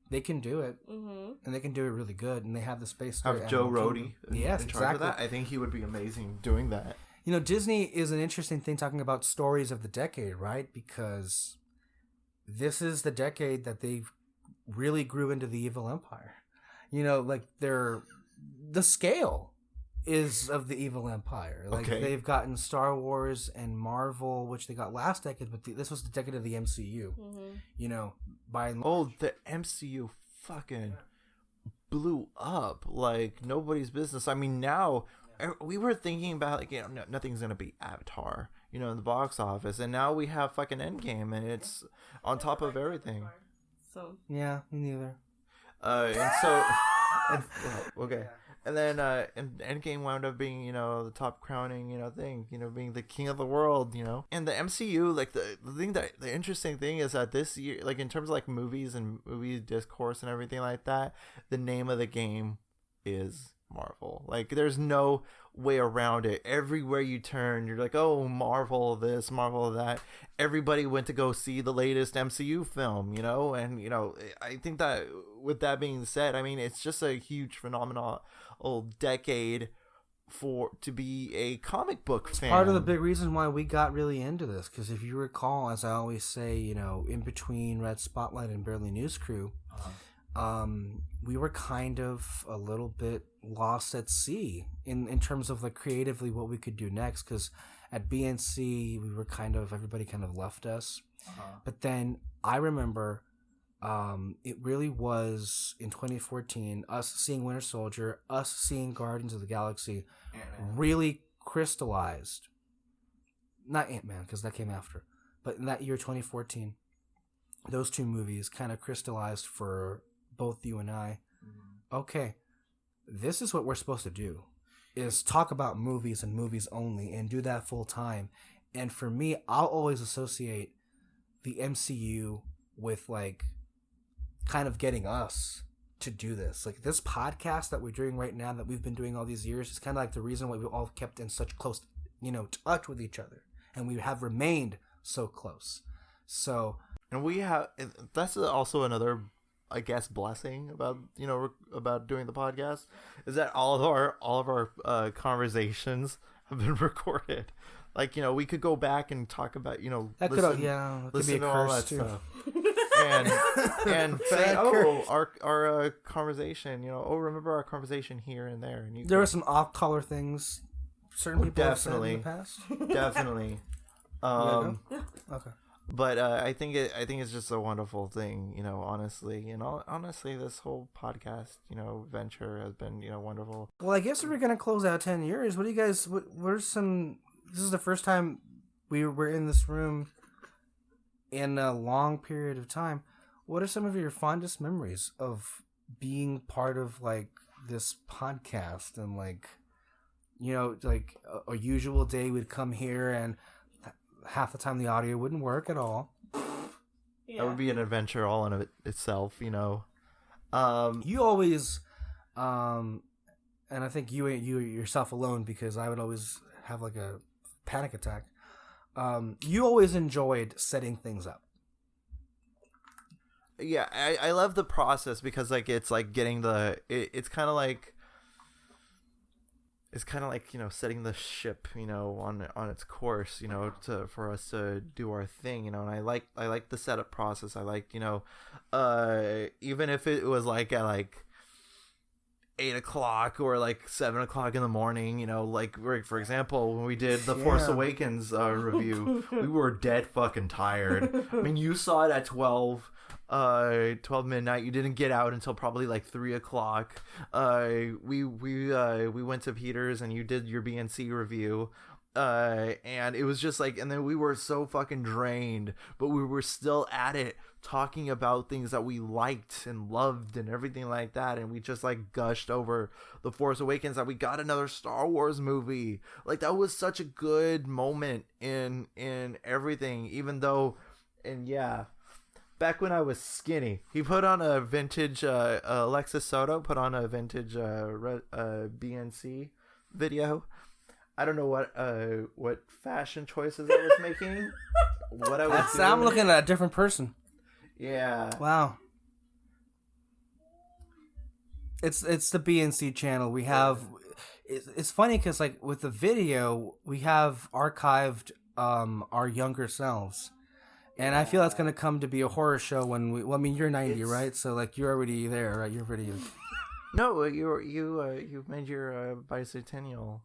They can do it, and they can do it really good, and they have the space to have Joe Rohde in charge of that. I think he would be amazing doing that. You know, Disney is an interesting thing talking about stories of the decade, right? Because this is the decade that they really grew into the evil empire. You know, like the scale is of the evil empire. Like they've gotten Star Wars and Marvel, which they got last decade, but this was the decade of the MCU. You know, the MCU fucking blew up like nobody's business. I mean, now we were thinking about, like, you know, nothing's gonna be Avatar, you know, in the box office, and now we have fucking Endgame, and it's on top of everything. So yeah, me neither. And so, okay. And then and Endgame wound up being, you know, the top crowning, you know, thing, you know, being the king of the world, you know. And the MCU, like, the interesting thing is that this year, like, in terms of, like, movies and movie discourse and everything like that, the name of the game is Marvel. Like, there's no way around it. Everywhere you turn, you're like, oh, Marvel this, Marvel that. Everybody went to go see the latest MCU film, you know? And, you know, I think that with that being said, I mean, it's just a huge phenomenal decade to be a comic book fan. Part of the big reason why we got really into this, because if you recall, as I always say, you know, in between Red Spotlight and Barely News Crew, we were kind of a little bit lost at sea in terms of like creatively what we could do next, because at BNC we were everybody kind of left us. But then I remember it really was in 2014 us seeing Winter Soldier, us seeing Guardians of the Galaxy really crystallized. Not Ant-Man, because that came after, but in that year 2014 those two movies kind of crystallized for both you and I. Okay, this is what we're supposed to do, is talk about movies and movies only, and do that full time. And for me, I'll always associate the MCU with like kind of getting us to do this. Like this podcast that we're doing right now, that we've been doing all these years, is kind of like the reason why we all kept in such close, you know, touch with each other, and we have remained so close. So, and we have, that's also another, I guess, blessing about, you know, about doing the podcast, is that all of our conversations have been recorded. Like, you know, we could go back and talk about, you know, that listen, could be a to all curse that too. stuff. and say, oh, our conversation, you know, oh, remember our conversation here and there. And there were some off-color things certain people definitely have said in the past. Definitely. Okay. But I think it's just a wonderful thing, you know, honestly. You know, honestly, this whole podcast, you know, venture has been, you know, wonderful. Well, I guess if we're gonna close out 10 years, what do you guys? What are some? This is the first time we were in this room in a long period of time. What are some of your fondest memories of being part of like this podcast? And like, you know, like a usual day we'd come here and half the time the audio wouldn't work at all. Yeah. That would be an adventure all in itself, you know. You always, and I think you yourself alone, because I would always have like a panic attack. You always enjoyed setting things up. Yeah, I love the process, because like it's like getting it's kind of like, you know, setting the ship, you know, on its course, you know, for us to do our thing, you know. And I like the setup process. I like, you know, even if it was like at like 8 o'clock or like 7 o'clock in the morning, you know, like for example, when we did the Force Awakens review, we were dead fucking tired. I mean, you saw it at 12 midnight. You didn't get out until probably like 3 o'clock. We went to Peter's and you did your BNC review. And it was just like, and then we were so fucking drained, but we were still at it, talking about things that we liked and loved and everything like that. And we just like gushed over the Force Awakens, that we got another Star Wars movie. Like, that was such a good moment in everything, even though, and yeah, back when I was skinny, he put on a vintage, Alexis Soto put on a vintage BNC video. I don't know what fashion choices I was making. What I was doing. I'm looking at a different person. Yeah. Wow. It's the BNC channel. We have. It's funny because like with the video, we have archived our younger selves. And I feel that's gonna come to be a horror show when we. Well, I mean, you're 90, right? So like, you're already there, right? You're already. No, you made your bicentennial.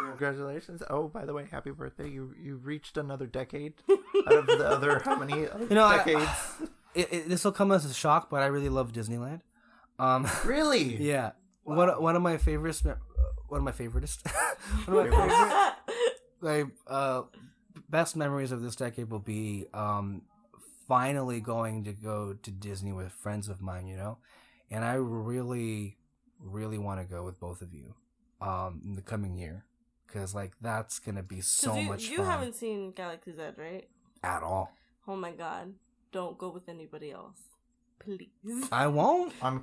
Congratulations! Oh, by the way, happy birthday! You reached another decade out of the other how many decades? This will come as a shock, but I really love Disneyland. Really? Yeah. Wow. One of my favorites. One of my favorite. Best memories of this decade will be finally going to go to Disney with friends of mine, you know, and I really, really want to go with both of you in the coming year, because like that's gonna be so much fun. You haven't seen Galaxy's Edge, right? At all. Oh my god! Don't go with anybody else. please. I won't. I'm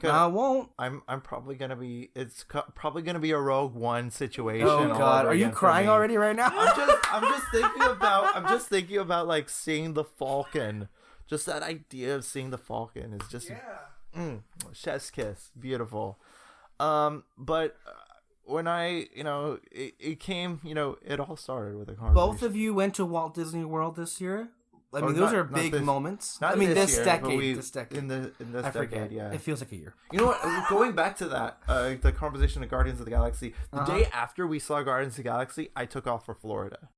probably gonna be. It's probably gonna be a Rogue One situation. Oh God, are you crying already right now? I'm just thinking about like seeing the Falcon. Just that idea of seeing the Falcon is just chef's kiss, beautiful. But when it came, it all started with a conversation. Both of you went to Walt Disney World this year. I mean, those are big moments. Not this year, decade. this decade. In this decade, yeah. It feels like a year. You know what? Going back to that, the conversation of Guardians of the Galaxy. The day after we saw Guardians of the Galaxy, I took off for Florida.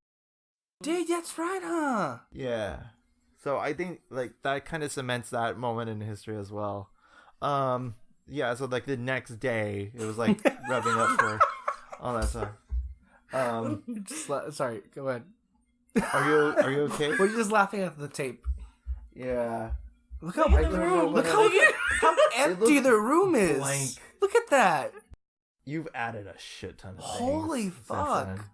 Dude, that's right, huh? Yeah. So I think like that kind of cements that moment in history as well. Yeah. So like the next day, it was like revving up for all that stuff. Sorry. Go ahead. Are you okay? We're just laughing at the tape. Yeah. Look how empty the room is. Blank. Look at that. You've added a shit ton of things. Holy fuck.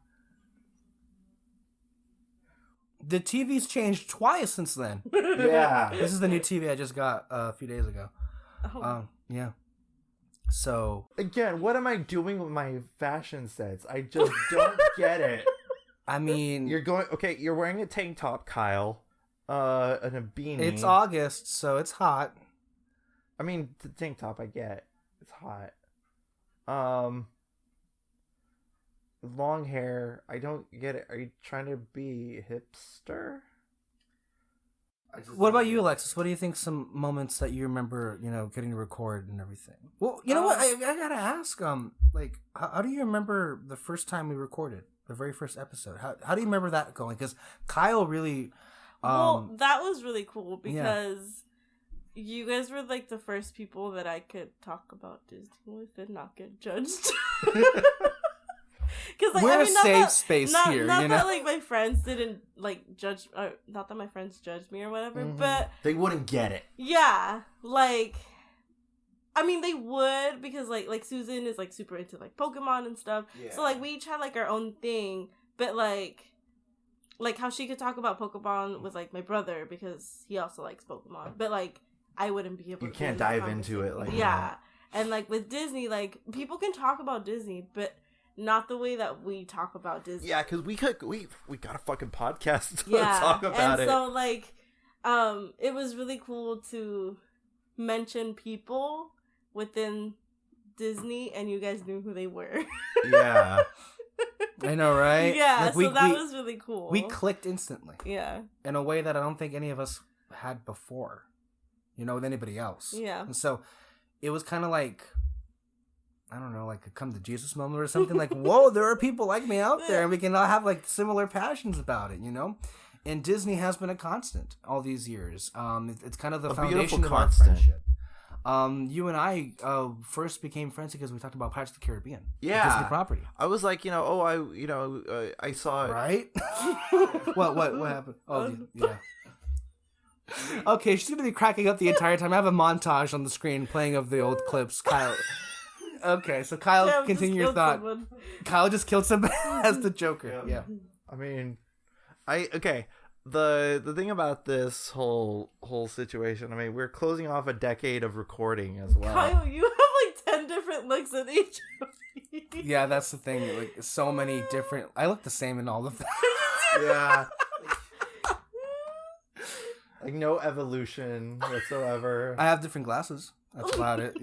The TV's changed twice since then. Yeah. This is the new TV I just got a few days ago. Oh. Yeah. So again, what am I doing with my fashion sense? I just don't get it. I mean, you're wearing a tank top, Kyle, and a beanie. It's August, so it's hot. I mean, the tank top, I get. It's hot. Long hair, I don't get it. Are you trying to be a hipster? What about you, Alexis? What do you think some moments that you remember, getting to record and everything? Well, you know what? I gotta ask, how do you remember the first time we recorded? The very first episode. How do you remember that going? Because Kyle really... well, that was really cool because you guys were like the first people that I could talk about Disney with and not get judged. Because we're a safe space here, not that like my friends didn't like judge, not that my friends judged me or whatever, but they wouldn't get it. Yeah, like, I mean, they would because like Susan is like super into like Pokemon and stuff. Yeah. So like we each had like our own thing, but like how she could talk about Pokemon with like my brother because he also likes Pokemon, but like I wouldn't be able. You can't dive into it like that. And like with Disney, like people can talk about Disney, but not the way that we talk about Disney. Yeah, because we got a fucking podcast to talk about it. And so like, it was really cool to mention people within Disney, and you guys knew who they were. Yeah. I know, right? Yeah, like that was really cool. We clicked instantly. Yeah. In a way that I don't think any of us had before, with anybody else. Yeah. And so it was kind of like, I don't know, like a come to Jesus moment or something. Like, whoa, there are people like me out there, and we can all have like similar passions about it, And Disney has been a constant all these years. It's kind of the foundation of our friendship. You and I first became friends because we talked about Pirates of the Caribbean. Yeah, Disney property. I was like, I saw it. Right? What happened? Oh, yeah. Okay, she's gonna be cracking up the entire time. I have a montage on the screen playing of the old clips. Kyle. Okay, so Kyle, continue your thought. Someone. Kyle just killed somebody as the Joker. Yeah. I mean, the thing about this whole situation, I mean, we're closing off a decade of recording as well. Kyle, you have like 10 different looks in each of these. Yeah, that's the thing. Like, so many different... I look the same in all of them. Yeah. Like, no evolution whatsoever. I have different glasses. That's about it,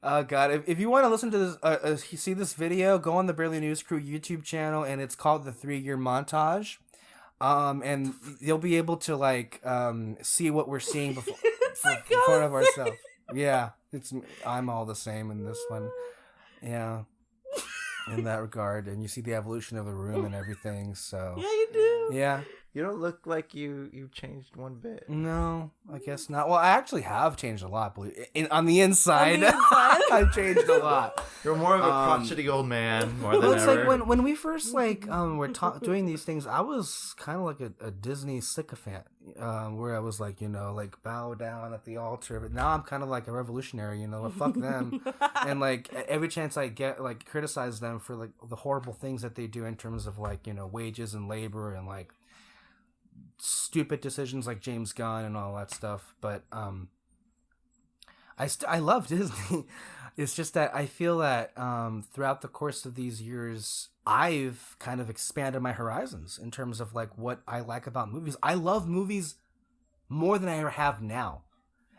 Oh God! If you want to listen to this, see this video, go on the Barely News Crew YouTube channel, and it's called the 3-Year Montage. And you'll be able to like see what we're seeing before in front of ourselves. Yeah, I'm all the same in this one. Yeah, in that regard, and you see the evolution of the room and everything. So yeah, you do. Yeah. You don't look like you changed one bit. No, I guess not. Well, I actually have changed a lot. On the inside, I've changed a lot. You're more of a crotchety old man more than it's ever. Like when we first were doing these things, I was kind of like a Disney sycophant, where I was like, like bow down at the altar. But now I'm kind of like a revolutionary, fuck them, and like every chance I get, like criticize them for like the horrible things that they do in terms of like wages and labor and like stupid decisions like James Gunn and all that stuff, but I love Disney. It's just that I feel that throughout the course of these years, I've kind of expanded my horizons in terms of like what I like about movies. I love movies more than I ever have now.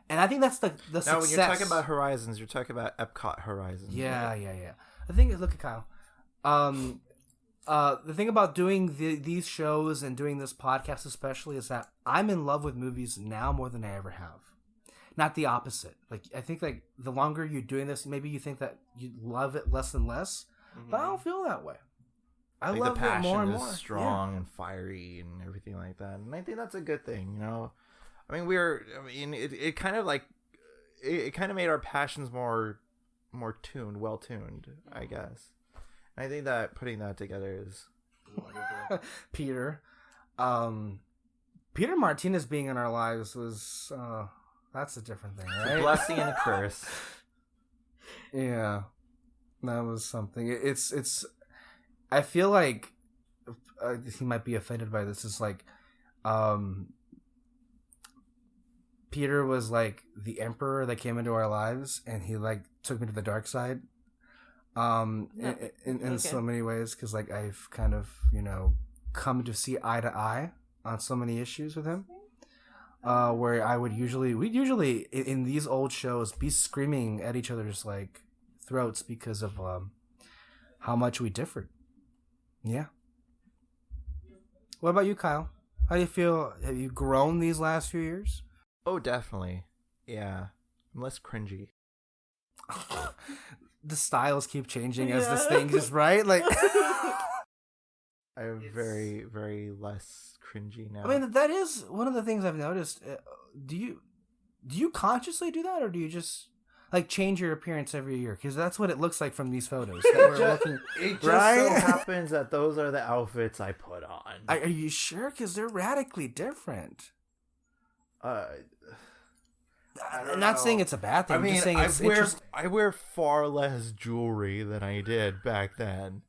And I think that's the now, success. when you're talking about horizons, you're talking about Epcot horizons. Yeah, right? yeah. I think, look at Kyle. The thing about doing these shows and doing this podcast especially is that I'm in love with movies now more than I ever have. Not the opposite. Like, I think like the longer you're doing this, maybe you think that you love it less and less, but I don't feel that way. I like love the passion it more and is more. strong and fiery and everything like that, and I think that's a good thing. You know, I mean, it kind of like it kind of made our passions more tuned, well tuned, I guess. And I think that putting that together is wonderful. Peter Martinez being in our lives was that's a different thing, right? It's a blessing and a curse. Yeah, that was something. It's. I feel like he might be offended by this. It's like, Peter was like the emperor that came into our lives, and he like took me to the dark side. In so many ways, because like I've kind of come to see eye to eye on so many issues with him. Where we'd usually in these old shows be screaming at each other's like throats because of how much we differed. Yeah. What about you, Kyle? How do you feel? Have you grown these last few years? Oh, definitely. Yeah, I'm less cringy. The styles keep changing as this thing is right. Like, I'm very, very less cringy now. I mean, that is one of the things I've noticed. Do you consciously do that, or do you just like change your appearance every year? Because that's what it looks like from these photos. It just so happens that those are the outfits I put on. Are you sure? Because they're radically different. I'm not saying it's a bad thing. I mean, I'm just saying I wear far less jewelry than I did back then.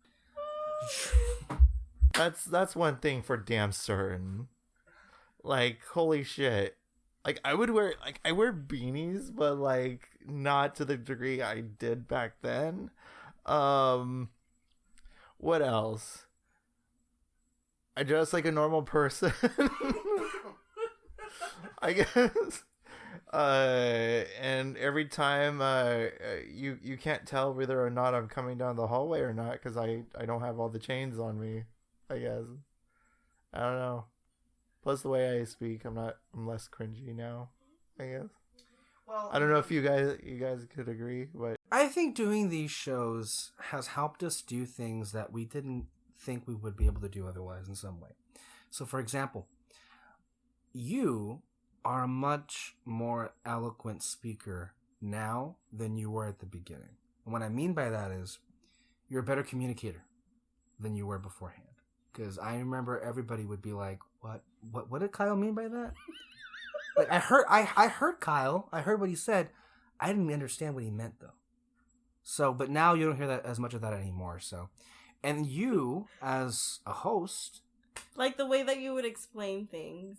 That's one thing for damn certain. Like, holy shit. Like, I wear beanies, but like not to the degree I did back then. What else? I dress like a normal person. I guess. And every time you can't tell whether or not I'm coming down the hallway or not because I don't have all the chains on me, I guess. I don't know. Plus the way I speak, I'm less cringy now, I guess. Well, I don't know if you guys could agree, but I think doing these shows has helped us do things that we didn't think we would be able to do otherwise in some way. So, for example, you are a much more eloquent speaker now than you were at the beginning. And what I mean by that is you're a better communicator than you were beforehand. Because I remember everybody would be like, what did Kyle mean by that? Like I heard Kyle. I heard what he said. I didn't understand what he meant though. So, but now you don't hear that as much of that anymore. So, and you as a host, like the way that you would explain things,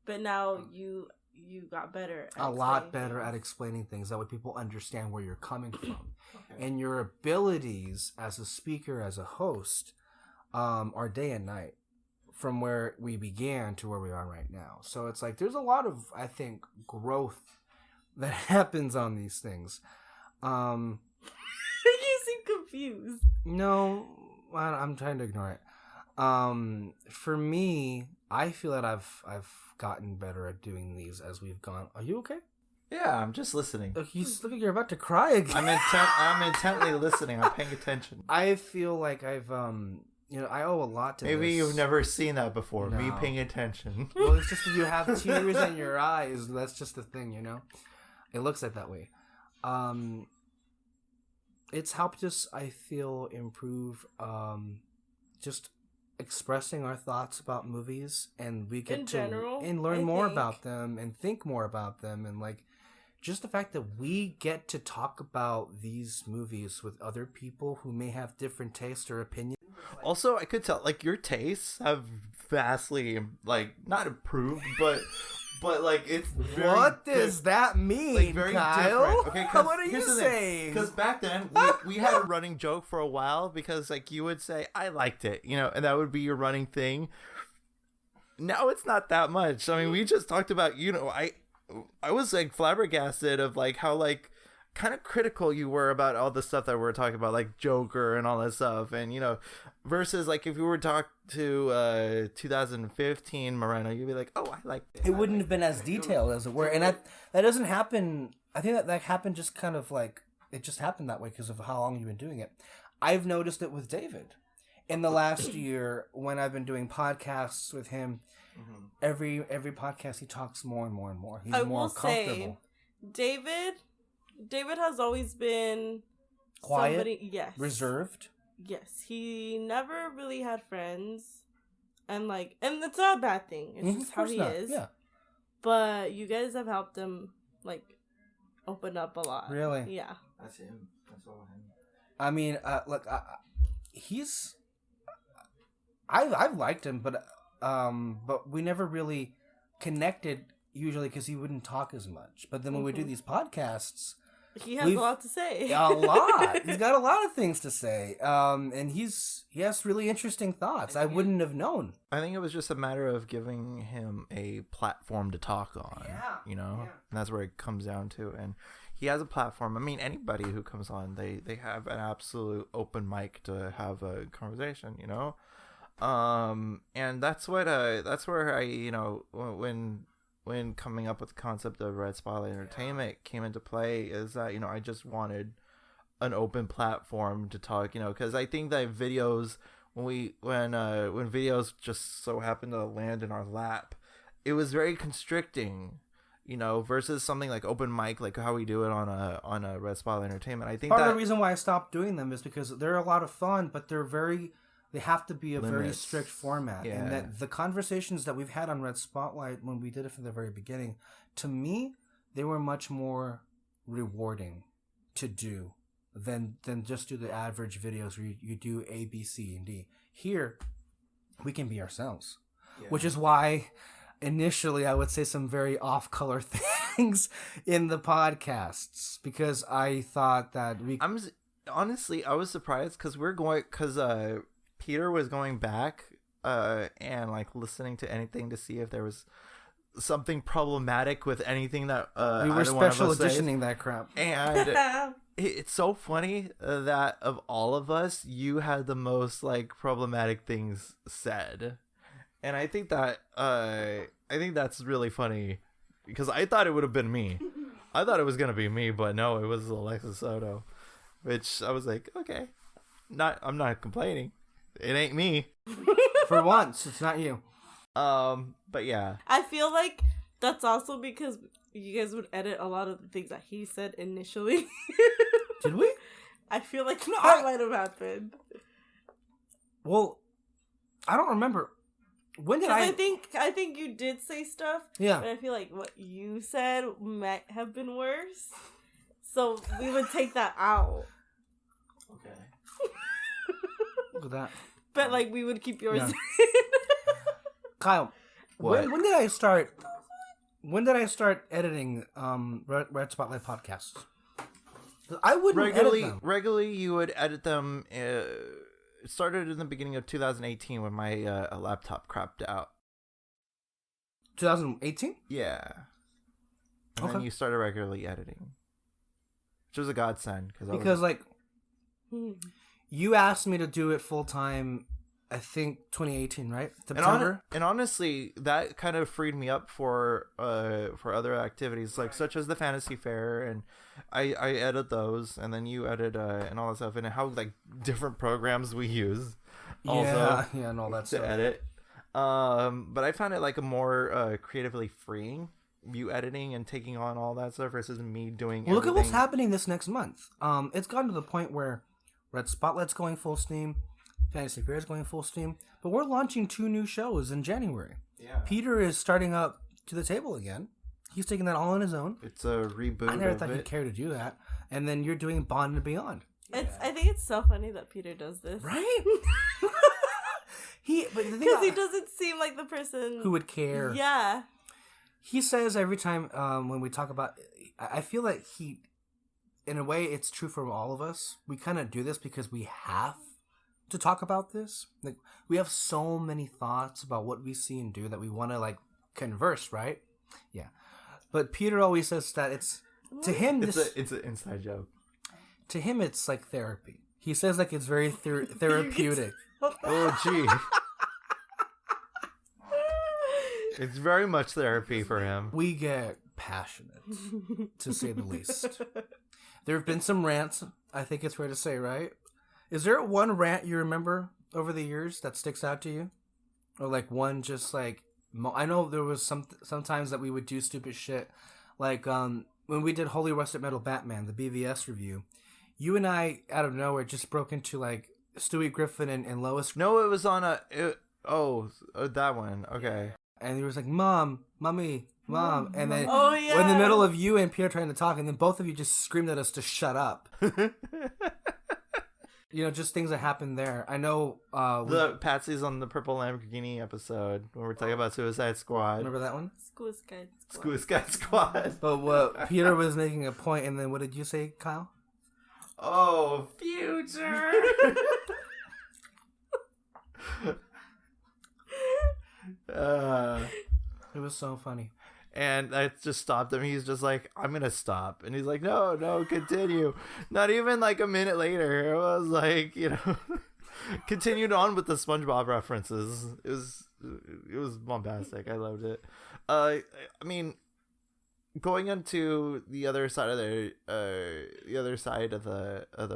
but now you got better. At a lot better at explaining things. That way, people understand where you're coming from, okay. And your abilities as a speaker, as a host, are day and night. From where we began to where we are right now. So it's like there's a lot of, I think, growth that happens on these things. You seem confused. No, I'm trying to ignore it. For me, I feel that I've gotten better at doing these as we've gone. Are you okay? Yeah, I'm just listening. You look like you're about to cry again. I'm intently listening. I'm paying attention. I feel like I've I owe a lot to Maybe this. you've never seen that before. No. Me paying attention. Well, it's just that you have tears in your eyes. That's just the thing, It looks like that way. It's helped us, I feel, improve just expressing our thoughts about movies, and we get learn more about them and think more about them, and like just the fact that we get to talk about these movies with other people who may have different tastes or opinions. Also, I could tell, like, your tastes have vastly, like, not improved, but like, it's very What does that mean, like, very Kyle? different. Okay, What are you here's saying? Because back then, we had a running joke for a while, because, like, you would say, I liked it, you know, and that would be your running thing. Now it's not that much. I mean, we just talked about, you know, I was, like, flabbergasted of, like, how, like, kind of critical you were about all the stuff that we were talking about, like Joker and all that stuff, and, you know, versus, like, if you were to talk to 2015 Moreno, you'd be like, oh, I like it. It wouldn't have been as detailed as it were, and that doesn't happen. I think that happened just kind of like it just happened that way because of how long you've been doing it. I've noticed it with David in the last year when I've been doing podcasts with him. Every podcast he talks more and more and more. He's more comfortable. David has always been Quiet, somebody, yes, reserved. Yes, he never really had friends, and it's not a bad thing. It's just how he is. Yeah. But you guys have helped him, like, open up a lot. Really? Yeah. That's him. That's all him. I mean, look, he's. I've liked him, but we never really connected. Usually, because he wouldn't talk as much. But then when we do these podcasts. He has a lot to say. A lot. He's got a lot of things to say. And he has really interesting thoughts. I wouldn't have known. I think it was just a matter of giving him a platform to talk on. Yeah. You know? Yeah. And that's where it comes down to. And he has a platform. I mean, anybody who comes on, they have an absolute open mic to have a conversation, you know? And that's where I, you know, when coming up with the concept of Red Spotlight Entertainment came into play, is that, you know, I just wanted an open platform to talk, you know, because I think that videos, when videos just so happen to land in our lap, it was very constricting, you know, versus something like open mic, like how we do it on a Red Spotlight Entertainment. I think part of the reason why I stopped doing them is because they're a lot of fun, but they have to be a very strict format. Yeah. And that the conversations that we've had on Red Spotlight when we did it from the very beginning, to me, they were much more rewarding to do than just do the average videos where you do A, B, C, and D. Here, we can be ourselves. Yeah. Which is why initially I would say some very off-color things in the podcasts, because I thought that honestly, I was surprised because Peter was going back and, like, listening to anything to see if there was something problematic with anything that we were special editioning that crap. And it's so funny that of all of us, you had the most, like, problematic things said, and I think that's really funny, because I thought it would have been me. I thought it was gonna be me, but no, it was Alexis Soto, which I was like, okay, I'm not complaining. It ain't me. For once, it's not you. But yeah. I feel like that's also because you guys would edit a lot of the things that he said initially. Did we? I feel like that might have happened. Well, I don't remember. When did I think you did say stuff. Yeah. But I feel like what you said might have been worse. So we would take that out. Okay. Look at that. But, like, we would keep yours in. Kyle, when did I start editing Red Spotlight podcasts? I wouldn't edit them. Regularly, you would edit them. It started in the beginning of 2018 when my laptop crapped out. 2018? Yeah. And then you started regularly editing. Which was a godsend. Because you asked me to do it full time, I think 2018, right? September. And honestly, that kind of freed me up for other activities, like such as the fantasy fair, and I edit those, and then you edit and all that stuff, and how, like, different programs we use. Also, yeah, and all that to stuff. Edit. But I found it, like, a more creatively freeing, you editing and taking on all that stuff versus me doing. Well, look at what's happening this next month. It's gotten to the point where Red Spotlight's going full steam, Fantasy Fair is going full steam, but we're launching 2 new shows in January. Yeah. Peter is starting up to the table again. He's taking that all on his own. It's a reboot. I never thought he'd care to do that. And then you're doing Bond and Beyond. I think it's so funny that Peter does this. Right? Because he doesn't seem like the person who would care. Yeah. He says every time when we talk about, I feel like he, in a way, it's true for all of us. We kind of do this because we have to talk about this. Like, we have so many thoughts about what we see and do that we want to like converse, right? Yeah. But Peter always says that it's to him. It's an inside joke. To him, it's like therapy. He says like it's very therapeutic. Oh, gee. It's very much therapy for him. We get passionate, to say the least. There have been some rants, I think it's fair to say, right? Is there one rant you remember over the years that sticks out to you? Or like one just like... I know there was sometimes that we would do stupid shit. Like when we did Holy Rusted Metal Batman, the BVS review, you and I, out of nowhere, just broke into like Stewie Griffin and Lois. No, it was on that one. Okay. And he was like, Mom, Mommy, Mom. And then yeah. in the middle of you and Pierre trying to talk, and then both of you just screamed at us to shut up. You know, just things that happened there. I know... the Patsy's on the Purple Lamborghini episode when we're talking about Suicide Squad. Remember that one? Suicide Squad. But Peter was making a point, and then what did you say, Kyle? Oh, future! It was so funny. And I just stopped him. He's just like, I'm going to stop. And he's like, no, continue. Not even like a minute later. It was like, you know, continued on with the SpongeBob references. It was bombastic. I loved it. I mean, going into the other side of the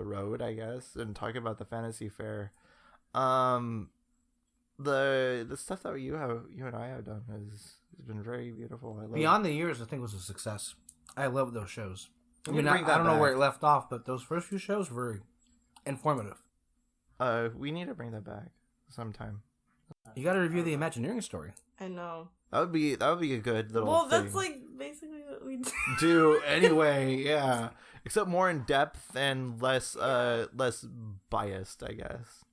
road, I guess, and talking about the Fantasy Fair, the stuff that you and I have done has been very beautiful. I love Beyond the Years, I think, was a success. I love those shows. I mean, I don't know where it left off, but those first few shows were very informative. We need to bring that back sometime. You got to review the Imagineering story. I know. That would be a good little. Well, thing. that's like basically what we do anyway. Yeah, except more in depth and less biased, I guess.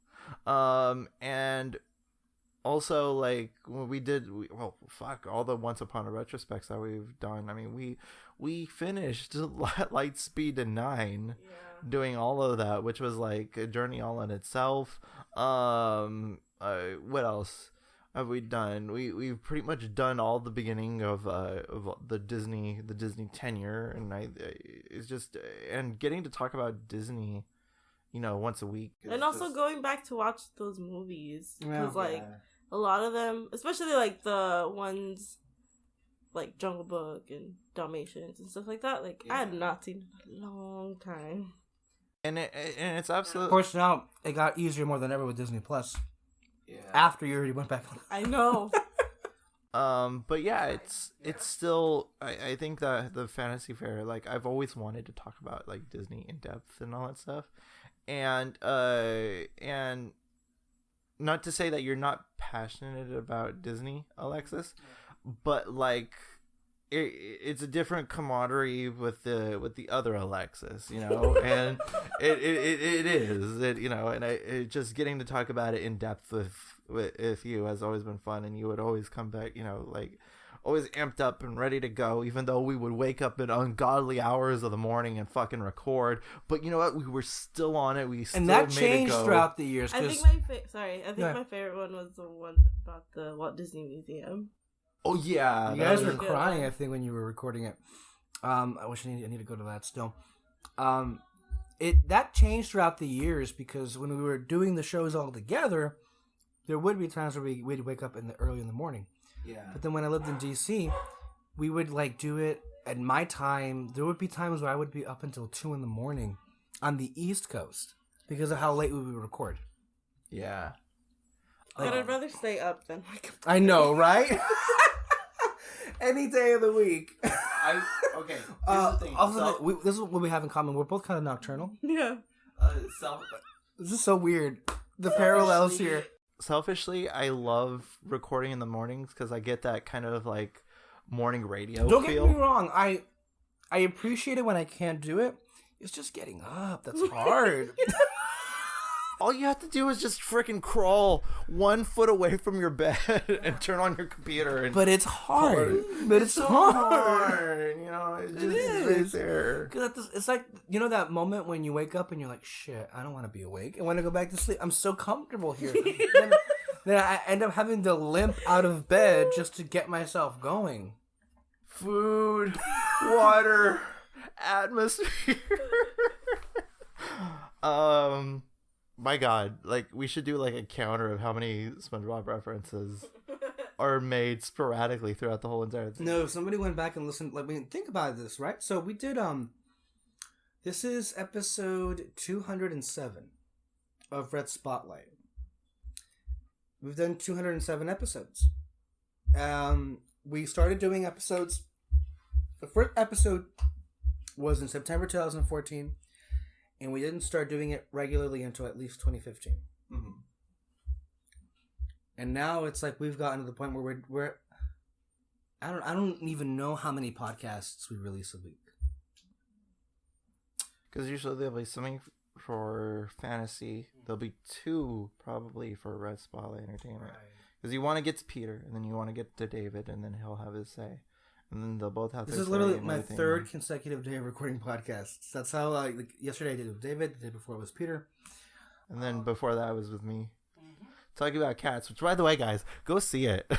And also, like, when we did, all the Once Upon a retrospects that we've done. I mean, we finished Lightspeed 9, doing all of that, which was like a journey all in itself. What else have we done? We've pretty much done all the beginning of the Disney tenure, and it's just and getting to talk about Disney, you know, once a week, and also just going back to watch those movies because a lot of them, especially like the ones like Jungle Book and Dalmatians and stuff like that, like I had not seen in a long time. And it's absolutely. Of course, now it got easier more than ever with Disney Plus. Yeah. After you already went back. I know. But yeah, it's still. I think that the Fantasy Fair, like, I've always wanted to talk about like Disney in depth and all that stuff, and not to say that you're not passionate about Disney, Alexis, but like it's a different camaraderie with the other Alexis, you know, and it is, you know, and just getting to talk about it in depth with you has always been fun, and you would always come back, you know, like always amped up and ready to go, even though we would wake up at ungodly hours of the morning and fucking record. But you know what? We were still on it. We still and that made changed it go. Throughout the years. I think my favorite one was the one about the Walt Disney Museum. Oh yeah, you guys were crying. I think when you were recording it. I wish I need to go to that still. That changed throughout the years because when we were doing the shows all together, there would be times where we'd wake up early in the morning. Yeah. But then when I lived in DC, we would like do it at my time. There would be times where I would be up until 2 a.m. on the East Coast because of how late we would record. Yeah. But I'd rather stay up than like. I know, right? Any day of the week. Okay. Here's the thing. Also, this is what we have in common. We're both kind of nocturnal. Yeah. This is so weird. The parallels here. Selfishly, I love recording in the mornings because I get that kind of like morning radio Don't feel. Get me wrong. I appreciate it when I can't do it. It's just getting up. That's hard. All you have to do is just freaking crawl 1 foot away from your bed and turn on your computer. And But it's hard. But it's so hard. You know, it's It just is. right there. Cause it's like, you know that moment when you wake up and you're like, shit, I don't want to be awake. I want to go back to sleep. I'm so comfortable here. then I end up having to limp out of bed just to get myself going. Food, water, atmosphere. My God, like we should do like a counter of how many SpongeBob references are made sporadically throughout the whole entire thing. No, if somebody went back and listened, like, think about this, right? So we did, this is episode 207 of Red Spotlight. We've done 207 episodes. We started doing episodes. The first episode was in September 2014, and we didn't start doing it regularly until at least 2015. Mm-hmm. And now it's like we've gotten to the point where we're I don't even know how many podcasts we release a week. Because usually there'll be something for fantasy. There'll be 2 probably for Red Spotlight Entertainment. Because you want to get to Peter, and then you want to get to David, and then he'll have his say. And then they'll both have This their is say literally and my everything. 3rd consecutive day of recording podcasts. That's how, like yesterday I did it with David, the day before it was Peter. And then before that was with me. Talking about cats, which by the way, guys, go see it.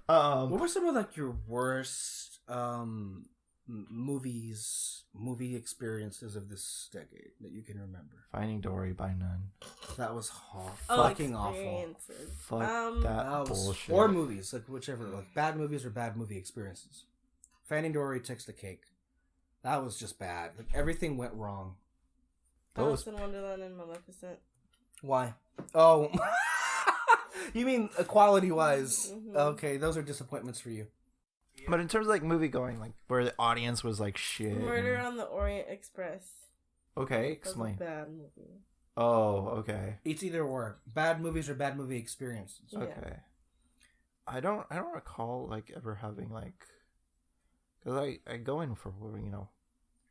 What were some of like your worst movie experiences of this decade that you can remember? Finding Dory by None. That was Oh, fucking awful. experiences. Fuck Um, that That was, bullshit. or movies, like whichever, like bad movies or bad movie experiences. Finding Dory takes the cake. That was just bad. Like everything went wrong. Alice in Wonderland and Maleficent. Why? Oh, you mean quality wise? Mhm. Okay, those are disappointments for you. But in terms of like movie going, like where the audience was like shit. Murder on the Orient Express. Okay, That was a explain. bad movie. Oh, okay. It's either or. Bad movies or bad movie experiences. Yeah. Okay. I don't recall like ever having like, because I go in for, you know,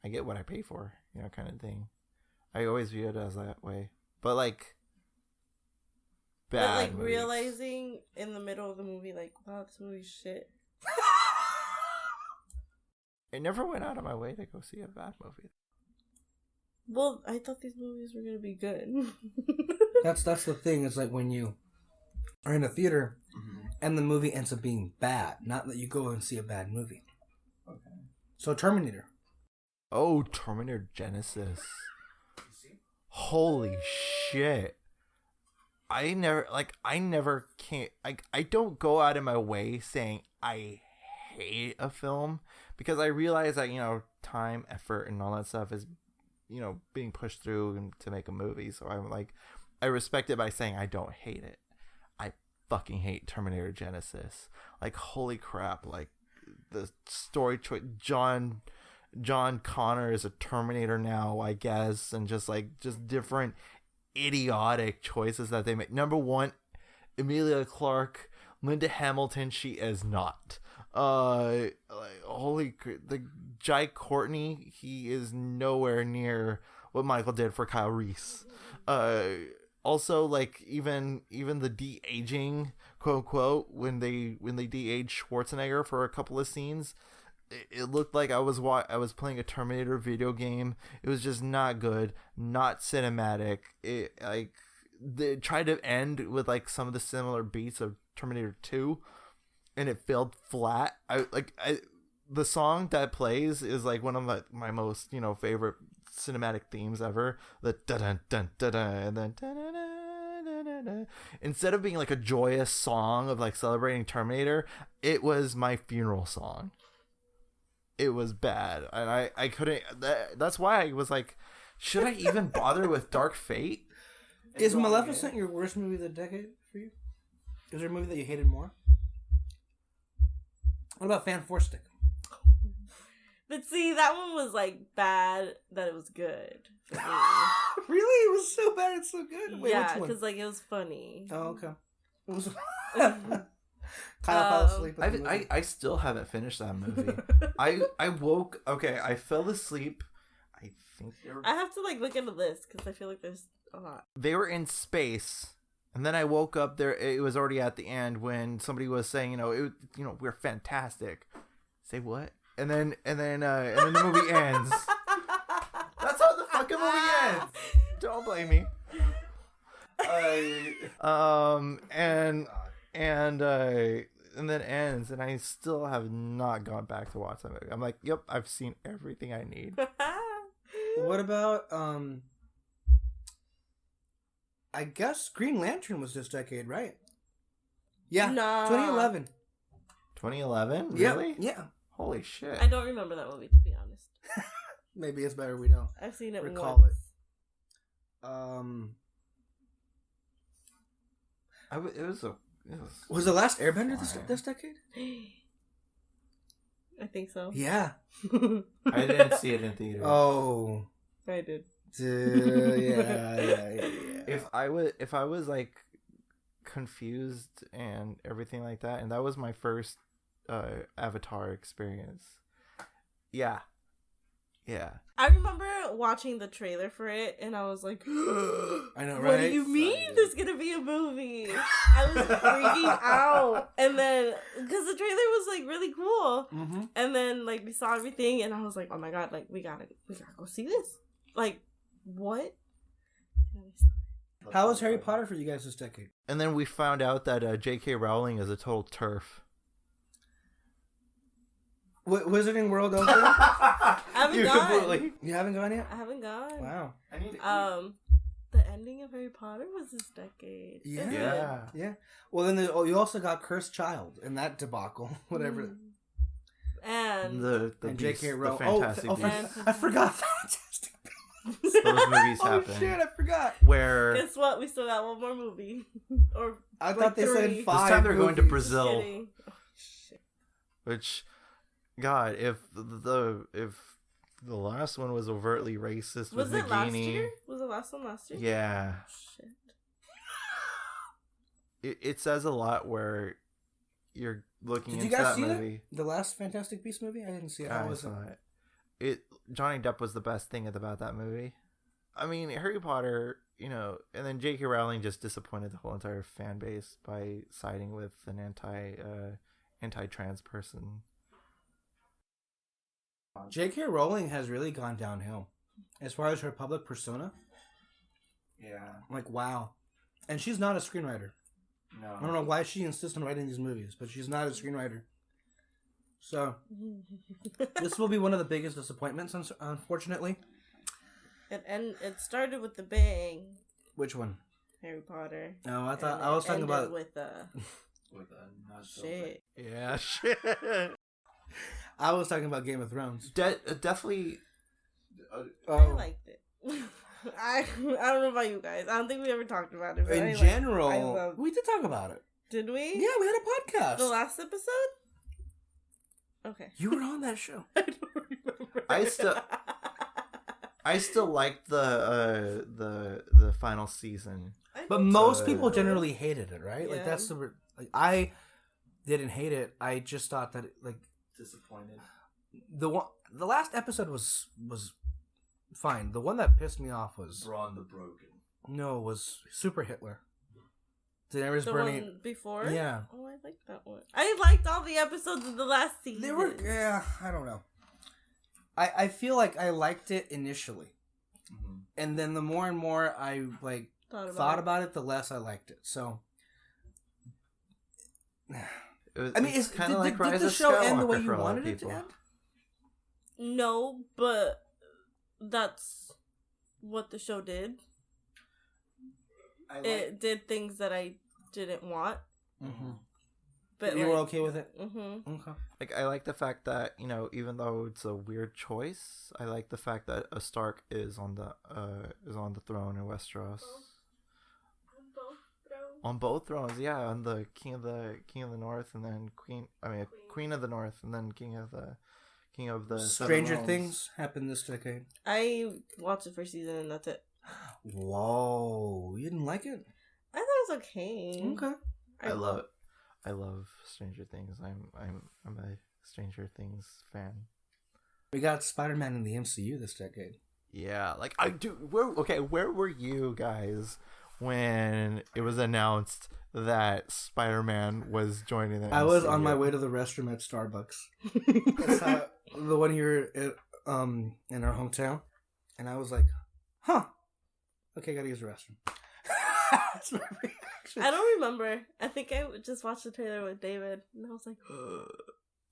I get what I pay for, you know, kind of thing. I always view it as that way. But like bad But like movies. realizing in the middle of the movie, like, wow, this movie's shit. I never went out of my way to go see a bad movie. Well, I thought these movies were gonna be good. That's the thing. It's like when you are in a theater and the movie ends up being bad, not that you go and see a bad movie. Okay. So Terminator. Oh, Terminator Genesis. Holy shit. I never can't, I don't go out of my way saying I hate a film, because I realize that, you know, time, effort, and all that stuff is, you know, being pushed through to make a movie. So I'm like, I respect it by saying I don't hate it. I fucking hate Terminator Genesis. Like, holy crap. Like, the story choice, John Connor is a Terminator now, I guess, and just different idiotic choices that they make. Number one, Emilia Clarke, Linda Hamilton, she is not. The Jai Courtney, he is nowhere near what Michael did for Kyle Reese. Also, like, even the de-aging, quote unquote, when they de-aged Schwarzenegger for a couple of scenes, it looked like I was playing a Terminator video game. It was just not good, not cinematic. It, like, they tried to end with like some of the similar beats of Terminator 2, and it failed flat. The song that plays is like one of my most, you know, favorite cinematic themes ever. The dun dun dun dun and then dun dun dun dun dun. Instead of being like a joyous song of like celebrating Terminator, it was my funeral song. It was bad, and I couldn't. That's why I was like, should I even bother with Dark Fate? Is Maleficent your worst movie of the decade for you? Is there a movie that you hated more? What about Fan Four Stick? But see, that one was like bad that it was good for me. Really? It was so bad it's so good? Wait, Yeah, which one? because like it was funny. Oh, okay. Kyle fell asleep at the movie. I still haven't finished that movie. I woke. Okay, I fell asleep I think they were. I have to like look into this because I feel like there's a lot. They were in space, and then I woke up there. It was already at the end when somebody was saying, we're fantastic. Say what? And then the movie ends. That's how the fucking movie ends. Don't blame me. And then ends, and I still have not gone back to watch that movie. I'm like, yep, I've seen everything I need. What about I guess Green Lantern was this decade, right? Yeah, Nah. 2011. 2011? Yeah, Really? yeah. Holy shit! I don't remember that movie, to be honest. Maybe it's better we don't I've seen it recall once. it. Was the last Airbender this decade? I think so. Yeah. I didn't see it in theaters. Oh. I did. Yeah. If I was like confused and everything like that, and that was my first Avatar experience. Yeah. I remember watching the trailer for it, and I was like, I know, right? What do you mean there's gonna be a movie? I was freaking out. And then, because the trailer was like really cool. Mm-hmm. And then like we saw everything, and I was like, oh my god, like we gotta go see this. Like, what? How was Harry Potter for you guys this decade? And then we found out that J.K. Rowling is a total turf. Wizarding World open? I haven't gone. Completely. You haven't gone yet? I haven't gone. Wow. I need to The ending of Harry Potter was this decade. Yeah. Yeah. Well, then you also got Cursed Child in that debacle, whatever. And the and Beast, J.K. the Rowling. Fantastic Beasts. I forgot Fantastic Beasts. Those movies Oh happen. shit! I forgot. Where guess what? We still got one more movie. Or I like thought they 3. said 5. this time they're going to movies. Brazil, Kidding. Oh, shit. which, God, if the last one was overtly racist Was with it last Nagini, year? Was the last one last year? yeah, Shit. it says a lot where you're looking Did you into guys that see movie. the last Fantastic Beasts movie? I didn't see it. How I was saw it? it. Johnny Depp was the best thing about that movie. I mean, Harry Potter, and then J.K. Rowling just disappointed the whole entire fan base by siding with an anti-trans person. J.K. Rowling has really gone downhill as far as her public persona. Yeah. I'm like, wow. And she's not a screenwriter. No. I don't know why she insists on writing these movies, but she's not a screenwriter. So, this will be one of the biggest disappointments, unfortunately. And it started with the bang. Which one? Harry Potter. No, I And was it talking ended about... with not shit. Yeah, shit. I was talking about Game of Thrones. Definitely. I liked it. I don't know about you guys. I don't think we ever talked about it. But In general, we did talk about it. Did we? Yeah, we had a podcast. The last episode? Okay. You were on that show. I don't remember. I still liked the final season. But most people generally hated it, right? Like Yeah. that's the I didn't hate it. I just thought that Disappointed. the last episode was fine. The one that pissed me off was Braun the Broken. was Super Hitler. Daenerys The burning. one before? Yeah. Oh, I liked that one. I liked all the episodes of the last season. They were I don't know. I feel like I liked it initially. Mm-hmm. And then the more and more I thought about it, the less I liked it. So It's kind of like did Rise the of show end the Skywalker way you for a lot of wanted it to people. end? No, but that's what the show did. It did things that I didn't want. Mm-hmm. But you were okay with it? Mm-hmm. Okay. Like, I like the fact that, even though it's a weird choice, I like the fact that a Stark is on the throne in Westeros. On both thrones, yeah, on the King of the North, and then Queen of the North, and then King of the Stranger Seven Things happened this decade. I watched the first season and that's it. Whoa, you didn't like it? I thought it was okay. Okay. Realms. I love Stranger Things. I'm a Stranger Things fan. We got Spider-Man in the MCU this decade. Yeah, like I do. Where were you guys when it was announced that Spider-Man was joining the I was MCU? on my way to the restroom at Starbucks. That's how, the one here in our hometown, and I was like, "Huh, okay, gotta use the restroom." That's my reaction. I don't remember. I think I just watched the trailer with David, and I was like,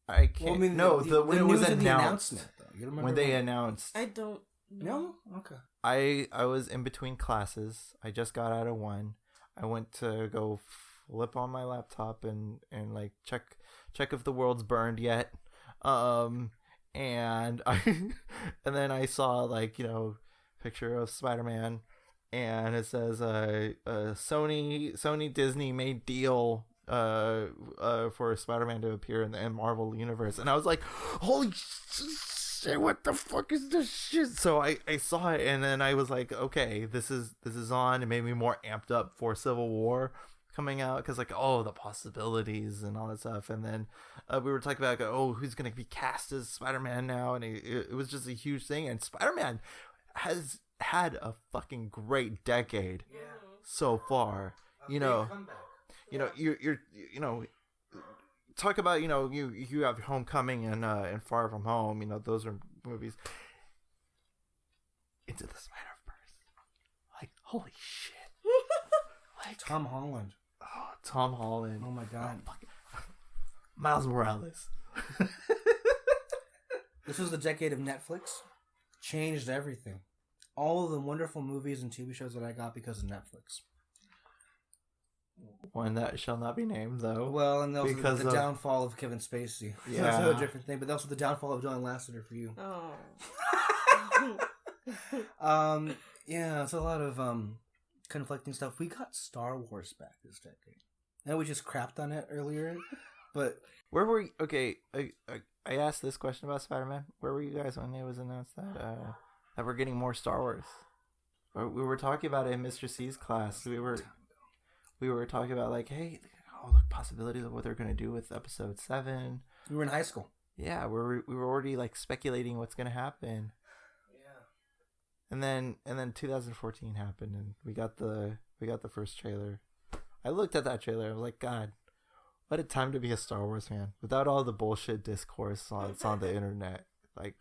I can't. Well, I mean, no, the when it was news of the announced, announcement, though. You remember when they announced, I don't know. No, okay. I was in between classes. I just got out of one. I went to go flip on my laptop and like check if the world's burned yet. And I and then I saw, like, picture of Spider-Man, and it says Sony Disney made deal for Spider-Man to appear in the Marvel universe, and I was like, holy shit, what the fuck is this shit? So I saw it, and then I was like, okay, this is on. It made me more amped up for Civil War coming out, because, like, the possibilities and all that stuff. And then we were talking about, who's gonna be cast as Spider-Man now, and it was just a huge thing. And Spider-Man has had a fucking great decade so far. You're talk about, you have Homecoming and Far From Home, those are movies. Into the Spider-Verse, like, holy shit. Like, Tom Holland. Tom Holland. Oh my god. Miles Morales. This was the decade of Netflix. Changed everything. All of the wonderful movies and TV shows that I got because of Netflix. One that shall not be named, though. Well, and also because the downfall of Kevin Spacey. Yeah. That's another different thing, but also the downfall of John Lasseter for you. Oh. Yeah, it's a lot of conflicting stuff. We got Star Wars back this decade. And we just crapped on it earlier, but Where were you? Okay, I asked this question about Spider-Man. Where were you guys when it was announced that we're getting more Star Wars? We were talking about it in Mr. C's class. We were talking about, like, hey, all the possibilities of what they're gonna do with Episode 7. we were in high school. Yeah, we were already, like, speculating what's gonna happen. And then 2014 happened, and we got the first trailer. I looked at that trailer. I was like, God, what a time to be a Star Wars fan without all the bullshit discourse on the internet. Like,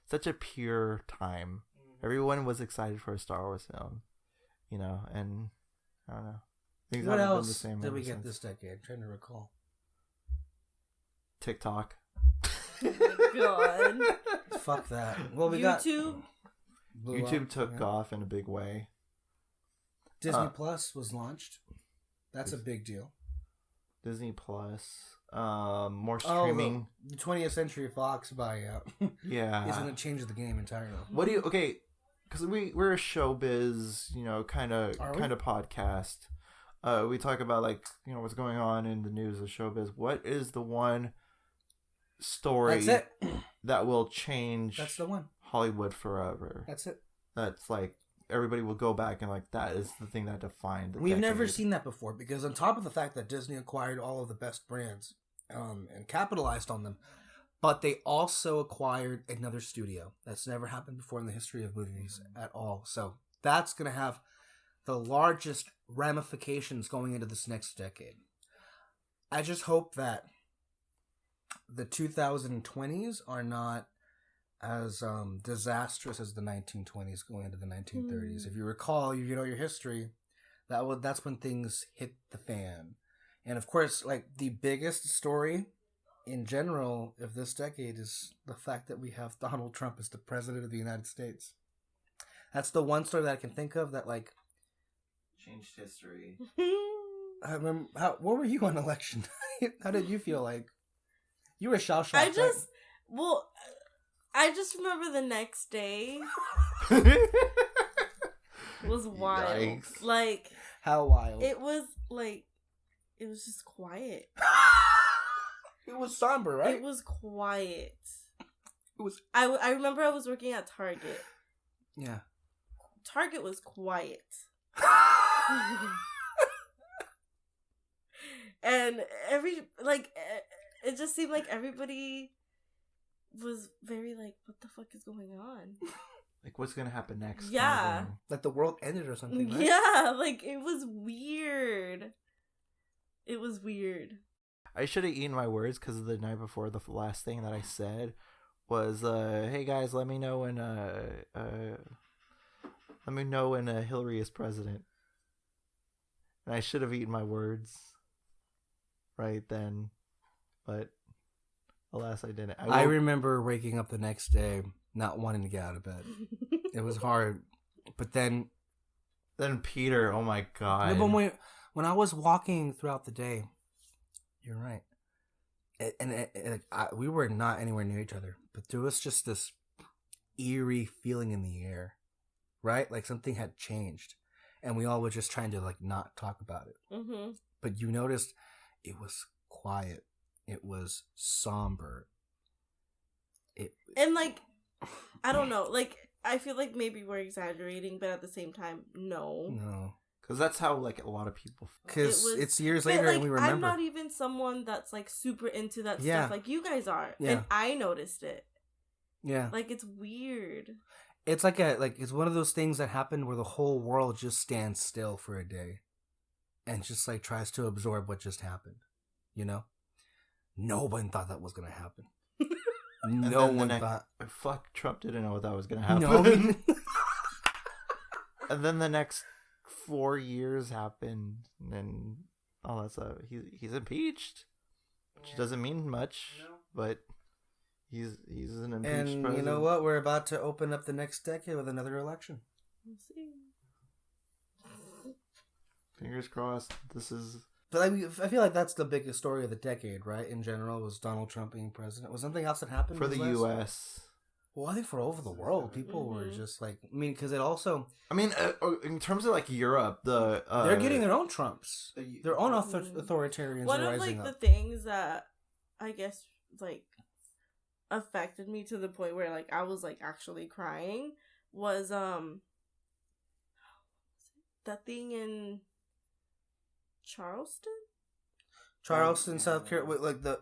such a pure time. Everyone was excited for a Star Wars film, and I don't know. Things What haven't been else the same did we ever get since. this decade? I'm trying to recall. TikTok. God. Fuck that. Well, we got YouTube. blew YouTube up, took yeah. off in a big way. Disney Plus was launched. That's a big deal. Disney Plus, more streaming. The 20th Century Fox buyout Yeah, is going to change the game entirely. What do you? Okay, because we're a showbiz, kind of podcast. We talk about, like, what's going on in the news of showbiz. What is the one story That's it. that will change? That's the one. Hollywood forever. That's it. That's like everybody will go back and, like, that is the thing that defined. We've never seen that before, because on top of the fact that Disney acquired all of the best brands and capitalized on them, but they also acquired another studio. That's never happened before in the history of movies at all. So that's going to have the largest ramifications going into this next decade. I just hope that the 2020s are not as disastrous as the 1920s going into the 1930s. If you recall, your history, that's when things hit the fan. And of course, like, the biggest story in general of this decade is the fact that we have Donald Trump as the president of the United States. That's the one story that I can think of that, like, changed history. I remember. What were you on election night? How did you feel? Like, you were shell-shocked. I just remember the next day was wild. Yikes. Like, How wild? it was just quiet. It was somber, right? It was quiet. It was. I remember I was working at Target. Yeah. Target was quiet. And it just seemed like everybody was very like, what the fuck is going on? like what's gonna happen next? Yeah. Like the world ended or something, right? Yeah, like it was weird. It was weird. I should have eaten my words because the night before the last thing that I said was, "Hey guys, let me know when Hillary is president." And I should have eaten my words right then, but alas, I didn't. I remember waking up the next day not wanting to get out of bed. It was hard, but then Peter, oh my god! No, but when I was walking throughout the day, you're right, we were not anywhere near each other, but there was just this eerie feeling in the air, right? Like something had changed, and we all were just trying to like not talk about it. Mm-hmm. But you noticed it was quiet. It was somber. And like, I don't know. Like, I feel like maybe we're exaggerating, but at the same time, no. Because that's how like a lot of people. Because it's years later, like, and we remember. I'm not even someone that's like super into that Yeah. stuff like you guys are, Yeah. and I noticed it. Yeah. Like, it's weird. It's like it's one of those things that happen where the whole world just stands still for a day, and just like tries to absorb what just happened. You know, no one thought that was gonna happen. No one thought. Fuck, Trump didn't know that was gonna happen. No. And then the next 4 years happened, and all that stuff. He's impeached, which doesn't mean much, but he's an impeached president. You know what? We're about to open up the next decade with another election. We'll see. Fingers crossed. This is. But I feel like that's the biggest story of the decade, right? In general, was Donald Trump being president. Was something else that happened For the last- U.S. Well, I think for all over the world, people were just like, I mean, because it also. I mean, in terms of like Europe, they're getting their own Trumps, their own authoritarians. One are of rising like up. the things that I guess like affected me to the point where like I was like actually crying was that thing in Charleston, South Carolina, like the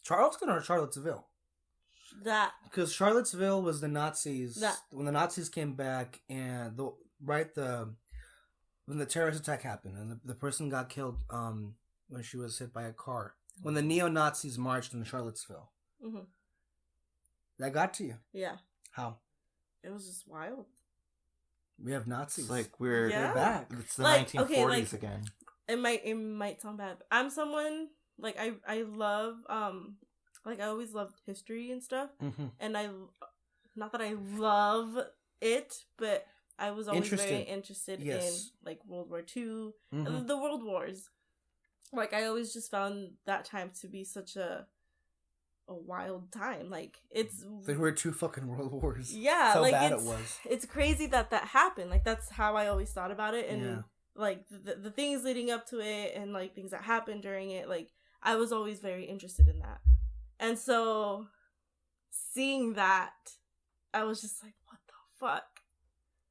Charleston or Charlottesville. that Because Charlottesville was the Nazis when the Nazis came back, and when the terrorist attack happened and the person got killed when she was hit by a car, when the neo-Nazis marched in Charlottesville. mm-hmm. That got to you. Yeah, How? it was just wild. We have Nazis. It's like we're Yeah. back. It's the Like, 1940s okay, like, again. It might sound bad. I'm someone like I love like I always loved history and stuff, Mm-hmm. and not that I love it, but I was always very interested Yes. in like World War II, Mm-hmm. the World Wars. Like I always just found that time to be such a wild time. Like it's There were 2 fucking world wars. yeah, How like bad it's, it was. It's crazy that happened. Like that's how I always thought about it, and Yeah. like the things leading up to it, and like things that happened during it. Like I was always very interested in that, and so seeing that, I was just like, what the fuck?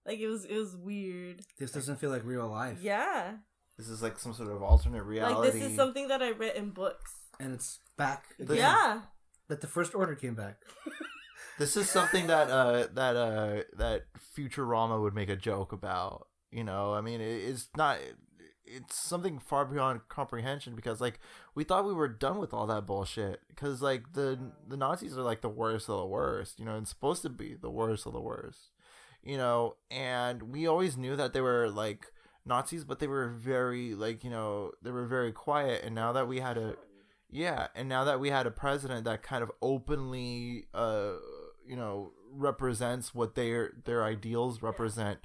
Like it was weird. This doesn't feel like real life. Yeah, This is like some sort of alternate reality. like this is something that I read in books. And it's back again. Yeah, That the First Order came back. This is something that Futurama would make a joke about. You know, I mean, it's not. It's something far beyond comprehension because, like, we thought we were done with all that bullshit. Because, like, the Nazis are like the worst of the worst. You know, it's supposed to be the worst of the worst. You know, and we always knew that they were like Nazis, but they were very like, you know, they were very quiet. And now that we had a president that kind of openly, you know, represents what their ideals represent,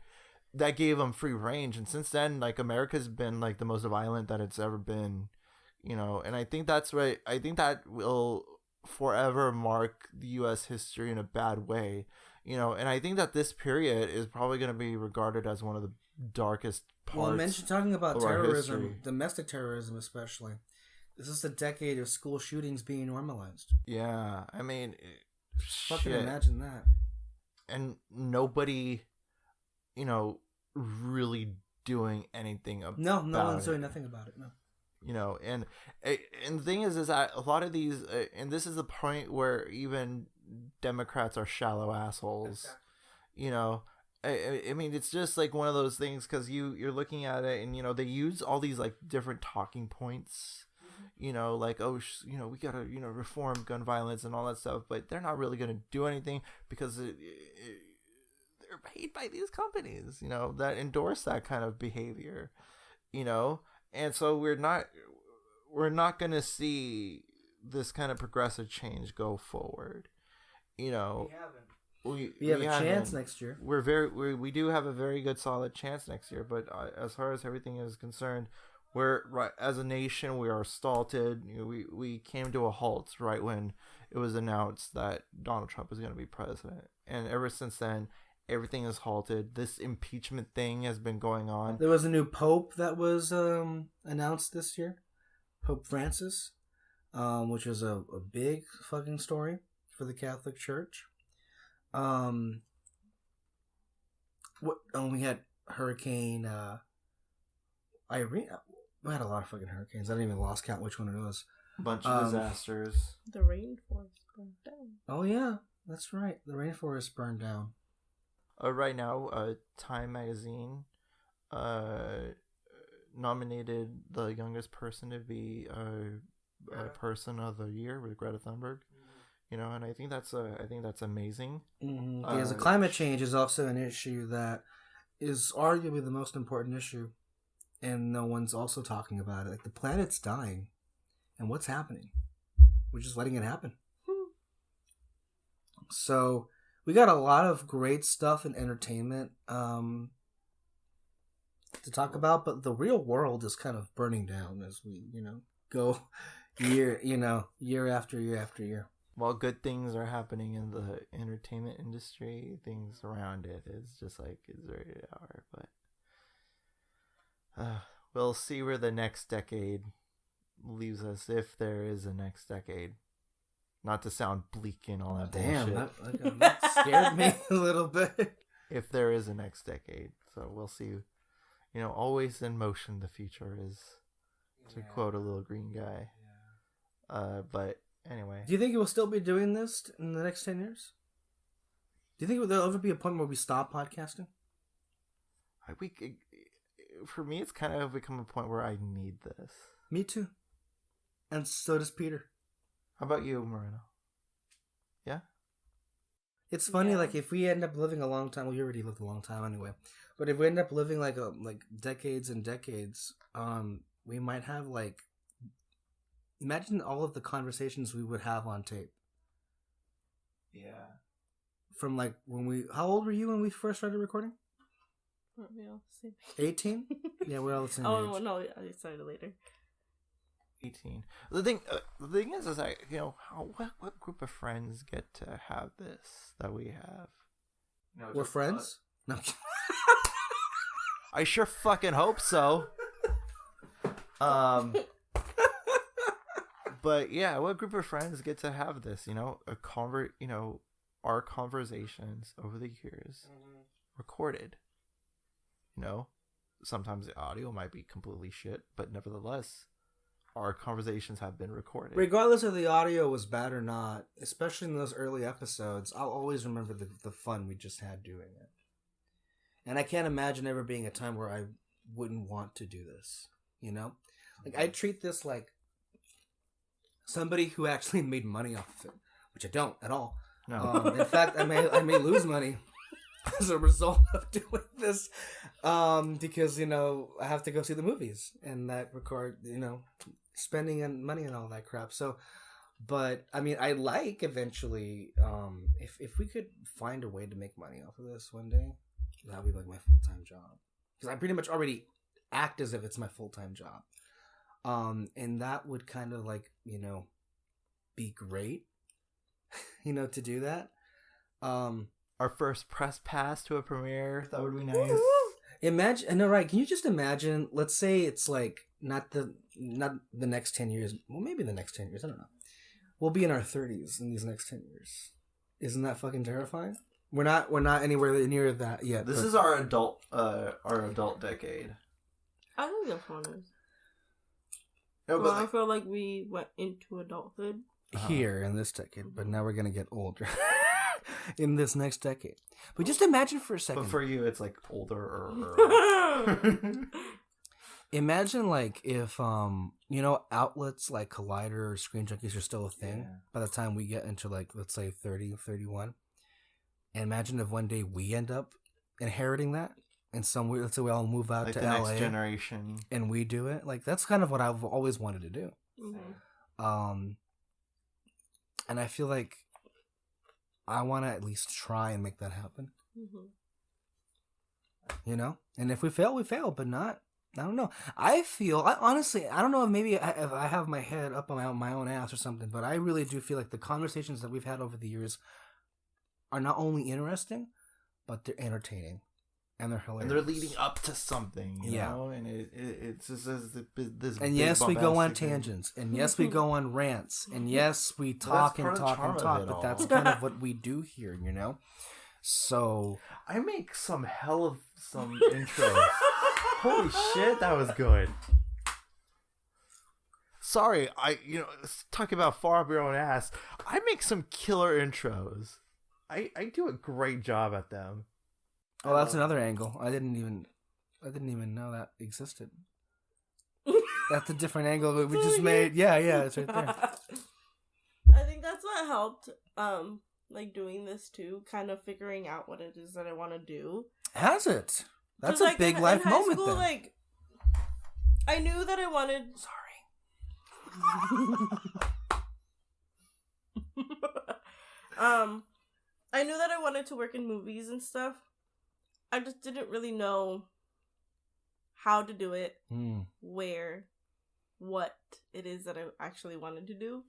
that gave them free range. And since then, like, America's been like the most violent that it's ever been, you know. And I think that's right. I think that will forever mark the U.S. history in a bad way, you know. And I think that this period is probably going to be regarded as one of the darkest parts. Well, talking about of our terrorism, history. domestic terrorism especially. This is the decade of school shootings being normalized. Yeah, I mean, Fucking shit. imagine that. And nobody, you know, really doing anything about No one's it. doing nothing about it. No. You know, and the thing is that a lot of these, and this is the point where even Democrats are shallow assholes. You know, I mean, it's just like one of those things because you're looking at it and, you know, they use all these like different talking points, you know, like, oh, you know, we got to, you know, reform gun violence and all that stuff. But they're not really going to do anything because they're paid by these companies, you know, that endorse that kind of behavior, you know. And so we're not going to see this kind of progressive change go forward, you know. We have a chance next year. We do have a very good solid chance next year, but as far as everything is concerned, as a nation we are stalled. You know, we came to a halt right when it was announced that Donald Trump was going to be president, and ever since then everything is halted. This impeachment thing has been going on. There was a new pope that was announced this year, Pope Francis, which was a big fucking story for the Catholic Church. We had Hurricane Irene. We had a lot of fucking hurricanes. I didn't even lost count which one it was. A bunch of disasters. The rainforest burned down. Oh yeah, that's right. The rainforest burned down. Right now, Time Magazine nominated the youngest person to be a person of the year with Greta Thunberg. You know, and I think that's amazing. Mm-hmm. Because the climate change is also an issue that is arguably the most important issue, and no one's also talking about it. Like, the planet's dying, and what's happening? We're just letting it happen. So we got a lot of great stuff in entertainment to talk about, but the real world is kind of burning down as we, you know, go year after year after year. While good things are happening in the entertainment industry, things around it is just like it's very hour. But we'll see where the next decade leaves us, if there is a next decade. Not to sound bleak and all that bullshit. That scared me a little bit. If there is a next decade. So we'll see. You know, always in motion the future is, to quote a little green guy. Yeah. But anyway. Do you think we'll still be doing this in the next 10 years? Do you think there'll ever be a point where we stop podcasting? For me, it's kind of become a point where I need this. Me too. And so does Peter. How about you, Moreno? Yeah? It's funny, like, if we end up living a long time, well, you already lived a long time anyway, but if we end up living like decades and decades, we might have, like, imagine all of the conversations we would have on tape. Yeah. From, like, how old were you when we first started recording? Weren't we all the same? 18? Yeah, we're all the same age. Oh, no, I started later. 18. The thing is like, you know, what group of friends get to have this that we have? No, we're friends? No. I sure fucking hope so. But yeah, what group of friends get to have this? You know, our conversations over the years recorded. You know, sometimes the audio might be completely shit, but nevertheless, our conversations have been recorded. Regardless if the audio was bad or not, especially in those early episodes, I'll always remember the fun we just had doing it. And I can't imagine ever being a time where I wouldn't want to do this, you know? Like, I treat this like somebody who actually made money off of it, which I don't at all. No. In fact, I may lose money as a result of doing this, because, you know, I have to go see the movies and that record, you know, spending and money and all that crap. So, but I mean, I like eventually, if we could find a way to make money off of this one day, that would be like my full-time job, because I pretty much already act as if it's my full-time job. And that would kind of, like, you know, be great, you know, to do that. Our first press pass to a premiere, that would be nice. Imagine, no, right? Can you just imagine? Let's say it's like not the next 10 years. Well, maybe the next 10 years. I don't know. We'll be in our 30s in these next 10 years. Isn't that fucking terrifying? We're not anywhere near that yet. This is our adult decade. I think that's what it is. No, well, I feel like we went into adulthood here in this decade, but now we're gonna get older. in this next decade. But just imagine for a second. But for you, it's like older. Imagine like if outlets like Collider or Screen Junkies are still a thing by the time we get into like, let's say 30, 31. And imagine if one day we end up inheriting that, and somewhere, let's say we all move out like to the LA next generation, and we do it. Like that's kind of what I've always wanted to do. Mm-hmm. And I feel like I want to at least try and make that happen. Mm-hmm. And if we fail, we fail, but not. I don't know. I honestly, I don't know if maybe if I have my head up on my own ass or something, but I really do feel like the conversations that we've had over the years are not only interesting, but they're entertaining. And they're hilarious. and they're leading up to something, you know, and it's just this. And yes, we go on tangents, and yes, we go on rants, and yes, we talk and talk and talk. But that's kind of what we do here, So I make some intros. Holy shit, that was good. Sorry, talking about far up your own ass. I make some killer intros. I do a great job at them. Oh, that's another angle. I didn't even know that existed. That's a different angle that we just made. Yeah, it's right there. I think that's what helped, like doing this too, kind of figuring out what it is that I want to do. Has it? That's a big life in moment. School, then. like, I knew that I wanted. Sorry. I knew that I wanted to work in movies and stuff. I just didn't really know how to do it, where, what it is that I actually wanted to do.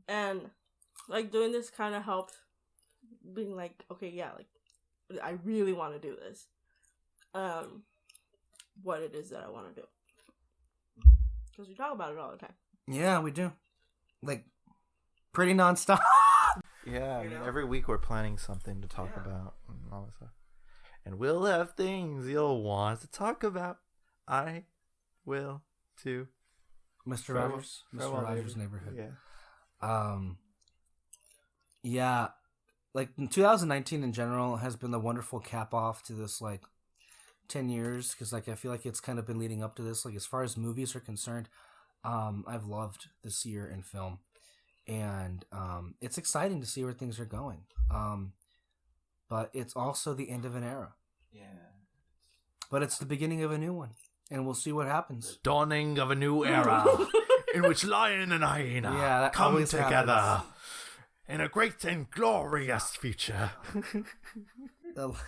And, like, doing this kind of helped being like, okay, yeah, like, I really want to do this. What it is that I want to do. Because we talk about it all the time. Yeah, we do. Like, pretty nonstop. Yeah, I mean, every week we're planning something to talk about and all that stuff. And we'll have things you'll want to talk about. I will too. Mr. Rogers' neighborhood. Yeah. Yeah, like 2019 in general has been the wonderful cap off to this like 10 years, because like I feel like it's kind of been leading up to this. Like as far as movies are concerned, I've loved this year in film, and it's exciting to see where things are going. But it's also the end of an era. Yeah. But it's the beginning of a new one, and we'll see what happens. Dawning of a new era in which lion and hyena come together happens. In a great and glorious future. Out of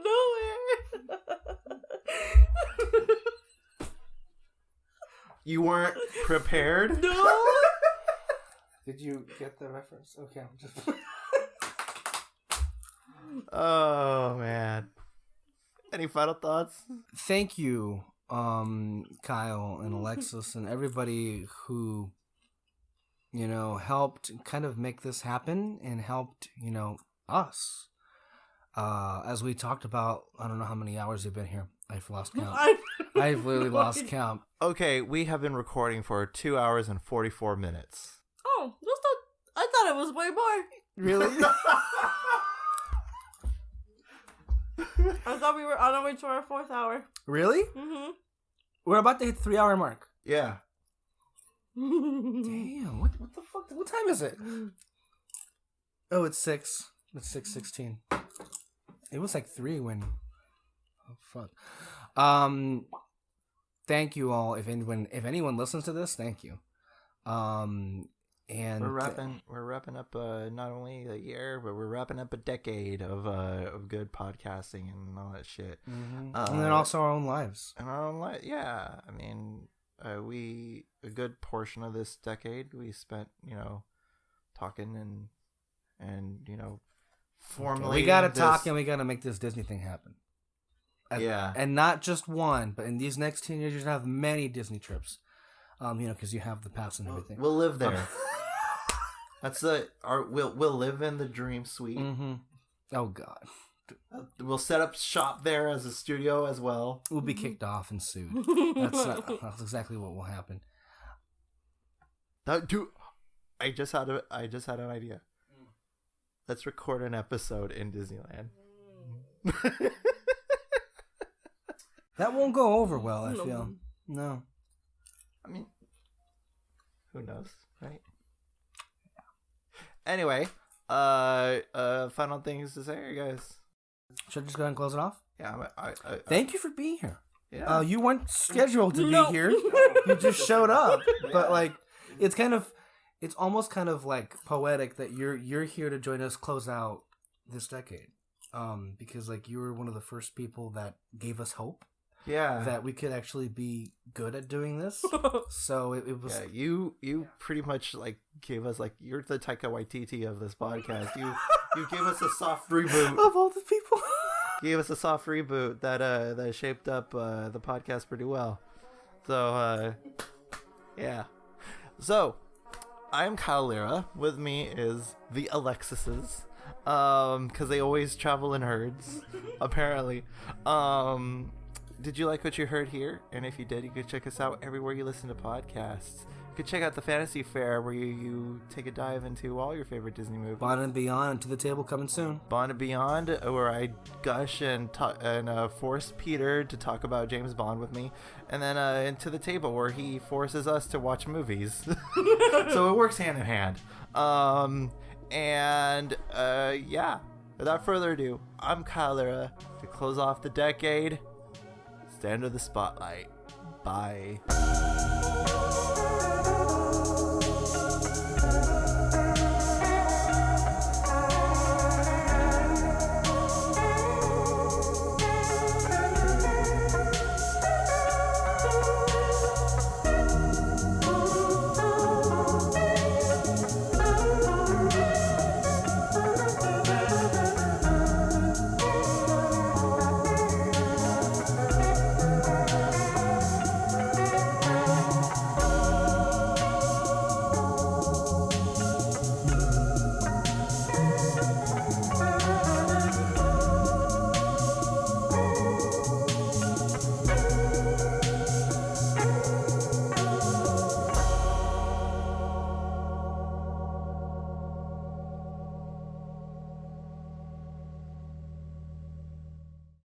nowhere. You weren't prepared? No. Did you get the reference? Okay, I'm just. Oh man. Any final thoughts? Thank you, Kyle and Alexis and everybody who, helped kind of make this happen and helped, us. As we talked about, I don't know how many hours they've been here. I've lost count. I've literally lost count. Okay, we have been recording for 2 hours and 44 minutes. Oh, I thought it was way more. Really? I thought we were on our way to our 4th hour. Really? Mm-hmm. We're about to hit the 3-hour mark. Yeah. Damn, what the fuck? What time is it? Oh, it's 6. It's 6:16. It was like 3 when... Oh, fuck. Thank you all. If anyone listens to this, thank you. And we're wrapping up not only a year, but we're wrapping up a decade of good podcasting and all that shit. Mm-hmm. And then also our own lives. And our own life, yeah. I mean, a good portion of this decade we spent, talking and formally. We gotta talk and we gotta make this Disney thing happen. Yeah. And not just one, but in these next 10 years, you're gonna have many Disney trips. Because you have the pass and everything. We'll live there. We'll live in the Dream Suite. Mm-hmm. Oh God. We'll set up shop there as a studio as well. We'll be kicked off and sued. That's exactly what will happen. Dude, I just had an idea. let's record an episode in Disneyland. That won't go over well, I feel. No. I mean, who knows, right? Anyway, final things to say, guys. Should I just go ahead and close it off? Yeah, Thank you for being here. Yeah. You weren't scheduled to be here. You just showed up. But like, it's almost kind of like poetic that you're here to join us close out this decade. Because like you were one of the first people that gave us hope. Yeah. That we could actually be good at doing this. So it was. Yeah, you pretty much like gave us like you're the Taika Waititi of this podcast. You gave us a soft reboot Of all the people. Gave us a soft reboot that shaped up the podcast pretty well. So yeah. So I'm Kyle Lira. With me is the Alexises. Because they always travel in herds, apparently. Did you like what you heard here? And if you did, you could check us out everywhere you listen to podcasts. You could check out the Fantasy Fair, where you take a dive into all your favorite Disney movies. Bond and Beyond and To the Table coming soon. Bond and Beyond, where I gush and force Peter to talk about James Bond with me. And then into the Table, where he forces us to watch movies. So it works hand in hand. Yeah, without further ado, I'm Kyle Lira. To close off the decade, stay under the spotlight. Bye.